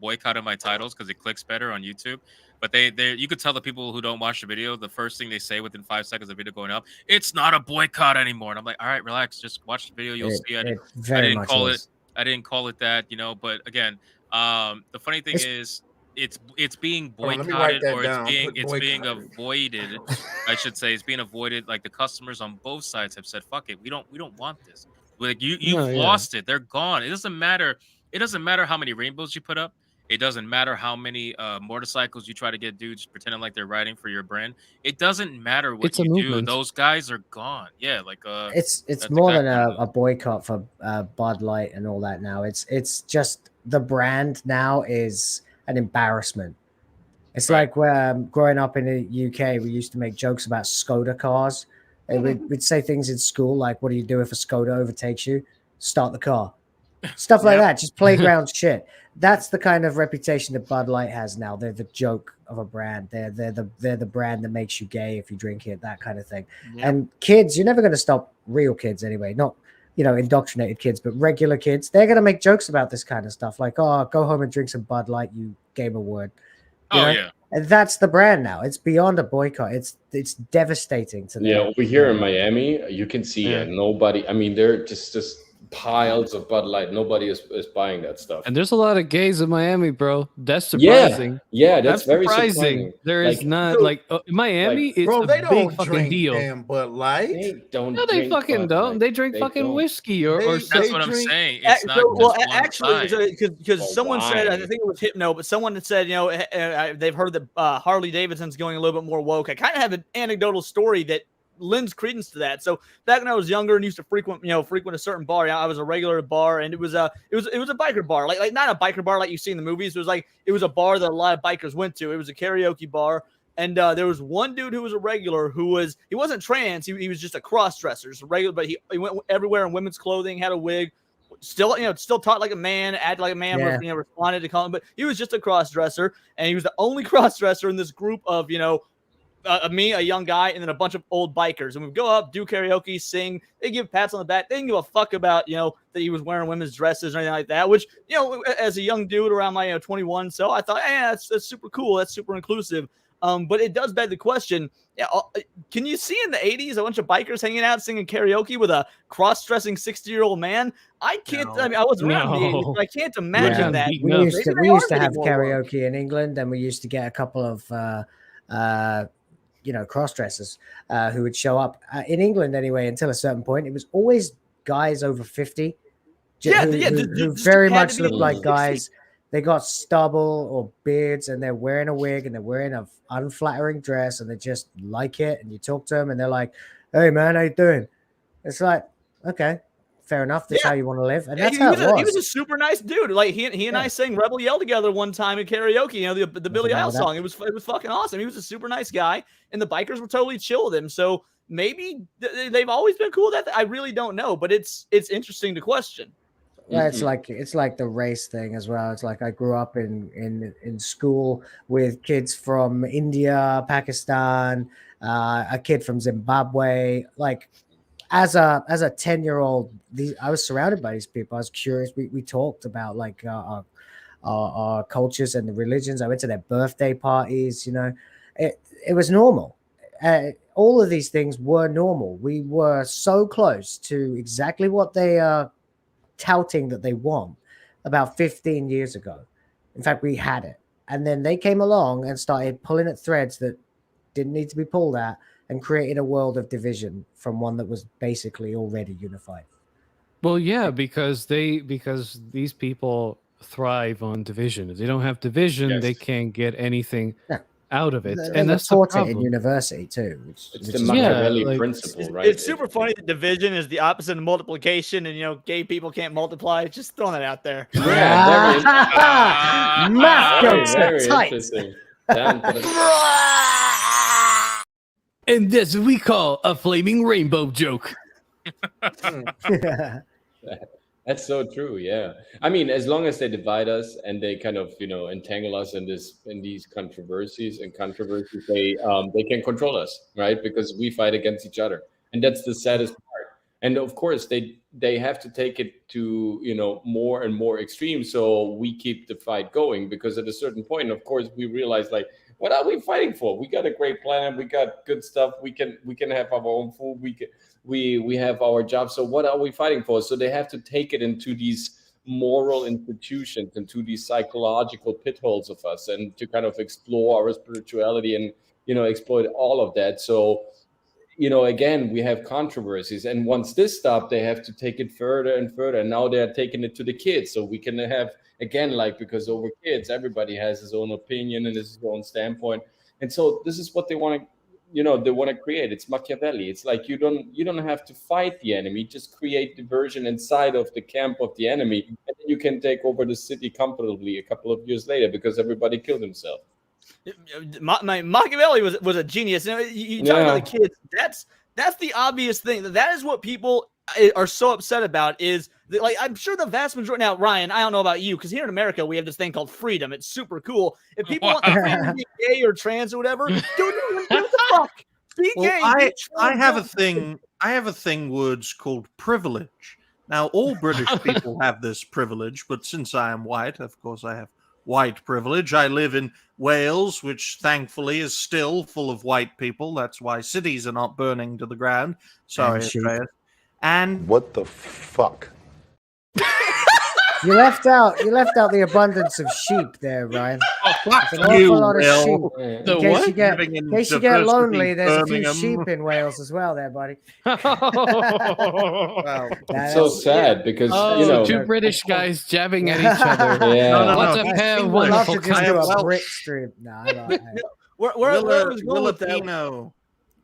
boycott in my titles because it clicks better on YouTube. But you could tell the people who don't watch the video, the first thing they say within 5 seconds of the video going up, it's not a boycott anymore. And I'm like, all right, relax, just watch the video, you'll see. I didn't call it that, But again, the funny thing is, it's being boycotted, or it's being avoided. I should say it's being avoided. Like the customers on both sides have said, "Fuck it, we don't want this." Like you've lost it. They're gone. It doesn't matter. It doesn't matter how many rainbows you put up. It doesn't matter how many motorcycles you try to get dudes pretending like they're riding for your brand. It doesn't matter what you do. Those guys are gone. Yeah, like it's more than a boycott for Bud Light and all that now. It's just the brand now is an embarrassment. It's like growing up in the UK, we used to make jokes about Skoda cars. We'd say things in school like, what do you do if a Skoda overtakes you? Start the car. Stuff like that, just playground shit. That's the kind of reputation that Bud Light has now. They're the joke of a brand. They're the brand that makes you gay if you drink it, that kind of thing. Yeah. And kids, you're never going to stop real kids anyway, not indoctrinated kids, but regular kids. They're going to make jokes about this kind of stuff like, oh, go home and drink some Bud Light, you gamer word. Yeah. And that's the brand now. It's beyond a boycott. It's devastating to them. Yeah, over here in Miami, you can see nobody. I mean, they're just piles of Bud Light. Nobody is buying that stuff. And there's a lot of gays in Miami, bro. That's surprising. Yeah, that's very surprising. There is not in Miami. It's a they big don't fucking drink deal. damn Bud Light. No, they fucking don't. They drink fucking whiskey or that's what I'm saying. It's not actually, because someone said, I think it was Hypno, but someone had said, they've heard that Harley Davidson's going a little bit more woke. I kind of have an anecdotal story that lends credence to that. So back when I was younger and used to frequent a certain bar, I was a regular at a bar, and it was a biker bar, like not a biker bar like you see in the movies. It was a bar that a lot of bikers went to. It was a karaoke bar, and there was one dude who was a regular he wasn't trans. He was just a cross dresser, just a regular, but he went everywhere in women's clothing, had a wig, still taught like a man, acted like a man, responded to calling, but he was just a cross dresser, and he was the only cross dresser in this group of me, a young guy, and then a bunch of old bikers. And we go up, do karaoke, sing. They give pats on the back. They didn't give a fuck about, that he was wearing women's dresses or anything like that, which, as a young dude around my 21, so I thought, that's super cool. That's super inclusive. But it does beg the question. Can you see in the 80s a bunch of bikers hanging out singing karaoke with a cross-dressing 60-year-old man? I can't. I mean, I was around in the 80s, but I can't imagine that. We used to have karaoke in England, and we used to get a couple of cross-dressers who would show up in England anyway. Until a certain point, it was always guys over 50 who very much looked like guys. They got stubble or beards, and they're wearing a wig, and they're wearing an unflattering dress, and they just like it. And you talk to them, and they're like, "Hey, man, how you doing?" It's like, okay, fair enough. That's how you want to live, and that's how it was. He was a super nice dude. Like he and I sang "Rebel Yell" together one time at karaoke. You know, the Billy Idol song. It was fucking awesome. He was a super nice guy, and the bikers were totally chill with him. So maybe they've always been cool with that. I really don't know, but it's interesting to question. Yeah, it's like the race thing as well. It's like I grew up in school with kids from India, Pakistan, a kid from Zimbabwe. Like as a 10-year-old, I was surrounded by these people. I was curious. We talked about like our cultures and the religions. I went to their birthday parties. You know, it was normal. All of these things were normal. We were so close to exactly what they are touting that they want about 15 years ago. In fact, we had it, and then they came along and started pulling at threads that didn't need to be pulled at, and created a world of division from one that was basically already unified. Well, yeah, because these people thrive on division. If they don't have division, they can't get anything out of it, and that's the taught it problem. in university too. It's the Machiavelli principle, right? It's super funny that division is the opposite of multiplication, and gay people can't multiply. Just throwing that out there. Yeah, math jokes are very tight. interesting. And this we call a flaming rainbow joke. That's so true. Yeah. I mean, as long as they divide us and they kind of, entangle us in these controversies, they can control us, right? Because we fight against each other. And that's the saddest part. And of course, they have to take it to, more and more extreme. So we keep the fight going, because at a certain point, of course, we realize, like, what are we fighting for? We got a great planet. We got good stuff. We can have our own food. We have our job. So what are we fighting for? So they have to take it into these moral institutions, into these psychological pit holes of us, and to kind of explore our spirituality and, exploit all of that. So, again, we have controversies. And once this stops, they have to take it further and further. And now they're taking it to the kids. So we can have, again, because over kids, everybody has his own opinion and his own standpoint. And so this is what they want to, they want to create. It's Machiavelli. It's like you don't have to fight the enemy. Just create diversion inside of the camp of the enemy, and then you can take over the city comfortably a couple of years later, because everybody killed himself. Machiavelli was a genius. You talk about the kids. That's the obvious thing. That is what people are so upset about. Is that, like, I'm sure the vast majority. Now, Ryan, I don't know about you, because here in America we have this thing called freedom. It's super cool. If people want to be gay or trans or whatever, do what the fuck. Be gay. I have a thing, Woods, called privilege. Now, all British people have this privilege, but since I am white, of course, I have white privilege. I live in Wales, which thankfully is still full of white people. That's why cities are not burning to the ground. Sorry, Andreas. And what the fuck? You left out the abundance of sheep there, Ryan. Fuck an awful you, lot of Will. sheep. The In case what? you get, Living in in case you get lonely, there's a few Birmingham. sheep in Wales as well, there, buddy. Wow. It's so sad, because two British guys jabbing at each other. Yeah. What a pair of wonderful just do cats. a Brit stream. No, I like that. Where I was going with that? Filipino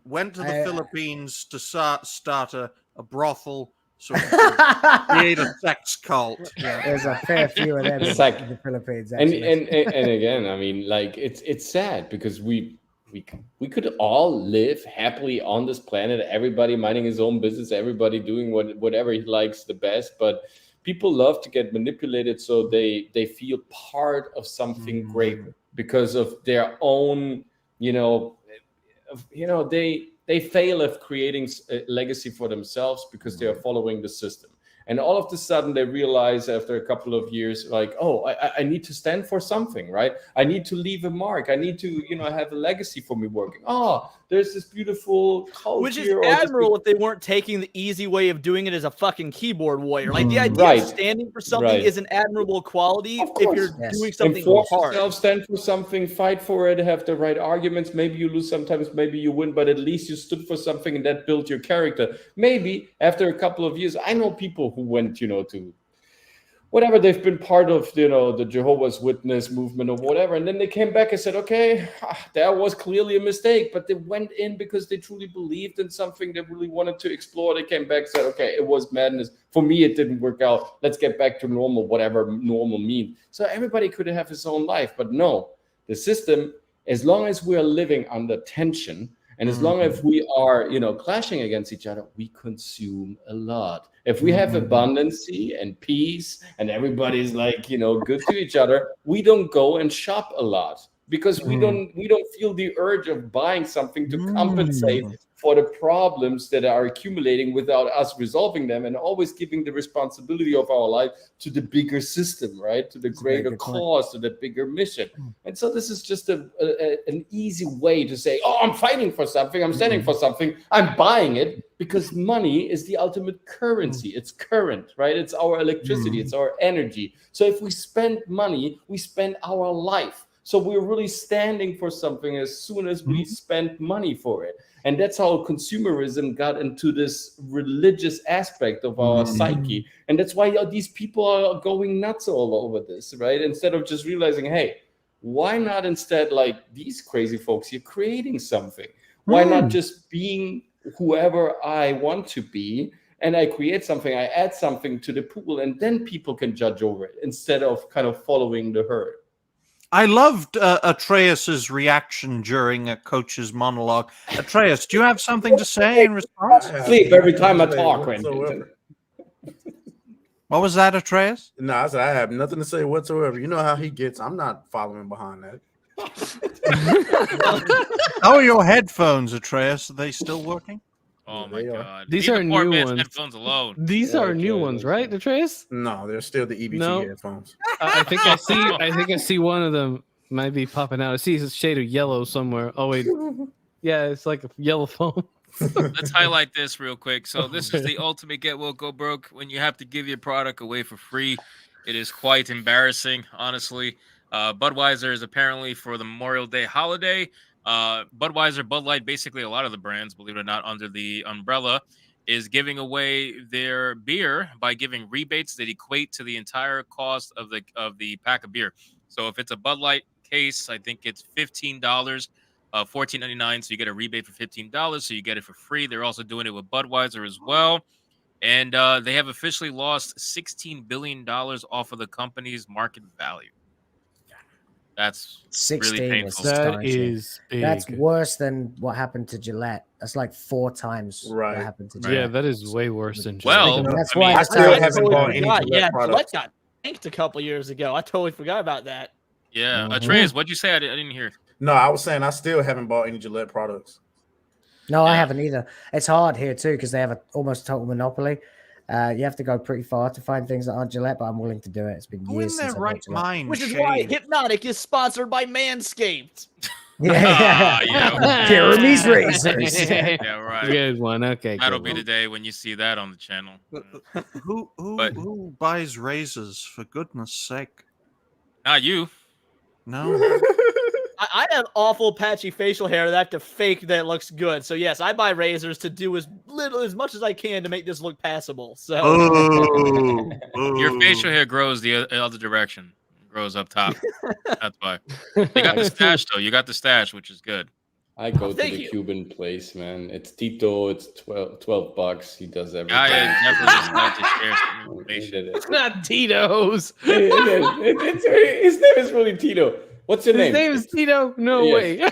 went to the Philippines to start a brothel, sort of create a sex cult. Yeah. There's a fair few of them in the Philippines. Actually. And again, I mean, like, it's sad, because we could all live happily on this planet, everybody minding his own business, everybody doing whatever he likes the best, but people love to get manipulated, so they feel part of something greater because of their own, they fail at creating a legacy for themselves because they are following the system. And all of a sudden they realize after a couple of years, like, oh, I need to stand for something, right? I need to leave a mark. I need to, have a legacy for me working. Oh, there's this beautiful culture. Which is admirable if they weren't taking the easy way of doing it as a fucking keyboard warrior. Like the idea of standing for something is an admirable quality if you're doing something Enforce hard. yourself, stand for something, fight for it, have the right arguments. Maybe you lose sometimes, maybe you win, but at least you stood for something and that built your character.Maybe after a couple of years, I know people who went, to whatever, they've been part of, the Jehovah's Witness movement or whatever. And then they came back and said, okay, that was clearly a mistake, but they went in because they truly believed in something they really wanted to explore. They came back and said, okay, it was madness. For me, it didn't work out. Let's get back to normal, whatever normal means. So everybody could have his own life, but no, the system, as long as we are living under tension, and as long as we are, clashing against each other, we consume a lot. If we have abundancy and peace and everybody's like, good to each other, we don't go and shop a lot because we don't feel the urge of buying something to compensate for the problems that are accumulating without us resolving them, and always giving the responsibility of our life to the bigger system, right? To the greater cause, to the bigger mission. And so this is just an easy way to say, oh, I'm fighting for something, I'm standing for something, I'm buying it, because money is the ultimate currency. It's current, right? It's our electricity, it's our energy. So if we spend money, we spend our life. So we're really standing for something as soon as we spend money for it. And that's how consumerism got into this religious aspect of our psyche. And that's why these people are going nuts all over this, right? Instead of just realizing, hey, why not instead, like these crazy folks, you're creating something. Why not just being whoever I want to be, and I create something, I add something to the pool, and then people can judge over it instead of kind of following the herd. I loved Atreus's reaction during a coach's monologue. Atreus, do you have something to say in response? Sleep every time I talk. What was that, Atreus? No, I said I have nothing to say whatsoever. You know how he gets. I'm not following behind that. How are your headphones, Atreus? Are they still working? Oh my God! These Leave are the poor new man's ones. Headphones alone. These are new ones, right, Atreus? No, they're still the EBT headphones. I think I see one of them might be popping out. I see a shade of yellow somewhere. Oh wait, yeah, it's like a yellow foam. Let's highlight this real quick. So this is the ultimate get woke, go broke. When you have to give your product away for free, it is quite embarrassing, honestly. Budweiser is apparently for the Memorial Day holiday. Budweiser, Bud Light, basically a lot of the brands, believe it or not, under the umbrella, is giving away their beer by giving rebates that equate to the entire cost of the pack of beer. So if it's a Bud Light case, I think it's $15, $14.99. So you get a rebate for $15. So you get it for free. They're also doing it with Budweiser as well. And they have officially lost $16 billion off of the company's market value. That's 16 really is painful. That is big. That's worse than what happened to Gillette. That's like 4 times what happened to Gillette. Yeah, that is way worse than Well, that's I why mean, I still haven't bought any God, Gillette products. Gillette got tanked a couple years ago. I totally forgot about that. Yeah, Atreus, what'd you say? I didn't hear. No, I was saying I still haven't bought any Gillette products. No, I haven't either. It's hard here too because they have almost total monopoly. You have to go pretty far to find things that aren't Gillette, but I'm willing to do it. It's been years since I've bought Gillette. Which is why Hypnotic is sponsored by Manscaped. Jeremy's razors. Yeah, right. Good one. Okay, That'll good be one. the day when you see that on the channel. Who buys razors, for goodness sake? Not you. No. I have awful patchy facial hair that I have to fake that it looks good. So yes, I buy razors to do as much as I can to make this look passable. So your facial hair grows the other direction. It grows up top. That's why. You got the stash though. You got the stash, which is good. I go to the Cuban place, man. It's Tito. It's $12. He does everything. I definitely just like to share some information. It's not Tito's. His name is really Tito. What's your name? His name is Tito? No way. Where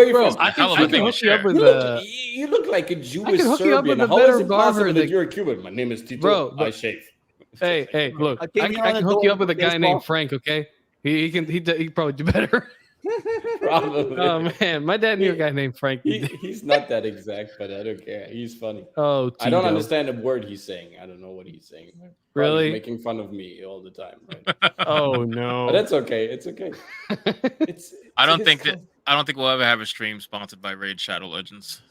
are you Bro, from? I can hook you up with You look like a Jewish hook you up Serbian. with a How better is it barber possible that than- you're a Cuban? My name is Tito. Bro, I shave. Hey, look. I came here on can a hook you dole up with a guy baseball. named Frank, okay? He probably do better. Probably. Oh man, my dad knew a guy named Frankie. He's not that exact, but I don't care. He's funny. Oh, I don't Tito. understand a word he's saying. I don't know what he's saying. Probably Really? making fun of me all the time. Right? Oh no. But that's okay. It's okay. I don't think we'll ever have a stream sponsored by Raid Shadow Legends.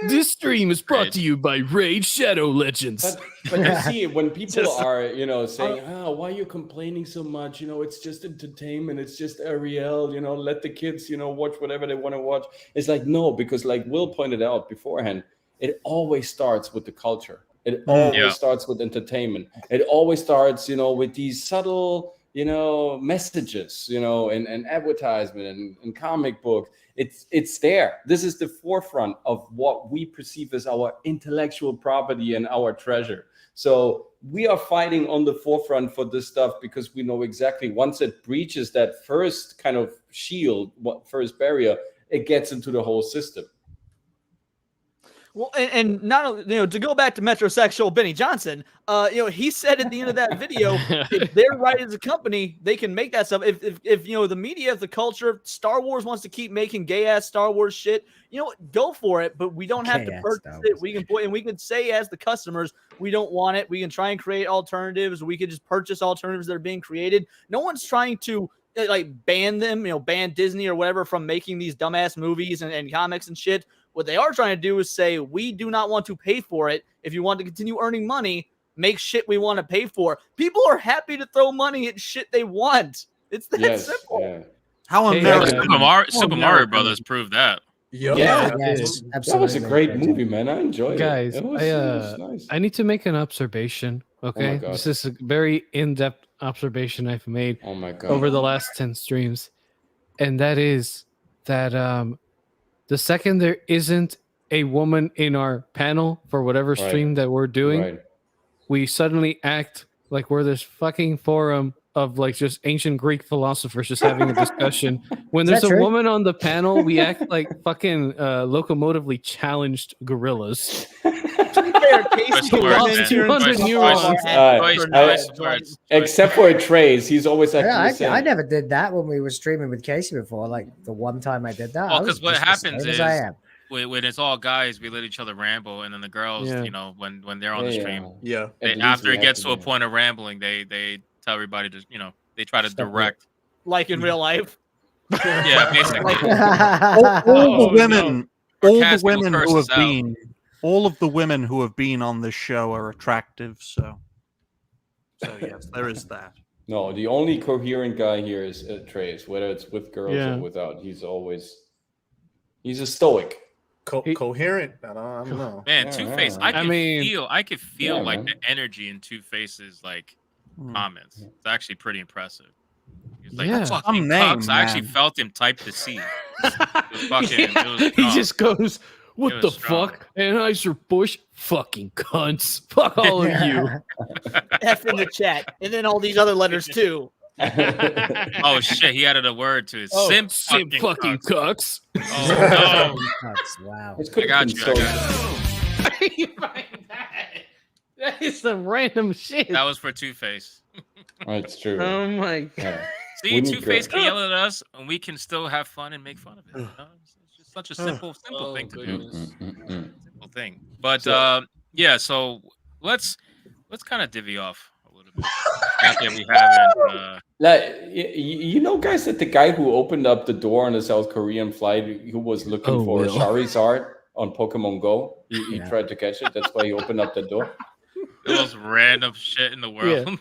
This stream is brought to you by Raid Shadow Legends. But you see, when people are, saying, why are you complaining so much? It's just entertainment. It's just Ariel, let the kids, watch whatever they want to watch. It's like, no, because like Will pointed out beforehand, it always starts with the culture. It always starts with entertainment. It always starts, with these subtle, messages, and advertisement and comic books. It's there. This is the forefront of what we perceive as our intellectual property and our treasure. So we are fighting on the forefront for this stuff because we know exactly once it breaches that first kind of shield, first barrier, it gets into the whole system. Well, and not to go back to metrosexual Benny Johnson, he said at the end of that video, if they're right as a company, they can make that stuff. If the media, if the culture, Star Wars wants to keep making gay ass Star Wars shit, go for it. But we don't have to purchase it. We can say as the customers, we don't want it. We can try and create alternatives. We could just purchase alternatives that are being created. No one's trying to ban them, ban Disney or whatever from making these dumbass movies and comics and shit. What they are trying to do is say, we do not want to pay for it. If you want to continue earning money, make shit we want to pay for. People are happy to throw money at shit they want. It's that simple. Yeah. How American. Super Mario Brothers proved that. Yeah, that was a great movie, man. I enjoyed Guys, it. It was nice. I need to make an observation. Okay, God. this is a very in-depth observation I've made over the last 10 streams, and that is that the second there isn't a woman in our panel for whatever stream that we're doing, we suddenly act like we're this fucking forum of like just ancient Greek philosophers just having a discussion. When there's a woman on the panel, we act like fucking locomotively challenged gorillas. Except for Trace, he's always acting I never did that when we were streaming with Casey before. Like the one time I did that. Well, because what happens is when it's all guys, we let each other ramble, and then the girls, when they're on the stream, after it gets to a point of rambling, they tell everybody to, they try to direct, like in real life. Yeah, basically. all of the women who have been on this show are attractive. So yes, there is that. No, the only coherent guy here is Trace, whether it's with girls or without. He's a stoic. Coherent? I don't know. Man, Two-Face, I could feel like the energy in Two-Face's comments. It's actually pretty impressive. He's like, fucking cucks. I actually felt him type the C. He just goes, what the fuck? Anheuser-Busch fucking cunts. Fuck all of you. F in the chat. And then all these other letters too. Oh shit, he added a word to it. Simp fucking cucks. Oh no. Wow. I got you. That is some random shit. That was for Two-Face. It's true. Oh my god. See, Two-Face can yell at us, and we can still have fun and make fun of it. It's just such a simple thing to do. Simple thing. But so let's kind of divvy off a little bit. After we haven't. Guys, that the guy who opened up the door on the South Korean flight, who was looking for Charizard on Pokemon Go, he tried to catch it. That's why he opened up the door. The most random shit in the world.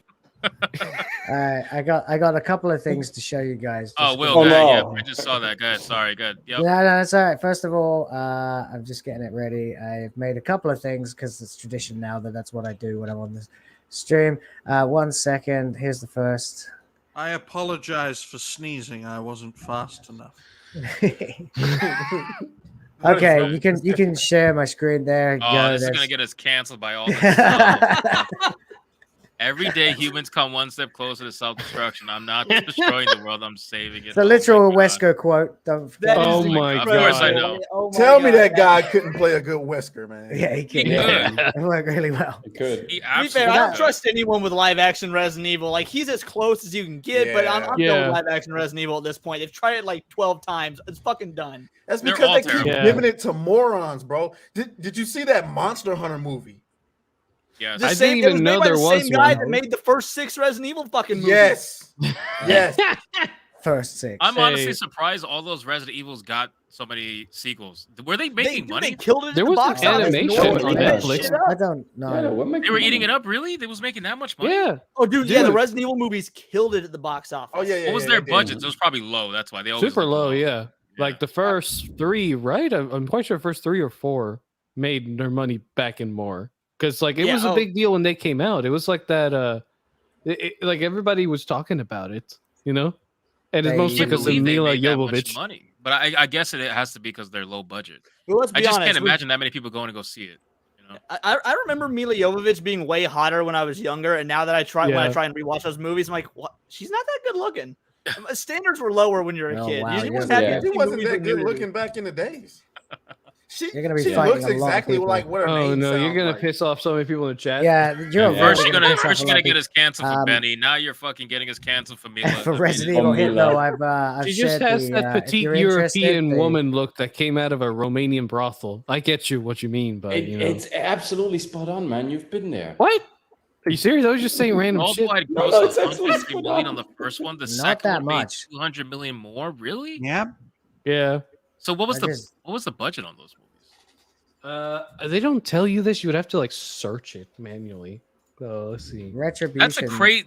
I got a couple of things to show you guys. Yeah, I just saw that. Good. Sorry. Good. Yep. No, that's all right. First of all, I'm just getting it ready. I've made a couple of things because it's tradition now that's what I do when I'm on this stream. 1 second. Here's the first. I apologize for sneezing. I wasn't fast enough. Okay, you can share my screen there. Oh, this is gonna get us canceled by all this stuff. Every day, humans come one step closer to self-destruction. I'm not destroying the world. I'm saving it. It's a literal Wesker quote. Don't forget. That is Of course I know. Tell me that guy couldn't play a good Wesker, man. Yeah, he can. could. It worked really well. It could. He To be fair, absolutely I don't could. trust anyone with live action Resident Evil. Like he's as close as you can get, but I'm done Yeah. with live action Resident Evil at this point. They've tried it like 12 times. It's fucking done. That's They're because all they keep terrible. Yeah. giving it to morons, bro. Did you see that Monster Hunter movie? Yes. The I same, didn't it was even made know by there the was same guy one. that made the first 6 Resident Evil fucking movies. Yes. Yes. First 6. I'm Hey. honestly surprised all those Resident Evils got so many sequels. Were they making money? They killed it at There the was box an office. animation No one on made that Netflix. shit up. I don't know. They were eating it up, really? They was making that much money? Yeah. Oh, dude, yeah, the Dude. Resident Evil movies killed it at the box office. Oh yeah, yeah. What was yeah, their they did. budgets? It was probably low. That's why they always Super look low, yeah. Like the first 3, right? I'm quite sure first 3 or 4 made their money back and more. Because like it Yeah, was a big deal when they came out. It was like that like everybody was talking about it, you know? And it's They- mostly Can't because of believe they Mila made that much Jovovich. money. But I guess it has to be because they're low budget. Well, let's I be just honest. can't imagine that many people going to go see it. You know? I remember Mila Jovovich being way hotter when I was younger, and now that when I Yeah. try and rewatch those movies, I'm like, what? She's not that good looking. Standards were lower when you're a Oh, kid. wow, You you're just had right. to She see wasn't movies that with good nudity. looking back in the days. You're gonna be She fighting looks a lot of exactly people. like what her Oh name no, you're sounds gonna like. piss off so many people in the chat. Yeah, you're First you're gonna gonna piss off first a you're lot gonna of get us canceled for Um, Benny. Now you're fucking getting us canceled for Mila. For Resident Oh, Evil Mila. Hypno, I've She just shared has the, that if petite you're interested, European the- woman look that came out of a Romanian brothel. I get you what you mean, but you know. It's absolutely spot on, man. You've been there. What? Are you serious? I was just saying random shit. Worldwide No, gross no, of it's actually 150 million on the first one. The Not second that one made much. 200 million more. Really? Yeah. Yeah. So what was I the just- what was the budget on those movies? They don't tell you this. You would have to like search it manually. So let's see. Retribution. That's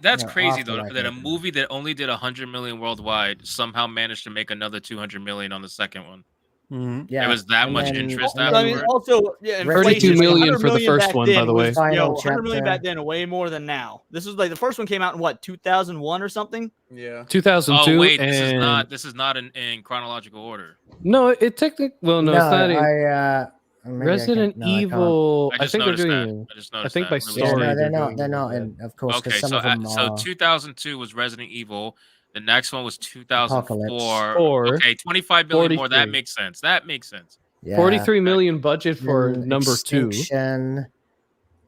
That's no, crazy though. Afterlife, That a I think. movie that only did 100 million worldwide somehow managed to make another 200 million on the second one. Mhm. Yeah, There was that and much then- interest and I mean, afterward. also, yeah, 32 inflation, million 100 for the million first back one, by then the way. was, Final 100 million chapter. back then, way more than now. This was like the first one came out in what 2001 or something. Yeah. 2002. Oh wait, and... this is not in chronological order. No, it technically. Well, no, it's not. Maybe I Resident can't- no, I can't. Evil. I I just think they're noticed doing. that. I just I noticed think that. by Release Yeah, story. no, they're not. doing They're it, not. yeah. And of course, because Okay, some so of them so are 2002 was Resident Evil. The next one was 2004. Apocalypse. Okay, 25 million more. That 43. makes sense. That makes sense. yeah. 43 million budget for Then number 2. Extinction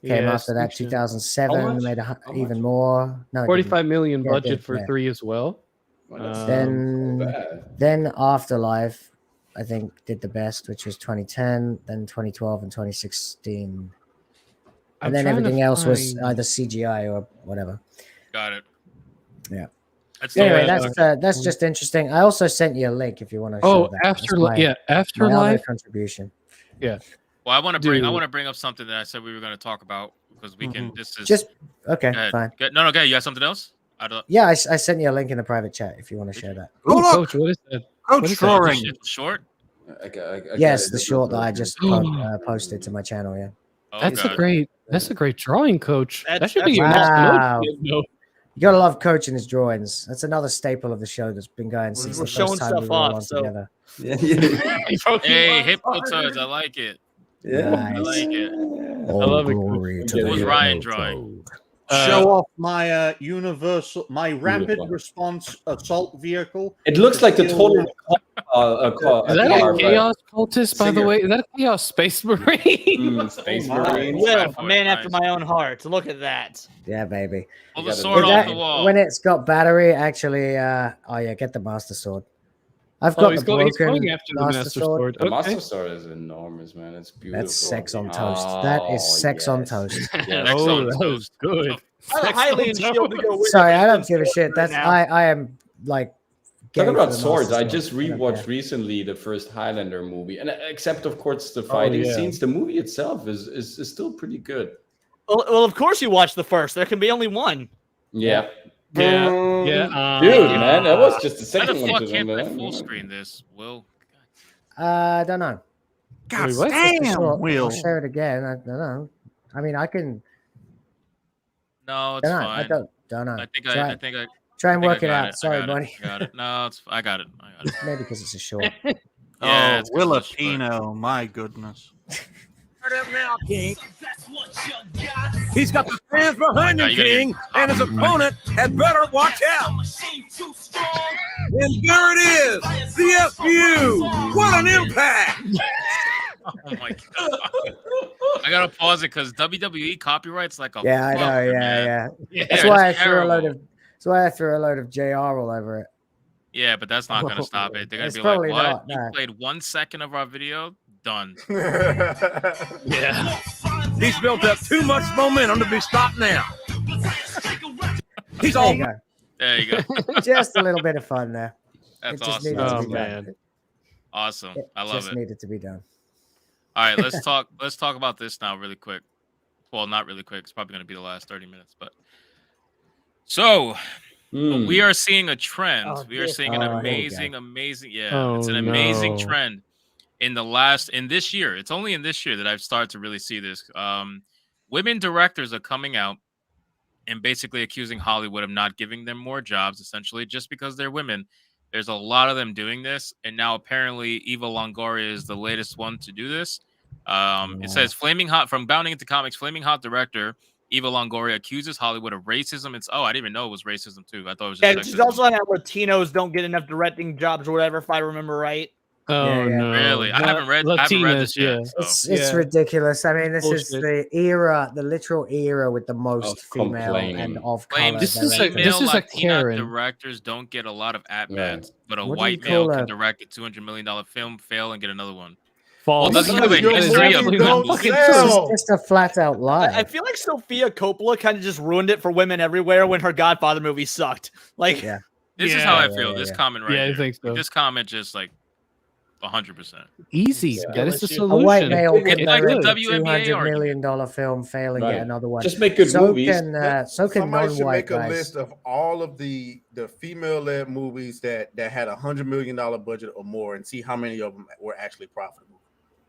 Came Yeah, after that, Extinction. 2007, How much? made How even much? more. No, it 45 million Yeah, it budget did, for yeah. 3 as well. Well, that's Then, not bad. then Afterlife, I think, did the best, which was 2010, then 2012 and 2016. I'm And then trying to everything else was find- either CGI or whatever. Got it. Yeah. That's Anyway, the that's just interesting. I also sent you a link if you want to. Oh, show that. That's Afterlife. Yeah, my other Afterlife. contribution. Yeah. Well, I want to Dude. bring up something that I said we were going to talk about because we can. This is Just okay, Go ahead. fine. No, okay. You have something else? I don't. Yeah, I sent you a link in the private chat if you want to share that. Ooh, look! Coach, what is that? Coach What is that? drawing. Shit, short. I Yes, got the it. short that I just posted to my channel. Yeah. Oh, That's God. a great. That's a great drawing, Coach. That should be your that's- most Wow. promoted video. You gotta love Coach and his drawings. That's another staple of the show that's been going since We're the showing first time we stuff were all off, on so- together. Hey, Hypnosis, I like it. Yeah. I like it. All love it, glory to What the was Ryan Hypno drawing? Toad. Show off my my rapid Beautiful. response assault vehicle. It looks like the total. Is that a chaos cultist, by the Singer. way? Is that a chaos space marine? Space Oh, my. Marines. Will, a man after my own heart. Look at that. Yeah, baby. Pull You the gotta- sword Is off that- the wall. when it's got battery, actually, oh yeah, get the Master Sword. I've got he's the going broken after the Master Sword. The Okay. Master Sword is enormous, man. It's beautiful. That's sex on toast. That is Oh, sex on yes. toast. Yes. Next Oh, on that was toast. good. I have a Hylian shield to go with Sorry, it. I don't give a shit. Right That's now. I am like. gay Talking for about the swords, Master I Sword. just I don't rewatched care. recently the first Highlander movie, and except of course the fighting yeah. scenes, the movie itself is still pretty good. Well, of course you watch the first. There can be only one. Yeah, Yeah, yeah. dude, man, that was just the How second the one. fuck to can't them, I man. full screen this? Will. I don't know. God Wait, what? damn, Sure, Will. I'll share it again. I don't know. I mean, I can. No, it's Don't know. fine. I don't know. I think Try, I think I try and think I work it got out. Sorry, I got buddy. I got it. No, I got it. I got it. Maybe because it's a short. Yeah, Oh, it's 'cause of the short. Willapino, my goodness. Now, King. He's got the fans behind him, King, and his opponent had better watch out. And there it is, the FU. What an impact! Oh my god! I gotta pause it because WWE copyrights like a Yeah, I know. fucker, Yeah, man. yeah. That's why I it's threw a load terrible. of. That's why I threw a load of JR all over it. Yeah, but that's not gonna stop it. They're gonna It's be like, probably "What? not, You no. played 1 second of our video? Done." Yeah. He's built up too much momentum to be stopped now. He's There all. you go. There you go. Just a little bit of fun there. That's it just awesome. needed to be done. Awesome. I love Just it. needed to be done. All right, let's talk. Let's talk about this now, really quick. Well, not really quick. It's probably going to be the last 30 minutes, but so we are seeing a trend. We are seeing an amazing. Yeah, it's an amazing trend in this year. It's only in this year that I've started to really see this. Women directors are coming out and basically accusing Hollywood of not giving them more jobs, essentially, just because they're women. There's a lot of them doing this, and now apparently Eva Longoria is the latest one to do this. It says Flaming Hot from Bounding into Comics. Flaming Hot director Eva Longoria accuses Hollywood of racism. I didn't even know it was racism too. I thought it was just she's sexism. also on how Latinos don't get enough directing jobs or whatever, if I remember right. Oh no! Really? I haven't read this yet. So. It's ridiculous. I mean, this is the era, the literal era with the most female and of color. This is a Karen. Directors don't get a lot of at-bats, but a What do white you call male can that? direct a $200 million film, fail, and get another one. False. Well, doesn't have a history of It's just a flat out lie. I feel like Sofia Coppola kind of just ruined it for women everywhere when her Godfather movie sucked. Like, This is how I feel. This comment right Yeah, I here. think so. This comment just like 100%. Easy. That is the A solution. white male can It's like the direct a WNBA $200 argument. million film, fail and Right. get another one. Just make good so movies. So can Somebody should non-white make a guys. list of all of the female-led movies that had $100 million budget or more, and see how many of them were actually profitable.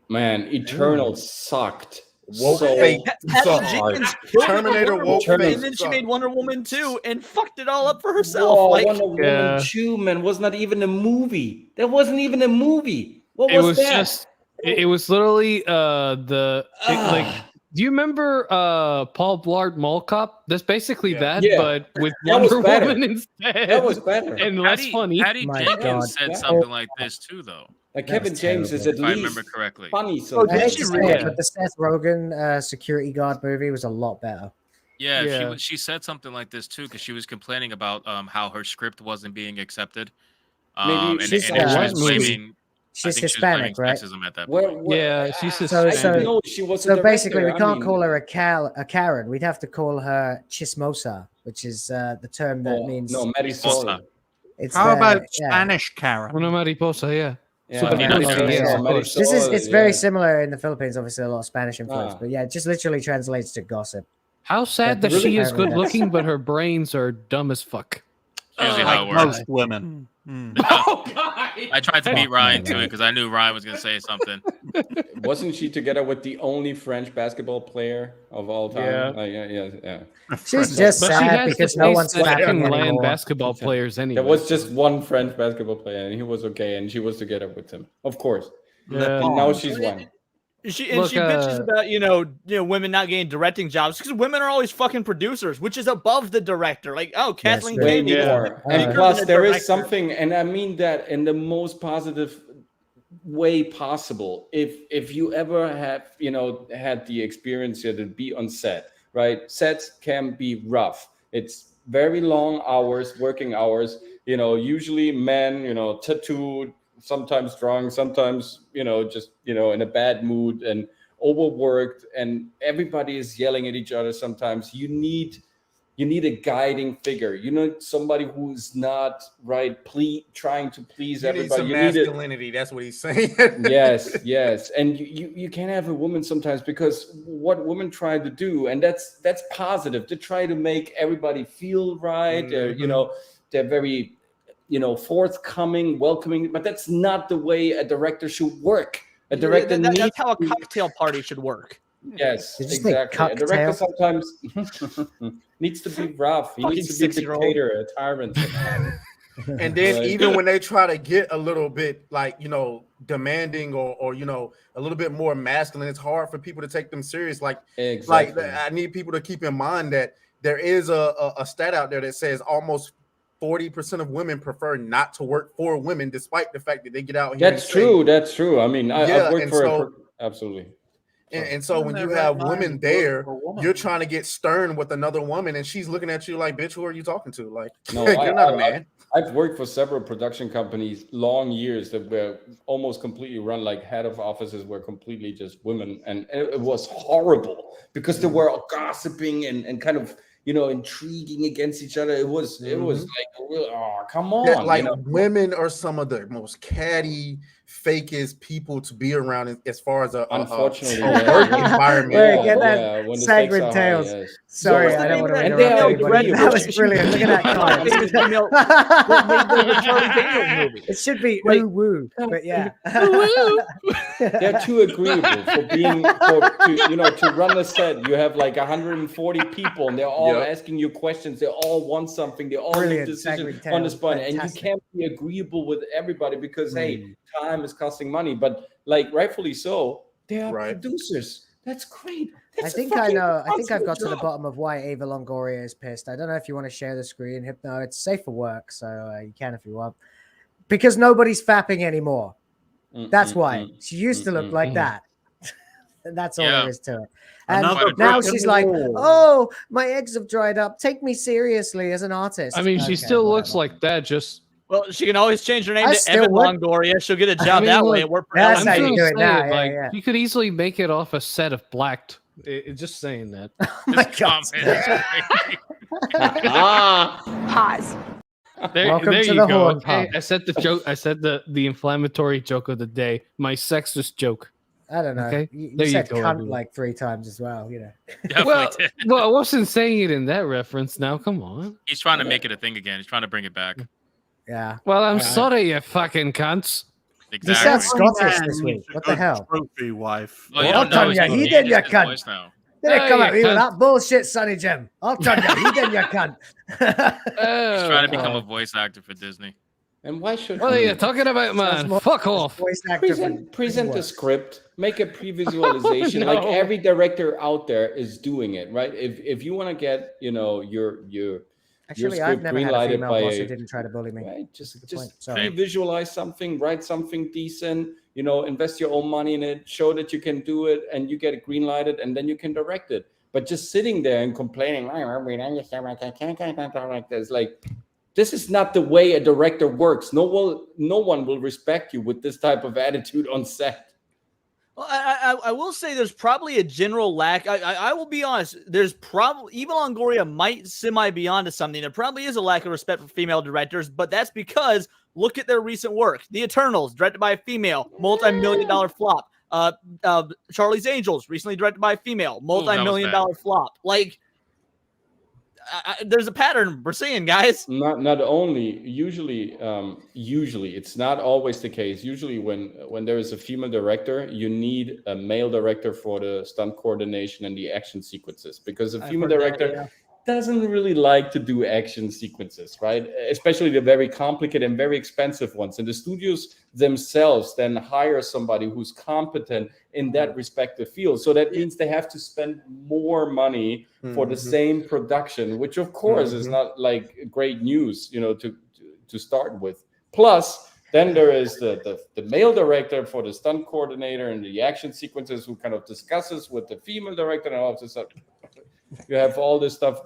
Man, Eternal sucked. Woke so fake Patty sucked. Jenkins killed Terminator Wonder woke Woman, fake and then she sucked. made Wonder Woman 2 and fucked it all up for herself. Whoa, like, Wonder Woman 2, man, was not even a movie. That wasn't even a movie. What was that? Just. It was literally like. Do you remember Paul Blart Mall Cop? That's basically that, but with That was Wonder better. Woman instead. That was better. and less funny. Patty Jenkins said something like this too, though. Like Kevin James is at If I least remember correctly. funny. So I hate to say it, but the Seth Rogen security guard movie was a lot better. Yeah, she said something like this too because she was complaining about how her script wasn't being accepted. Maybe and she's she was blaming. She's I think Hispanic, she was right? blaming sexism at that point. Yeah, she's So, Hispanic. so basically, we can't call her a Karen. We'd have to call her Chismosa, which is the term that means. No, Mariposa. It's How about yeah. Spanish Karen? Una mariposa, yeah. Super Yeah, close, yeah, yeah. yeah. It's very similar in the Philippines. Obviously, a lot of Spanish influence, Ah. but yeah, it just literally translates to gossip. How sad that Really? she is good looking, but her brains are dumb as fuck. Usually how it Like works. most women. I tried to beat Ryan to it because I knew Ryan was going to say something. Wasn't she together with the only French basketball player of all time? Yeah. Yeah. She's just But she sad has because the no face one's that clapping can land anymore. basketball players anyway. There was just one French basketball player, and he was okay, and she was together with him, of course. Yeah. And now she's one. She Look, bitches about women not getting directing jobs because women are always fucking producers, which is above the director. Like, oh, Kathleen Way Kennedy. more. And plus, there is something, and I mean that in the most positive way possible. If you ever have had the experience here to be on set, right? Sets can be rough. It's very long hours, working hours. Usually men, tattooed, sometimes drunk, sometimes just in a bad mood and overworked, and everybody is yelling at each other. Sometimes you need a guiding figure. Somebody who's not trying to please You need everybody. some You need masculinity. That's what he's saying. yes, and you can't have a woman sometimes, because what women try to do, and that's positive, to try to make everybody feel right. They're very forthcoming, welcoming, but that's not the way a director should work. A director That's needs how a cocktail party should work. Yes, Did you say exactly. A director cocktail? sometimes needs to be rough. He Fucking needs to be a 6-year-old. dictator, a tyrant. And then Right. even when they try to get a little bit like, demanding or a little bit more masculine, it's hard for people to take them serious. Like I need people to keep in mind that there is a stat out there that says almost 40% of women prefer not to work for women, despite the fact that they get out here. That's true. That's true. I mean, I've worked for absolutely. And so when you have women there, you're trying to get stern with another woman, and she's looking at you like, "Bitch, who are you talking to?" Like, No, you're not a man. I've worked for several production companies long years that were almost completely run, like head of offices were completely just women, and it was horrible because they were gossiping and kind of intriguing against each other. It was like, oh, come on. Yeah, like women are some of the most catty, fakest people to be around as far as a work environment. When the segment tails. Yes. Sorry, I don't want to interrupt anybody. That was brilliant. Look at that guy. It should be ooh woo, but yeah. They're too agreeable for being to run a set. You have like 140 people, and they're all asking you questions. They all want something. They all make decisions on the spot, and you can't be agreeable with everybody because hey, time is costing money. But like rightfully so, they are producers. That's great. I think I know. I think I've got to the bottom of why Ava Longoria is pissed. I don't know if you want to share the screen, Hypno. It's safe for work, so you can if you want. Because nobody's fapping anymore. That's why. She used to look like that. That's all there is to it. And now she's like, "Oh, my eggs have dried up. Take me seriously as an artist." I mean, she still looks like that. Just well, she can always change her name to Evan Longoria. She'll get a job that way. It worked. That's how you do it now. Like, you could easily make it off a set of Blacked. Just saying that. Oh my God. Pause. Welcome there to you the go. horn Okay, pub. I said the joke. I said the inflammatory joke of the day. My sexist joke. I don't know. Okay, You there said go, cunt everyone. like 3 times as well. Well, I wasn't saying it in that reference. Now, come on. He's trying to make it a thing again. He's trying to bring it back. Yeah. Well, I'm sorry, you fucking cunts. You sound Scottish this week. What the hell? Trophy wife. I'll turn you. He did your cunt. Didn't come at me with that bullshit, Sonny Jim. I'll turn you. He did your cunt. He's trying to become a voice actor for Disney. And why should What are you talking about, man? Fuck off. Present the script, make a pre-visualization. Like every director out there is doing it, right? If you want to get, your Actually, your I've script never had a greenlighted female by boss who didn't try to bully me. Right? Just Sorry. visualize something, write something decent, invest your own money in it, show that you can do it, and you get it greenlighted, and then you can direct it. But just sitting there and complaining, like this, like this is not the way a director works. No one will respect you with this type of attitude on set. Well, I will say there's probably a general lack. I will be honest. There's probably Eva Longoria might semi be onto something. There probably is a lack of respect for female directors, but that's because look at their recent work. The Eternals, directed by a female, multi-million-dollar flop. Charlie's Angels, recently directed by a female, multi-million-dollar flop. Like, there's a pattern we're seeing, guys. Not only usually it's not always the case. Usually when there is a female director, you need a male director for the stunt coordination and the action sequences, because a female director doesn't really like to do action sequences, right? Especially the very complicated and very expensive ones. And the studios themselves then hire somebody who's competent in that respective field. So that means they have to spend more money for the same production, which of course is not like great news, to start with. Plus, then there is the male director for the stunt coordinator and the action sequences who kind of discusses with the female director and all of this stuff. You have all this stuff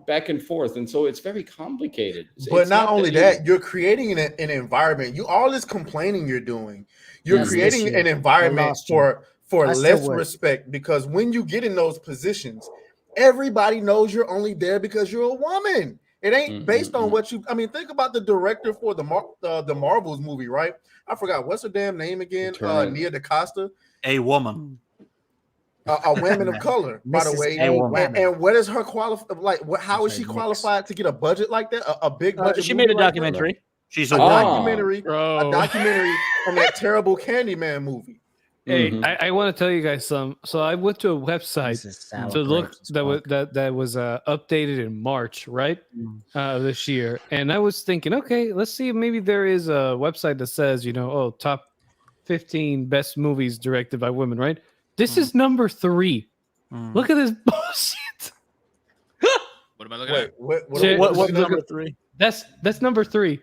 back and forth, and so it's very complicated. But not only that, you're creating an environment. All this complaining you're doing, you're creating an environment for less respect, because when you get in those positions, everybody knows you're only there because you're a woman. It ain't based on what you. I mean, think about the director for the Marvels movie, right? I forgot what's her damn name again. Nia DaCosta. A woman. A woman of color, by the way. And what is her how is she qualified to get a budget like that? A big budget. She made a documentary. She's a documentary on that terrible Candyman movie. Hey, I want to tell you guys some. So I went to a website to look that was updated in March, right, this year, and I was thinking, okay, let's see if maybe there is a website that says, top 15 best movies directed by women, right? This is number 3. Look at this bullshit. What am I looking at? What's number 3? That's number 3.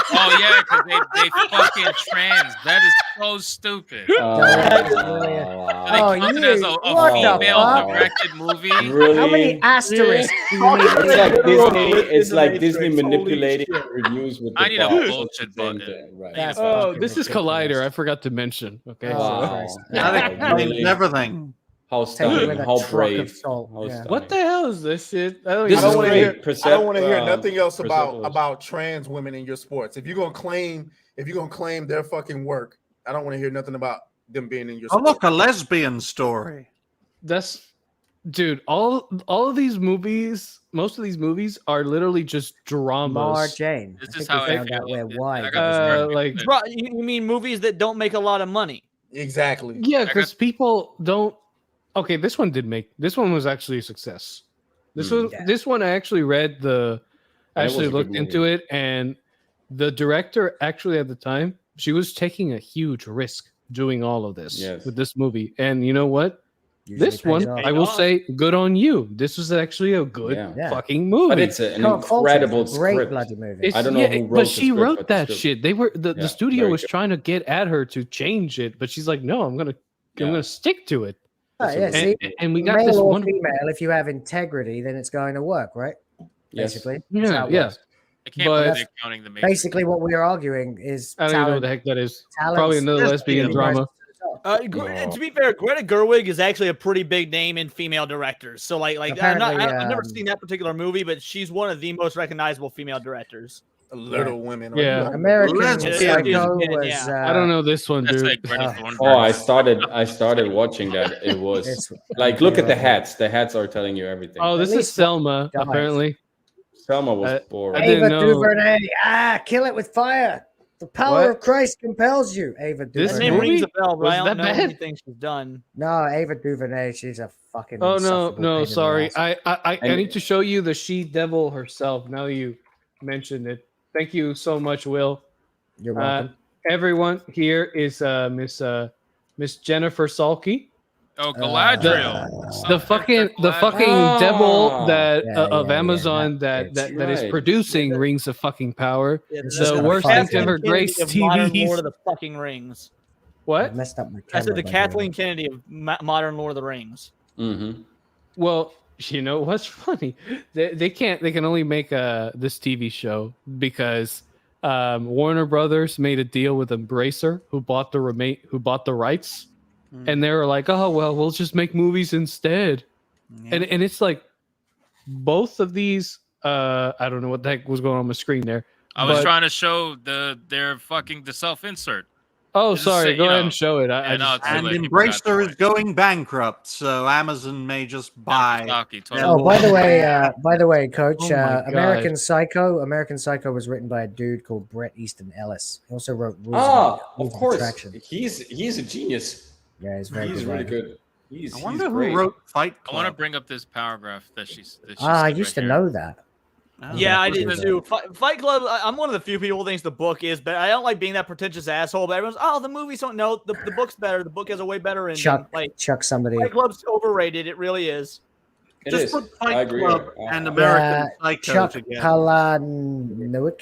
Oh yeah, because they fucking trans. That is so stupid. Oh, They count it as a female-directed movie. Really? How many asterisks do you need? It's like Disney manipulating reviews with the I need a bars. bullshit button. Right. Oh, this is Collider. I forgot to mention. Okay. Wow. Really? Everything. How stunning, how brave. What the hell is this shit? I don't I don't even want to hear nothing else about trans women in your sports. If you're gonna claim their fucking work, I don't want to hear nothing about them being in your Oh, sport. look, a lesbian story. Dude, all of these movies, most of these movies are literally just dramas. Mar Jane. This is how I feel. You mean movies that don't make a lot of money? Exactly. Yeah, because people don't. Okay, this one was actually a success. This one I actually read actually looked into it, and the director actually at the time, she was taking a huge risk doing all of this with this movie. And you know what? This one, I will say, good on you. This was actually a good fucking movie. But it's an incredible script. Bloody movie. I don't know who wrote but she the script, wrote but that the shit. The studio very was good. trying to get at her to change it, but she's like, no, I'm gonna stick to it. Oh, yeah, see, and we got male this or wonderful. female, if you have integrity, then it's going to work, right? Yes. Basically. That's how it works. I can't believe they're counting the Matrix. Basically, what we are arguing is I don't even know what the heck that is. Probably another lesbian drama. To be fair, Greta Gerwig is actually a pretty big name in female directors. So, I've never seen that particular movie, but she's one of the most recognized female directors. Little Women. Yeah. American Psycho was. I don't know this one, dude. I started watching that. It was like, look at the hats. The hats are telling you everything. Oh, this is Selma, apparently. Selma was boring. Ava DuVernay. Kill it with fire. The power of Christ compels you. Ava DuVernay. This name rings a bell, but Was I don't that know bad? anything she's done. No, Ava DuVernay. She's a fucking. Oh insufferable no, pain in the sorry. ass. I need to show you the she devil herself. Now you mentioned it. Thank you so much, Will. You're welcome. Everyone here is Miss Jennifer Salke. Oh, Galadriel. The fucking devil that of Amazon that is producing Rings of fucking Power. The worst thing to ever grace Modern TV. Lord of the fucking Rings. What? I messed up my I said camera, the by Kathleen Kennedy of Modern Lord of the Rings. Mm-hmm. Well, you know what's funny? They can only make this TV show because Warner Brothers made a deal with Embracer, who bought the rights, and they were like, "Oh well, we'll just make movies instead." And it's like both of these. I don't know what the heck was going on my screen there. I was trying to show the self-insert. Oh, Just sorry. say, Go you ahead know, and show it. yeah, no, it's too And late. People got Embracer is going bankrupt, so Amazon may just buy. Oh, by the way, Coach, Oh my American God. Psycho. American Psycho was written by a dude called Bret Easton Ellis. He also wrote Rules Of Rules course. Attraction. He's a genius. Yeah, he's very He's good. really writer. good. I wonder who great. wrote Fight I want to Club. bring up this paragraph that she I said used right to here. know that. Yeah, I What did is too. Fight Club. I'm one of the few people who thinks the book is better. I don't like being that pretentious asshole, but everyone's, the movies don't know. The book's better. The book has a way better ending. Chuck somebody. Fight Club's overrated. It really is. It Just is. put I Fight agree. Club and American Psycho Chuck together. Palahniuk.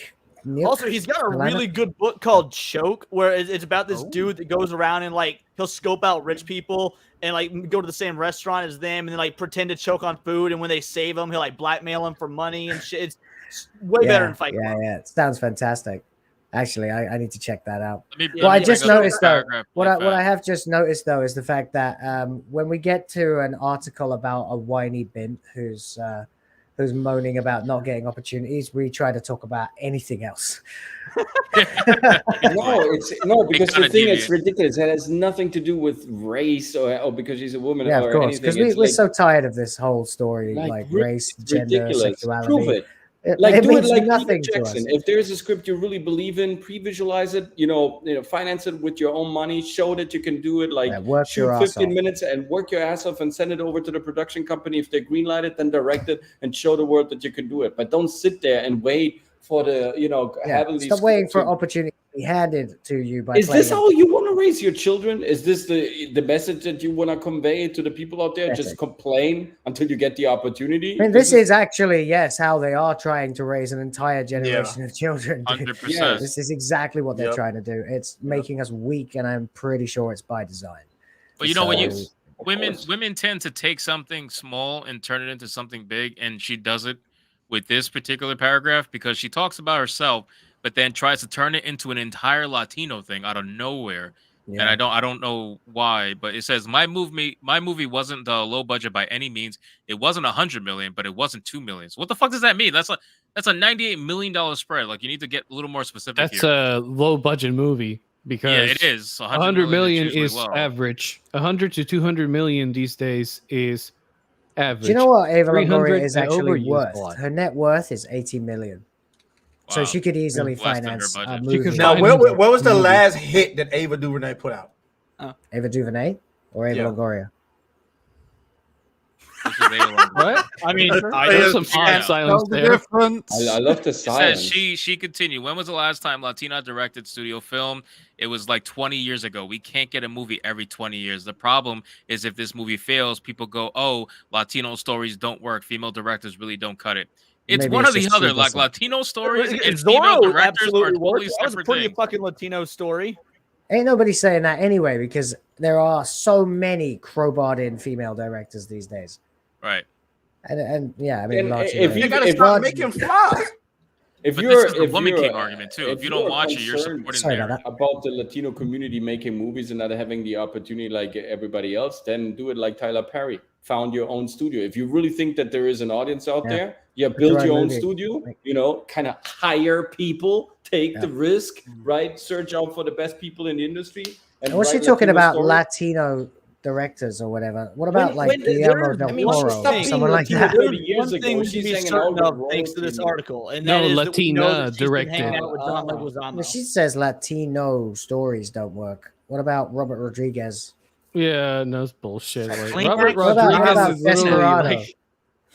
Also, he's got a really good book called Choke, where it's about this dude that goes around and he'll scope out rich people and go to the same restaurant as them and then pretend to choke on food, and when they save him, he'll blackmail them for money and shit. It's way better than Fight Club. Yeah, it sounds fantastic. Actually, I need to check that out. Let me Well, I bring just up this noticed though. paragraph What really I fast. have just noticed though is the fact that when we get to an article about a whiny bint who's moaning about not getting opportunities, we try to talk about anything else. No, because kinda the thing is deviant. ridiculous. It has nothing to do with race or because she's a woman Yeah, or of course, anything. because It's we're like, so tired of this whole story, like, race, it's gender, ridiculous. sexuality. Prove it. Like, do it means like Peter nothing to us. Jackson. If there's a script you really believe in, pre-visualize it. Finance it with your own money. Show that you can do it. Like, work shoot your ass 15 off. minutes and work your ass off and send it over to the production company. If they greenlight it, then direct it and show the world that you can do it. But don't sit there and wait for the heavenly. Stop waiting for script to- opportunity to be handed to you by. Is this playing how you want to raise your children? Is this the message that you want to convey to the people out there? Yes, Just sir. complain until you get the opportunity? I mean, this is actually, yes, how they are trying to raise an entire generation of children. 100%. This is exactly what they're Yep. trying to do. It's making us weak, and I'm pretty sure it's by design. But when So- women tend to take something small and turn it into something big, and she does it with this particular paragraph because she talks about herself, but then tries to turn it into an entire Latino thing out of nowhere. Yeah. And I don't know why, but it says my movie wasn't low budget by any means. It wasn't 100 million, but it wasn't 2 million. So what the fuck does that mean? That's a $98 million spread. Like, you need to get a little more specific. That's here. a low budget movie because Yeah, it is. 100 million usually is low. average. 100 to 200 million these days is average. Do you know what Ava 300 Longoria is and actually over is a worth? lot. Her net worth is 80 million. So she could easily Less than her finance a budget. movie. Now, where was the last hit that Ava DuVernay put out? Ava DuVernay or Ava Yeah. Longoria? What? I mean, There's some hard silence there. I love the It silence. says she continued. When was the last time Latina directed studio film? It was like 20 years ago. We can't get a movie every 20 years. The problem is if this movie fails, people go, "Oh, Latino stories don't work. Female directors really don't cut it." It's Maybe one it's or the just other. super Like, simple. Latino stories and female Zorro directors are absolutely worked. totally That was a separate pretty things. fucking Latino story. Ain't nobody saying that anyway, because there are so many crowbarred in female directors these days. Right. And yeah, I mean, And largely if right. you gotta stop making flies. If But you're, this is the if Woman you're, King argument, too. If you don't you're watch it, you're concerned supporting Sorry their about that. about the Latino community making movies and not having the opportunity like everybody else, then do it like Tyler Perry. Found your own studio. If you really think that there is an audience out Yeah. there, you Put build your your own own movie. studio, kind of hire people, take the risk, Mm. right? Search out for the best people in the industry. And what's she write talking Latino about? stories. Latino directors or whatever? What about like there- Guillermo del I mean, Toro, she stopped being someone like Latino that? 30 years One ago. thing we She's can be hanging certain out of with thanks to this royalty. article, and No, that is that we know Latina that she's been hanging directed. out with John Leguizamo. But she says Latino stories don't work. What about Robert Rodriguez? Yeah, no, it's bullshit. Like, Clean Robert act. What about Rodriguez is literally Desperado? like,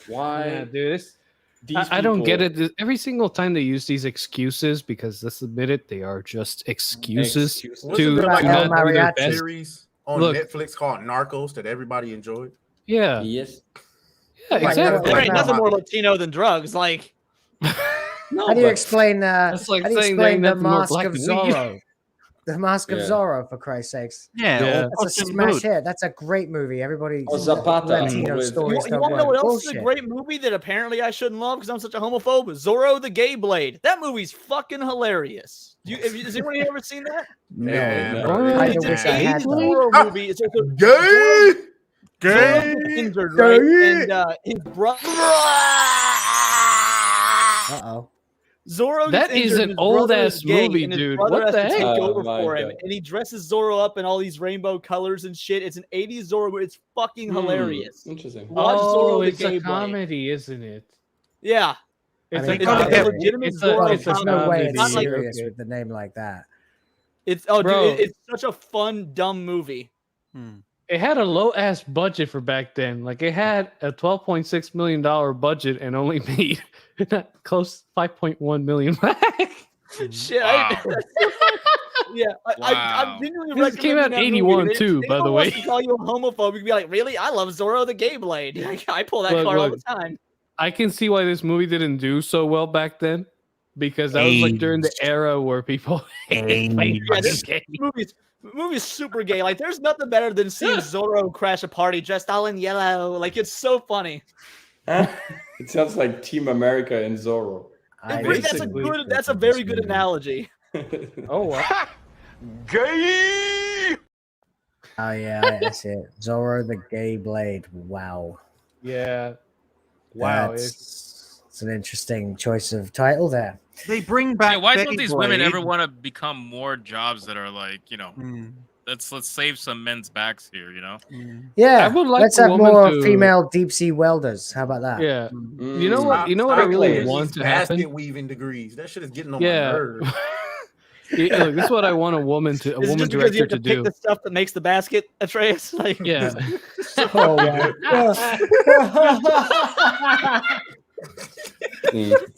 Why? yeah, dude, it's, These I don't get people- it. Every single time they use these excuses, because let's admit it, they are just excuses Excuses. What's to it about not El do their Mariachi best. series on Look. Netflix called Narcos that everybody enjoyed? Yeah, Yes. yeah, Like, exactly. There ain't nothing my- more Latino than drugs. Like, No, How do you but- explain? That's like how do you saying there explain ain't the nothing more Mask black of than weed. Zorro? The Mask of Yeah. Zorro, for Christ's sakes. Yeah, Yeah. or That's a fucking smash mood. hit. That's a great movie. Everybody, Or Zapata Latino with- stories you don't want to know work. what else is a Bullshit. great movie that apparently I shouldn't love because I'm such a homophobe? Zorro the Gay Blade. That movie's fucking hilarious. Has anyone here ever seen that? No, no. I It's wish an I had 80s though. Zorro movie. It's like Gay! Zorro Gay! gets injured, right? And his brother. Uh-oh. Zorro That gets is injured, an his brother old-ass is gay, movie, and his dude. brother What has the to heck? take Oh over my for him, God. and he dresses Zorro up in all these rainbow colors and shit. It's an 80s Zorro, but it's fucking hilarious. Interesting. Watch Oh, Zorro the it's Gay a Blade. comedy, isn't it? Yeah, It's mean, a it's comedy. a legitimate It's Zorro a, There's it's a no way comedy. it's Not like- serious Okay. with the name like that. it's Bro. dude, it's such a fun dumb movie. It had a low ass budget for back then. Like it had a $12.6 million budget and only made close 5.1 million back. Shit, Wow. yeah, Wow. I'm genuinely This came out recommending that 81 movie. too, If by the anyone wants way. to call you a homophobe, you can be like, really? I love Zorro the Gay Blade. I pull that Look, card all look. the time. I can see why this movie didn't do so well back then, because that was like during the era where people hated Yeah, this movie's super gay. Like, there's nothing better than seeing Zorro crash a party dressed all in yellow. Like, it's so funny. It sounds like Team America and Zorro. That's a very good analogy. Oh wow. Gay! Oh yeah, that's it. Zorro the Gay Blade. Wow. Yeah. Wow. It's an interesting choice of title there. They bring back. Yeah, why don't these women Beyblade. ever want to become more jobs that are like, let's save some men's backs here. Yeah, I would like let's a have woman more to- female deep sea welders. How about that? Yeah. You know what? You know what I really want to basket happen? weaving degrees. That shit is getting on my Yeah. nerves. Look, this is what I want a woman Is it just because director you have to to pick do. the stuff that makes the basket, Atreus? Like, Yeah. Oh my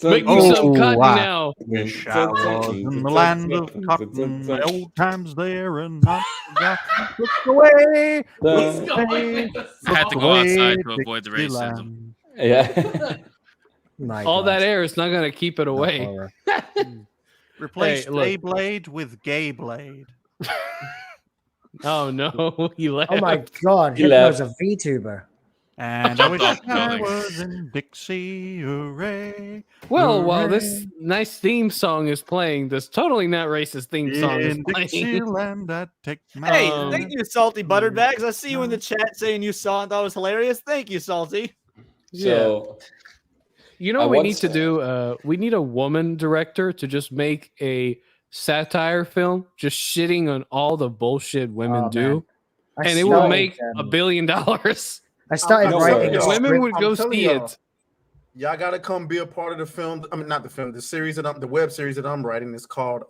Make me some cotton now. Wish I was in the land of cotton. The old times there and not forgotten. Look away. Look away. I had to go outside to avoid the racism. Yeah. All that air is not going to keep it away. Replace Hey, look. Beyblade with Gay Blade. Oh no, he left. Oh my God, He Hypno's a left. VTuber. And I wish I was in Dixie, hooray. Well, while this hooray. nice theme song is playing, this totally not racist theme song is In playing. Dixieland, I take my Hey, thank you, Salty Buttered Bags. I see you in the chat saying you saw it. That was hilarious. Thank you, Salty. So You know I what we want need to do? We need a woman director to just make a satire film, just shitting on all the bullshit women Oh, do, man. I and it will started, make $1 billion. I started I'm writing a telling Women script. would go telling see y'all. it. Y'all gotta come be a part of the film. I mean, not the film, the series that the web series that I'm writing is called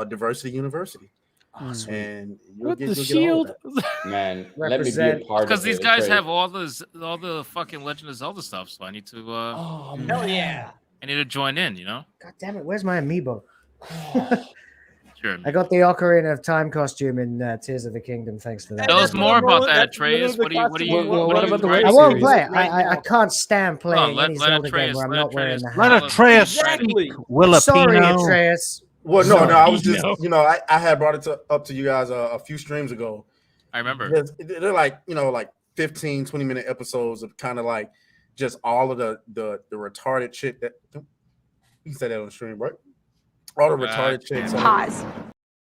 Diversity University. And you'll With get, the you'll shield. get all of that. man, let me be a Represent- part of Because these it, guys okay? have all the fucking Legend of Zelda stuff, so I need to Hell yeah. I need to join in. God damn it, where's my amiibo? Sure. I got the Ocarina of Time costume in Tears of the Kingdom. Thanks to that. Tell us more about that, That's literally Atreus. the What do you? costume. What about the web I won't series? play it. I can't stand playing let- any let Zelda game Atreus- where I'm let not wearing the Atreus- Let hat. Atreus Exactly. speak, Willapino. Sorry, Atreus. Well, no, I was just, No. I had brought it up to you guys a few streams ago. I remember. They're like, like 15, 20-minute episodes of kind of like just all of the retarded shit that you said that on the stream, right? All the retarded shit. So, Pause.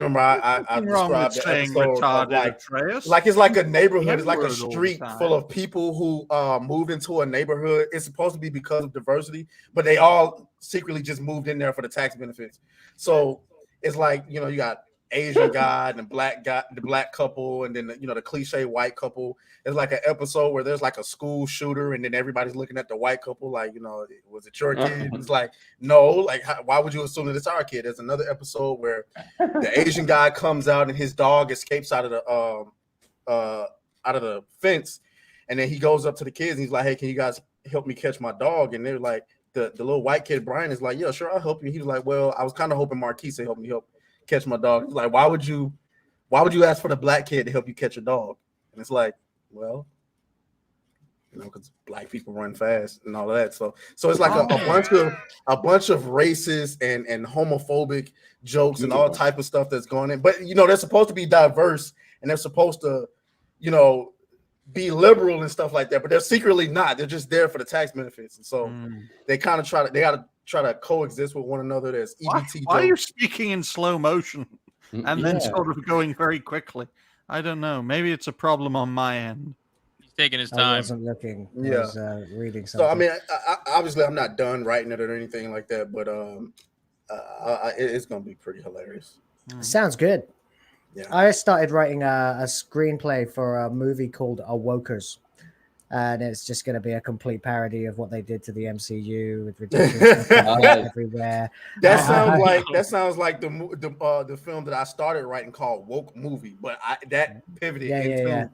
remember, I Nothing wrong with described the saying episode of retarded, Atreus. like it's like a neighborhood. It's like a N-word all the street time. full of people who moved into a neighborhood. It's supposed to be because of diversity, but they all secretly just moved in there for the tax benefits. So it's like, you got Asian guy and the black couple, and then the cliche white couple. It's like an episode where there's like a school shooter, and then everybody's looking at the white couple like, was it your kid? It's like, no, like why would you assume that it's our kid? There's another episode where the Asian guy comes out and his dog escapes out of the fence, and then he goes up to the kids and he's like, hey, can you guys help me catch my dog? And they're like, the little white kid Brian is like, yeah, sure, I'll help you. He was like, well, I was kind of hoping Marquise would help me catch my dog. He's like, why would you ask for the black kid to help you catch a dog? And it's like, well, because black people run fast and all of that. So it's like a bunch of racist and homophobic jokes and all type of stuff that's going in. But they're supposed to be diverse and they're supposed to, be liberal and stuff like that. But they're secretly not. They're just there for the tax benefits. And so they kind of got to try to coexist with one another. There's EBT. Why are you speaking in slow motion and then Yeah. sort of going very quickly? I don't know. Maybe it's a problem on my end. He's taking his I time. wasn't looking. I Yeah. was reading something. So I mean, I obviously I'm not done writing it or anything like that, but it's gonna be pretty hilarious. Sounds good. Yeah. I started writing a screenplay for a movie called Awokers. And it's just going to be a complete parody of what they did to the MCU with ridiculous stuff everywhere. That sounds like the film that I started writing called Woke Movie, but that pivoted into that.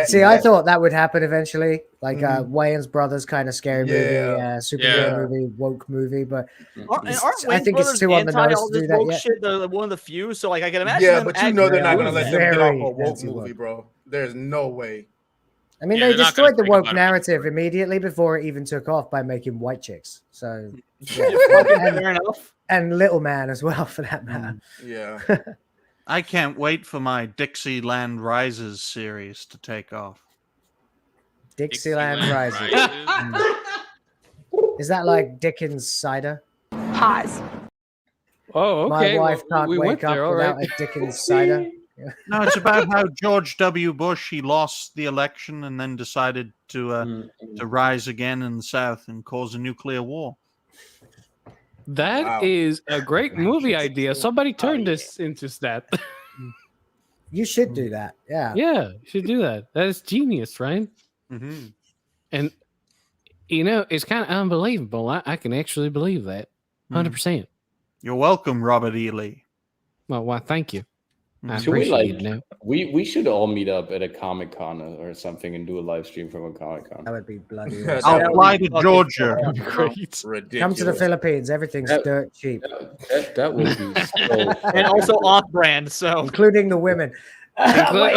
See, I thought that would happen eventually, like Wayans Brothers kind of scary movie, superhero movie, woke movie. But Aren't I think it's too on the anti nose all to do this that woke yet. shit? They're one of the few, so like I can imagine. Yeah, them but acting- they're not gonna let them get off a woke anti-woke. movie, bro. There's no way. I mean, Yeah, they they're not gonna destroyed the think woke about it. narrative immediately before it even took off by making white chicks. So, Fair enough. and Little Man as well, for that matter. Yeah. I can't wait for my Dixieland Rises series to take off. Dixieland Rises. Is that like Dickens cider? Pause. Oh, okay. My wife well, can't we wake went up there, all without right. a Dickens cider. No, it's about how George W. Bush, he lost the election and then decided to rise again in the South and cause a nuclear war. That is a great movie idea. Somebody turn this into that. You should do that. Yeah. Yeah, you should do that. That is genius, right? Mm-hmm. And you know, it's kind of unbelievable. I can actually believe that, 100%. You're welcome, Robert E. Lee. Well, why? Thank you. I Should we appreciate like? it. Now. We should all meet up at a Comic Con or something and do a live stream from a Comic Con. That would be bloody. I'll fly to Georgia. Great. Ridiculous. Come to the Philippines. Everything's dirt cheap, That would be so. And also off-brand, so including the women. Wait,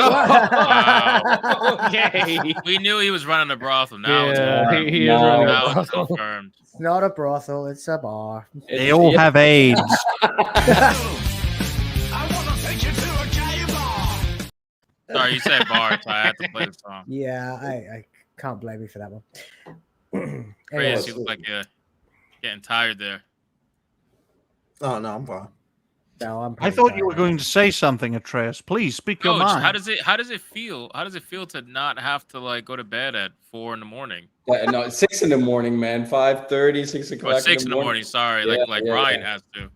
okay. We knew he was running a brothel. Now it's Yeah, confirmed. he is running a Now it's brothel. confirmed. It's not a brothel. It's a bar. They all have AIDS. Sorry, you said bar, so I had to play the song. Yeah, I can't blame you for that one. Reyes, Anyways, you look like you're getting tired there. Oh no, I'm fine. no, I'm I thought you were going to say something, Atreus. Please speak your Coach, mind. how does it feel? How does it feel to not have to like go to bed at 4 a.m? Yeah, no, it's 6 a.m, man. 5:30, 6 o'clock. Or 6 a.m. Sorry, Yeah, like yeah, Ryan yeah. has to.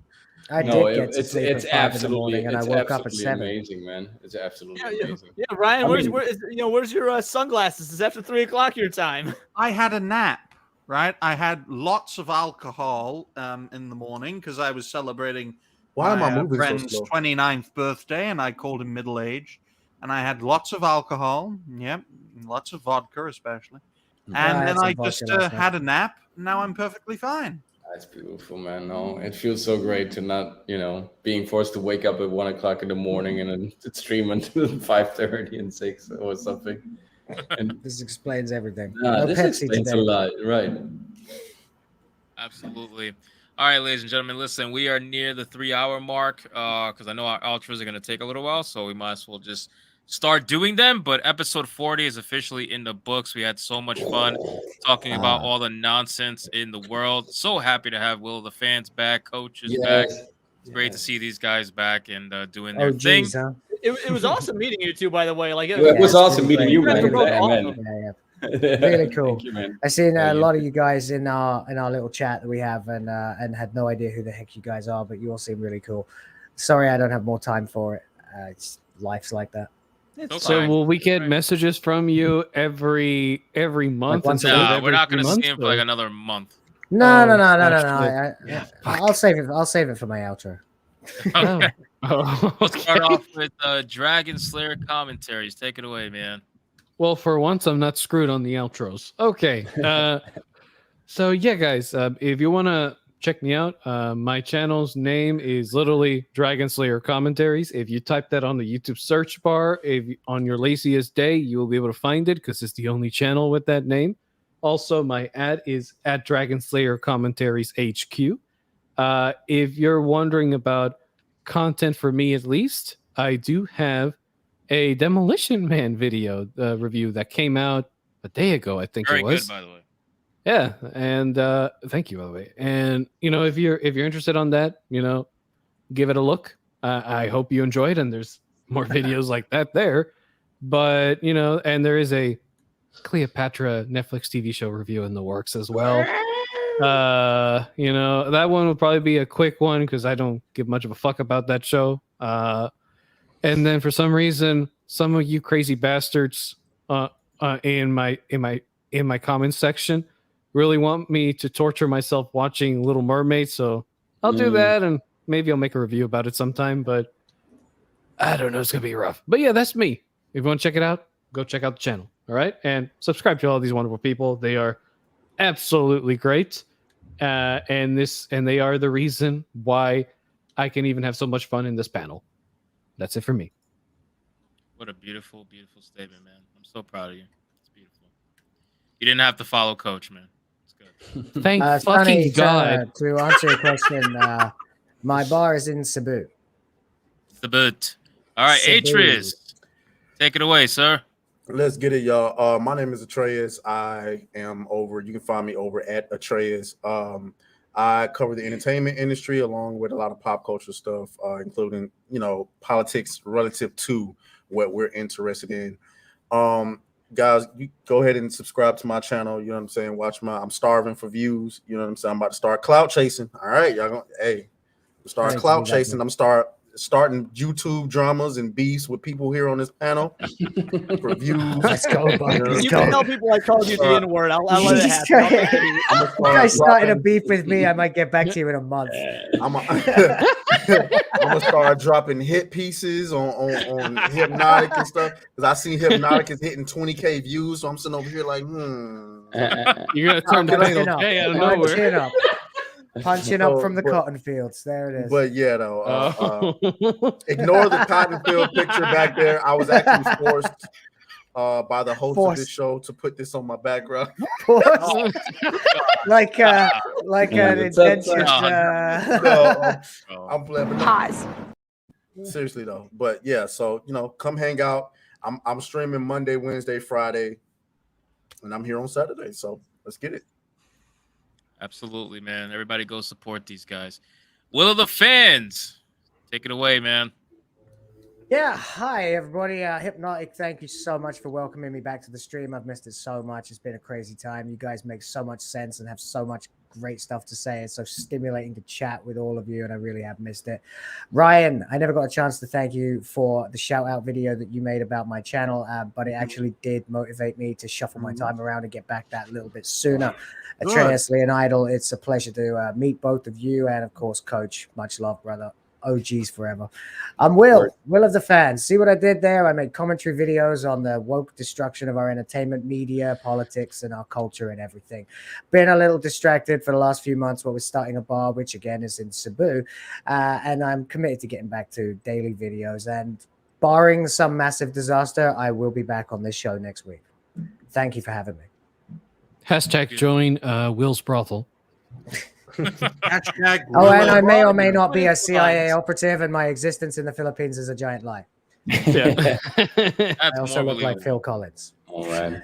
I No, did get to sleep it's at 5 in the absolutely, morning, and I it's woke up at absolutely 7. amazing, man. It's absolutely Yeah, amazing. yeah, Ryan, I where's mean- where's your sunglasses? It's after 3 o'clock your time. I had a nap, right? I had lots of alcohol in the morning because I was celebrating Why am I moving so friend's slow? 29th birthday, and I called him middle-aged. And I had lots of alcohol, yep, lots of vodka especially. I And had then some I vodka just last night. had a nap, and now I'm perfectly fine. That's beautiful, man. No, it feels so great to not, being forced to wake up at 1 o'clock in the morning and then stream until 5:30 and 6 or something. And This explains everything. nah, No this Pepsi explains today. a lot, right? Absolutely. All right, ladies and gentlemen, listen, we are near the 3-hour mark because I know our outros are going to take a little while, so we might as well just start doing them. But episode 40 is officially in the books. We had so much fun talking about all the nonsense in the world. So happy to have Will the fans back, coaches back. Yes. It's great to see these guys back and doing their Oh, thing. geez, huh? It was awesome meeting you two, by the way. Like It was Yeah, awesome it's meeting really you, great. man. Really Yeah, awesome. man. Yeah, yeah. Really cool. Thank you, man. I seen Yeah, a you lot too. of you guys in our little chat that we have, and had no idea who the heck you guys are, but you all seem really cool. Sorry, I don't have more time for it. It's life's like that. It's So fine. will we get messages from you every month? once a instead of week? Nah, every we're not 3 going to months, see him for or- like another month. No, no, no, no, no, no. actually- I'll save it. I'll save it for my outro. Okay. Oh, We'll start okay. off with Dragon Slayer commentaries. Take it away, man. Well, for once, I'm not screwed on the outros. Okay. So yeah, guys, if you want to check me out, my channel's name is literally Dragon Slayer Commentaries. If you type that on the YouTube search bar, on your laziest day, you will be able to find it because it's the only channel with that name. Also, my ad is at Dragon Slayer Commentaries HQ. If you're wondering about content for me, at least, I do have a Demolition Man video review that came out a day ago, I think Very it was. good, by the way. Yeah, and thank you, by the way. And if you're interested on that, give it a look. I hope you enjoy it, and there's more videos like that there. But and there is a Cleopatra Netflix TV show review in the works as well. That one will probably be a quick one because I don't give much of a fuck about that show. And then for some reason, some of you crazy bastards in my comments section really want me to torture myself watching Little Mermaid, so I'll do that, and maybe I'll make a review about it sometime, but I don't know, it's gonna be rough. But yeah, that's me. If you want to check it out, go check out the channel. All right, and subscribe to all these wonderful people. They are absolutely great, and they are the reason why I can even have so much fun in this panel. That's it for me. What a beautiful, beautiful statement, man. I'm so proud of you. It's beautiful. You didn't have to follow Coach, man. It's good. Thank fucking Sonny, God. to answer your question, my bar is in Cebu. Sabut. All right, Cebu. Atreus. Take it away, sir. Let's get it, y'all. My name is Atreus. You can find me over at Atreus. I cover the entertainment industry along with a lot of pop culture stuff, including, politics relative to what we're interested in. Guys, you go ahead and subscribe to my channel. You know what I'm saying? I'm starving for views. You know what I'm saying? I'm about to start clout chasing. All right, y'all. I'm start Thanks, clout exactly. chasing. I'm start starting YouTube dramas and beefs with people here on this panel for views. Let's go, buddy. Let's You go. can tell people I called you the N-word. I'll let it happen. I'll take it. If you guys started a beef with me, I might get back to you in a month. I'm gonna start dropping hit pieces on Hypnotic and stuff because I see Hypnotic is hitting 20K views, so I'm sitting over here like, You're gonna turn the J out of nowhere. Punching up from the cotton fields. There it is. But yeah, though, ignore the cotton field picture back there. I was actually forced by the host of this show to put this on my background. like an indentured. I'm playing. Pause. Seriously though, but yeah, so come hang out. I'm streaming Monday, Wednesday, Friday, and I'm here on Saturday. So let's get it. Absolutely, man. Everybody go support these guys. Will of the fans, take it away, man. Yeah, hi everybody. Hypnotic, thank you so much for welcoming me back to the stream. I've missed it so much. It's been a crazy time. You guys make so much sense and have so much great stuff to say. It's so stimulating to chat with all of you, and I really have missed it. Ryan, I never got a chance to thank you for the shout out video that you made about my channel, but it actually did motivate me to shuffle my time around and get back that little bit sooner. Atreus, Lee, and Idol, it's a pleasure to meet both of you, and of course, Coach. Much love, brother. OGs forever. I'm Will of the fans. See what I did there? I made commentary videos on the woke destruction of our entertainment media, politics, and our culture and everything. Been a little distracted for the last few months while we're starting a bar, which again is in Cebu. And I'm committed to getting back to daily videos. And barring some massive disaster, I will be back on this show next week. Thank you for having me. Hashtag join Will's brothel. Hashtag Oh, and I may or may not be a CIA operative, and my existence in the Philippines is a giant lie. Yeah. I also look like Phil Collins. All right.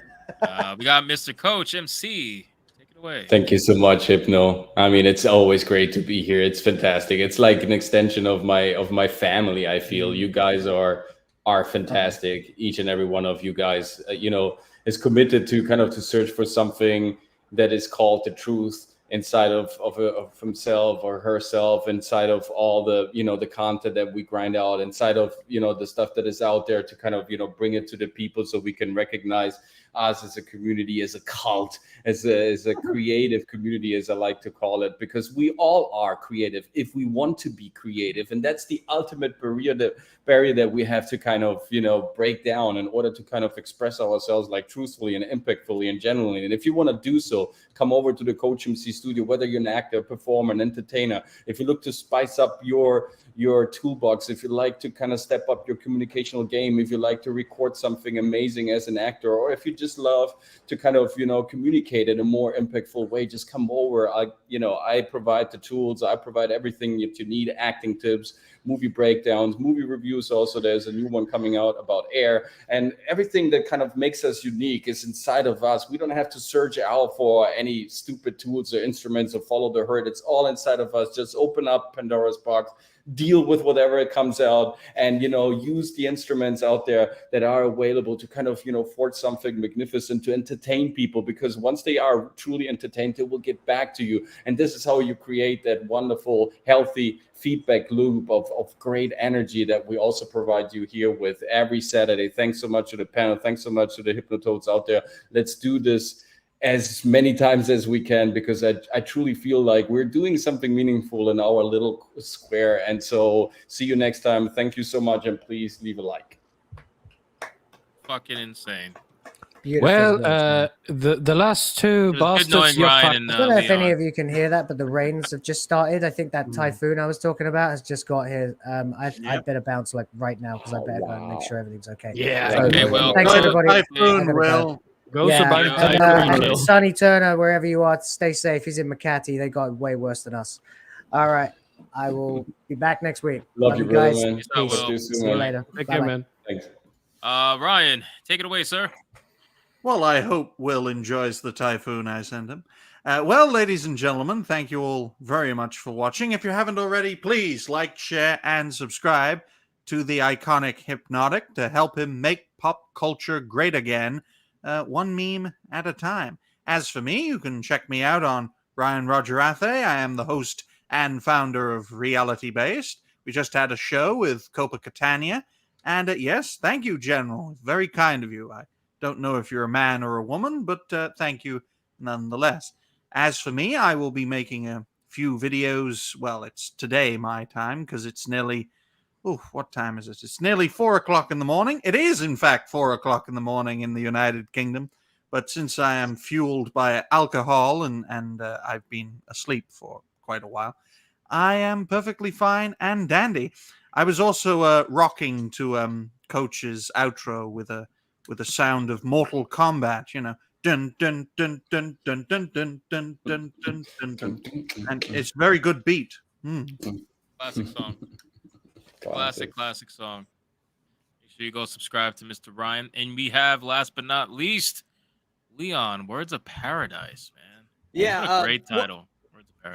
We got Mr. Coach MC. Take it away. Thank you so much, Hypno. I mean, it's always great to be here. It's fantastic. It's like an extension of my family. I feel you guys are fantastic. Each and every one of you guys, is committed to to search for something that is called the truth inside of himself or herself, inside of all the the content that we grind out, inside of the stuff that is out there to bring it to the people so we can recognize us as a community, as a cult, as a creative community, as I like to call it, because we all are creative if we want to be creative, and that's the ultimate barrier that we have to break down in order to express ourselves truthfully and impactfully and genuinely. And if you want to do so, come over to the Coach MC studio, whether you're an actor, performer, an entertainer. If you look to spice up your toolbox, if you like to step up your communicational game, if you like to record something amazing as an actor, or if you just love to communicate in a more impactful way, just come over. I provide the tools, I provide everything that you need, acting tips, movie breakdowns, movie reviews. Also, there's a new one coming out about Air, and everything that makes us unique is inside of us. We don't have to search out for any stupid tools or instruments or follow the herd. It's all inside of us. Just open up Pandora's box, deal with whatever it comes out, and use the instruments out there that are available to forge something magnificent to entertain people, because once they are truly entertained, they will get back to you. And this is how you create that wonderful, healthy feedback loop of great energy that we also provide you here with every Saturday. Thanks so much to the panel. Thanks so much to the Hypnotoads out there. Let's do this as many times as we can, because I truly feel like we're doing something meaningful in our little square. And so see you next time. Thank you so much, and please leave a like. Fucking insane. Well, the last two bastards. I don't know if any of you can hear that, but the rains have just started. I think that typhoon I was talking about has just got here. I better bounce right now, because I better go and make sure everything's okay. Yeah. So, Okay, well, thanks everybody. Typhoon, Will. And Sonny Turner, wherever you are, stay safe. He's in Makati. They got way worse than us. All right. I will be back next week. Love you, guys. man. Peace. See you later. Take care, man. Thanks. Ryan, take it away, sir. Well, I hope Will enjoys the typhoon I send him. Well, ladies and gentlemen, thank you all very much for watching. If you haven't already, please like, share, and subscribe to the iconic Hypnotic to help him make pop culture great again, one meme at a time. As for me, you can check me out on Ryan Roger Athe. I am the host and founder of Reality Based, We just had a show with Copa Catania. And yes, thank you, General. Very kind of you. I don't know if you're a man or a woman, but thank you nonetheless. As for me, I will be making a few videos. Well, it's today my time because it's nearly, what time is it? It's nearly 4 o'clock in the morning. It is, in fact, 4 o'clock in the morning in the United Kingdom. But since I am fueled by alcohol and I've been asleep for quite a while, I am perfectly fine and dandy. I was also rocking to Coach's outro with a sound of Mortal Kombat, you know, dun dun dun dun dun dun dun dun dun dun dun dun, and it's very good beat. Classic song. Classic song. Make sure you go subscribe to Mr. Ryan, and we have last but not least, Leon. Words of Paradise, man. Yeah, what a great title.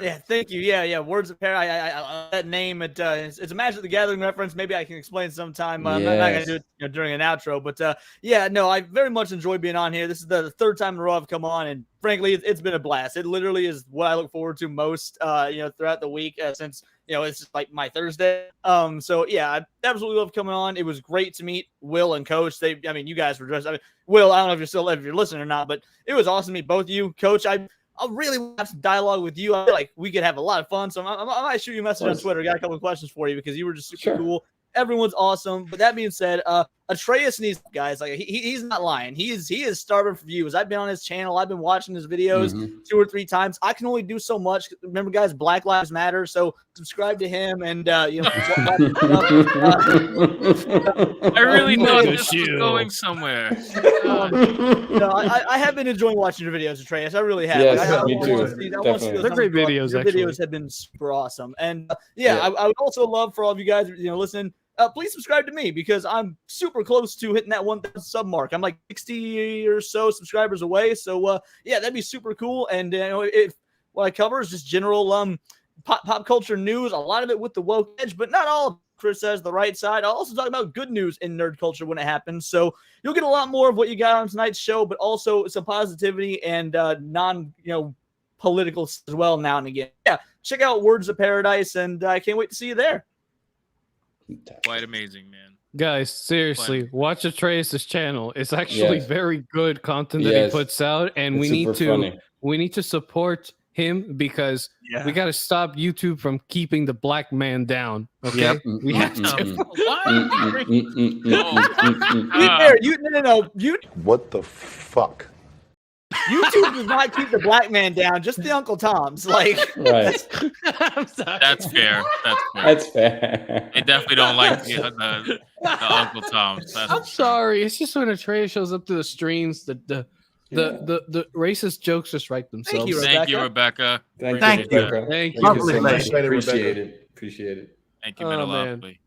Yeah, thank you. Yeah. Words of Paradise. I that name. It's a Magic the Gathering reference. Maybe I can explain sometime. I'm not gonna do it during an outro, but I very much enjoy being on here. This is the third time in a row I've come on, and frankly, it's been a blast. It literally is what I look forward to most. Throughout the week since it's just like my Thursday. I absolutely love coming on. It was great to meet Will and Coach. You guys were just. Will, I don't know if you're listening or not, but it was awesome to meet both of you, Coach. I'll really have some dialogue with you. I feel like we could have a lot of fun. So I might shoot you a message on Twitter. Got a couple of questions for you because you were just super cool. Everyone's awesome. But that being said, Atreus needs guys. Like he's not lying. He is starving for views. I've been on his channel. I've been watching his videos 2 or 3 times. I can only do so much. Remember, guys, Black Lives Matter. So subscribe to him and I really thought this was going somewhere. I have been enjoying watching your videos, Atreus. I really have. Yes, me too. They're great videos. Your videos have been super awesome. And I would also love for all of you guys, listening. Please subscribe to me because I'm super close to hitting that 1,000 sub mark. I'm like 60 or so subscribers away. So that'd be super cool. And if what I cover is just general pop culture news, a lot of it with the woke edge, but not all of it. Chris says the right side. I'll also talk about good news in nerd culture when it happens. So you'll get a lot more of what you got on tonight's show, but also some positivity and political as well now and again. Yeah, check out Words of Paradise, and I can't wait to see you there. Quite amazing, man. Guys, seriously, watch Atreus' channel. It's actually very good content that he puts out, and we need to support him because we got to stop YouTube from keeping the black man down. Okay, we have to. What the fuck? YouTube does not keep the black man down, just the Uncle Toms. Like, right. That's fair. That's fair. They definitely don't like the Uncle Toms. I'm sorry. It's just when Atreus shows up to the streams, the racist jokes just write themselves. Thank you, Rebecca. Thank you. Thank you so much. Appreciate it. Thank you, lovely.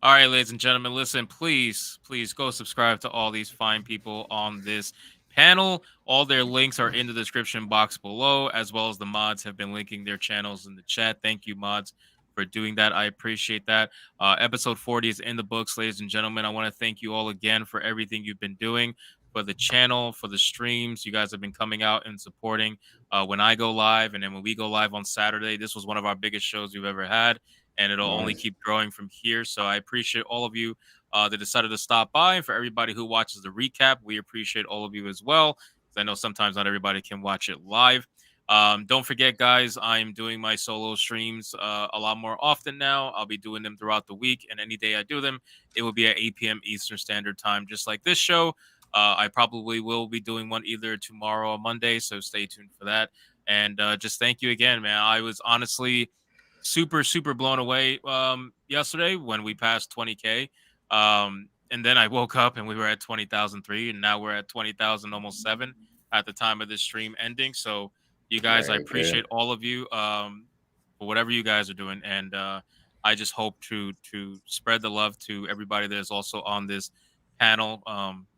All right, ladies and gentlemen, listen, please go subscribe to all these fine people on this panel. All their links are in the description box below, as well as the mods have been linking their channels in the chat. Thank you, mods, for doing that. I appreciate that. Episode 40 is in the books, ladies and gentlemen. I want to thank you all again for everything you've been doing for the channel, for the streams. You guys have been coming out and supporting when I go live, and then when we go live on Saturday. This was one of our biggest shows we've ever had, and it'll only keep growing from here. So I appreciate all of you that decided to stop by. And for everybody who watches the recap, we appreciate all of you as well. I know sometimes not everybody can watch it live. Don't forget, guys, I'm doing my solo streams a lot more often now. I'll be doing them throughout the week, and any day I do them, it will be at 8 p.m. Eastern Standard Time, just like this show. I probably will be doing one either tomorrow or Monday, so stay tuned for that. And just thank you again, man. I was honestly super blown away yesterday when we passed 20K. And then I woke up and we were at 20,003, and now we're at 20,000, almost 7 at the time of this stream ending. So you guys, I appreciate all of you for whatever you guys are doing. And I just hope to spread the love to everybody that is also on this panel,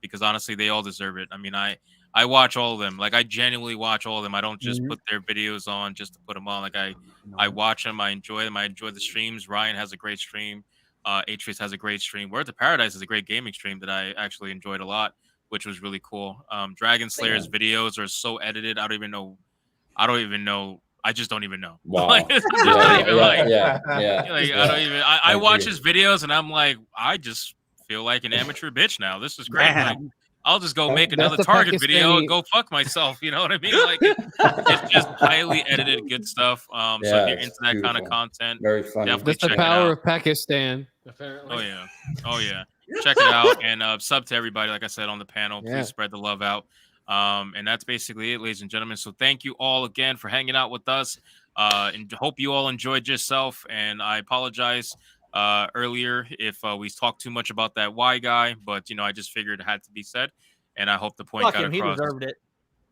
because honestly, they all deserve it. I mean, I watch all of them. Like, I genuinely watch all of them. I don't just put their videos on just to put them on. Like, I watch them. I enjoy them. I enjoy the streams. Ryan has a great stream. Atreus has a great stream. Word to Paradise is a great gaming stream that I actually enjoyed a lot, which was really cool. Dragon Slayer's videos are so edited. I don't even know I just don't even know. Wow. Like, it's just Yeah, not even yeah, like, yeah. like, I don't even. I watch his videos and I'm like, I just feel like an amateur bitch now. This is great. Like, I'll just go make another the Target video and Pakistani- go fuck myself. You know what I mean? Like, it's just highly edited, good stuff. So Yeah, if you're it's into that kind of beautiful. content, Very funny. definitely That's the check it power out. of Pakistan. Apparently. Oh yeah. Check it out and sub to everybody. Like I said on the panel, please Yeah. spread the love out. And that's basically it, ladies and gentlemen. So thank you all again for hanging out with us. And hope you all enjoyed yourself. And I apologize earlier if we talked too much about that Y guy, but I just figured it had to be said. And I hope the point Fuck got him. He across. deserved it.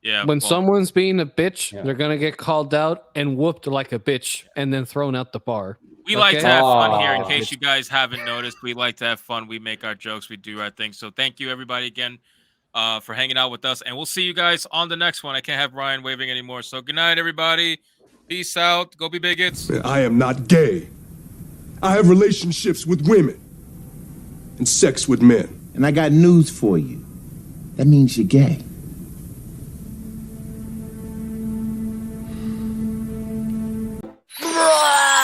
Yeah. When well, someone's being a bitch, they're gonna get called out and whooped like a bitch, and then thrown out the bar. we like Okay? to have fun here. In case you guys haven't noticed, we like to have fun. We make our jokes. We do our thing. So thank you everybody again for hanging out with us, and we'll see you guys on the next one. I can't have Ryan waving anymore. So good night, everybody. Peace out. Go be bigots. I am not gay. I have relationships with women and sex with men. And I got news for you. That means you're gay.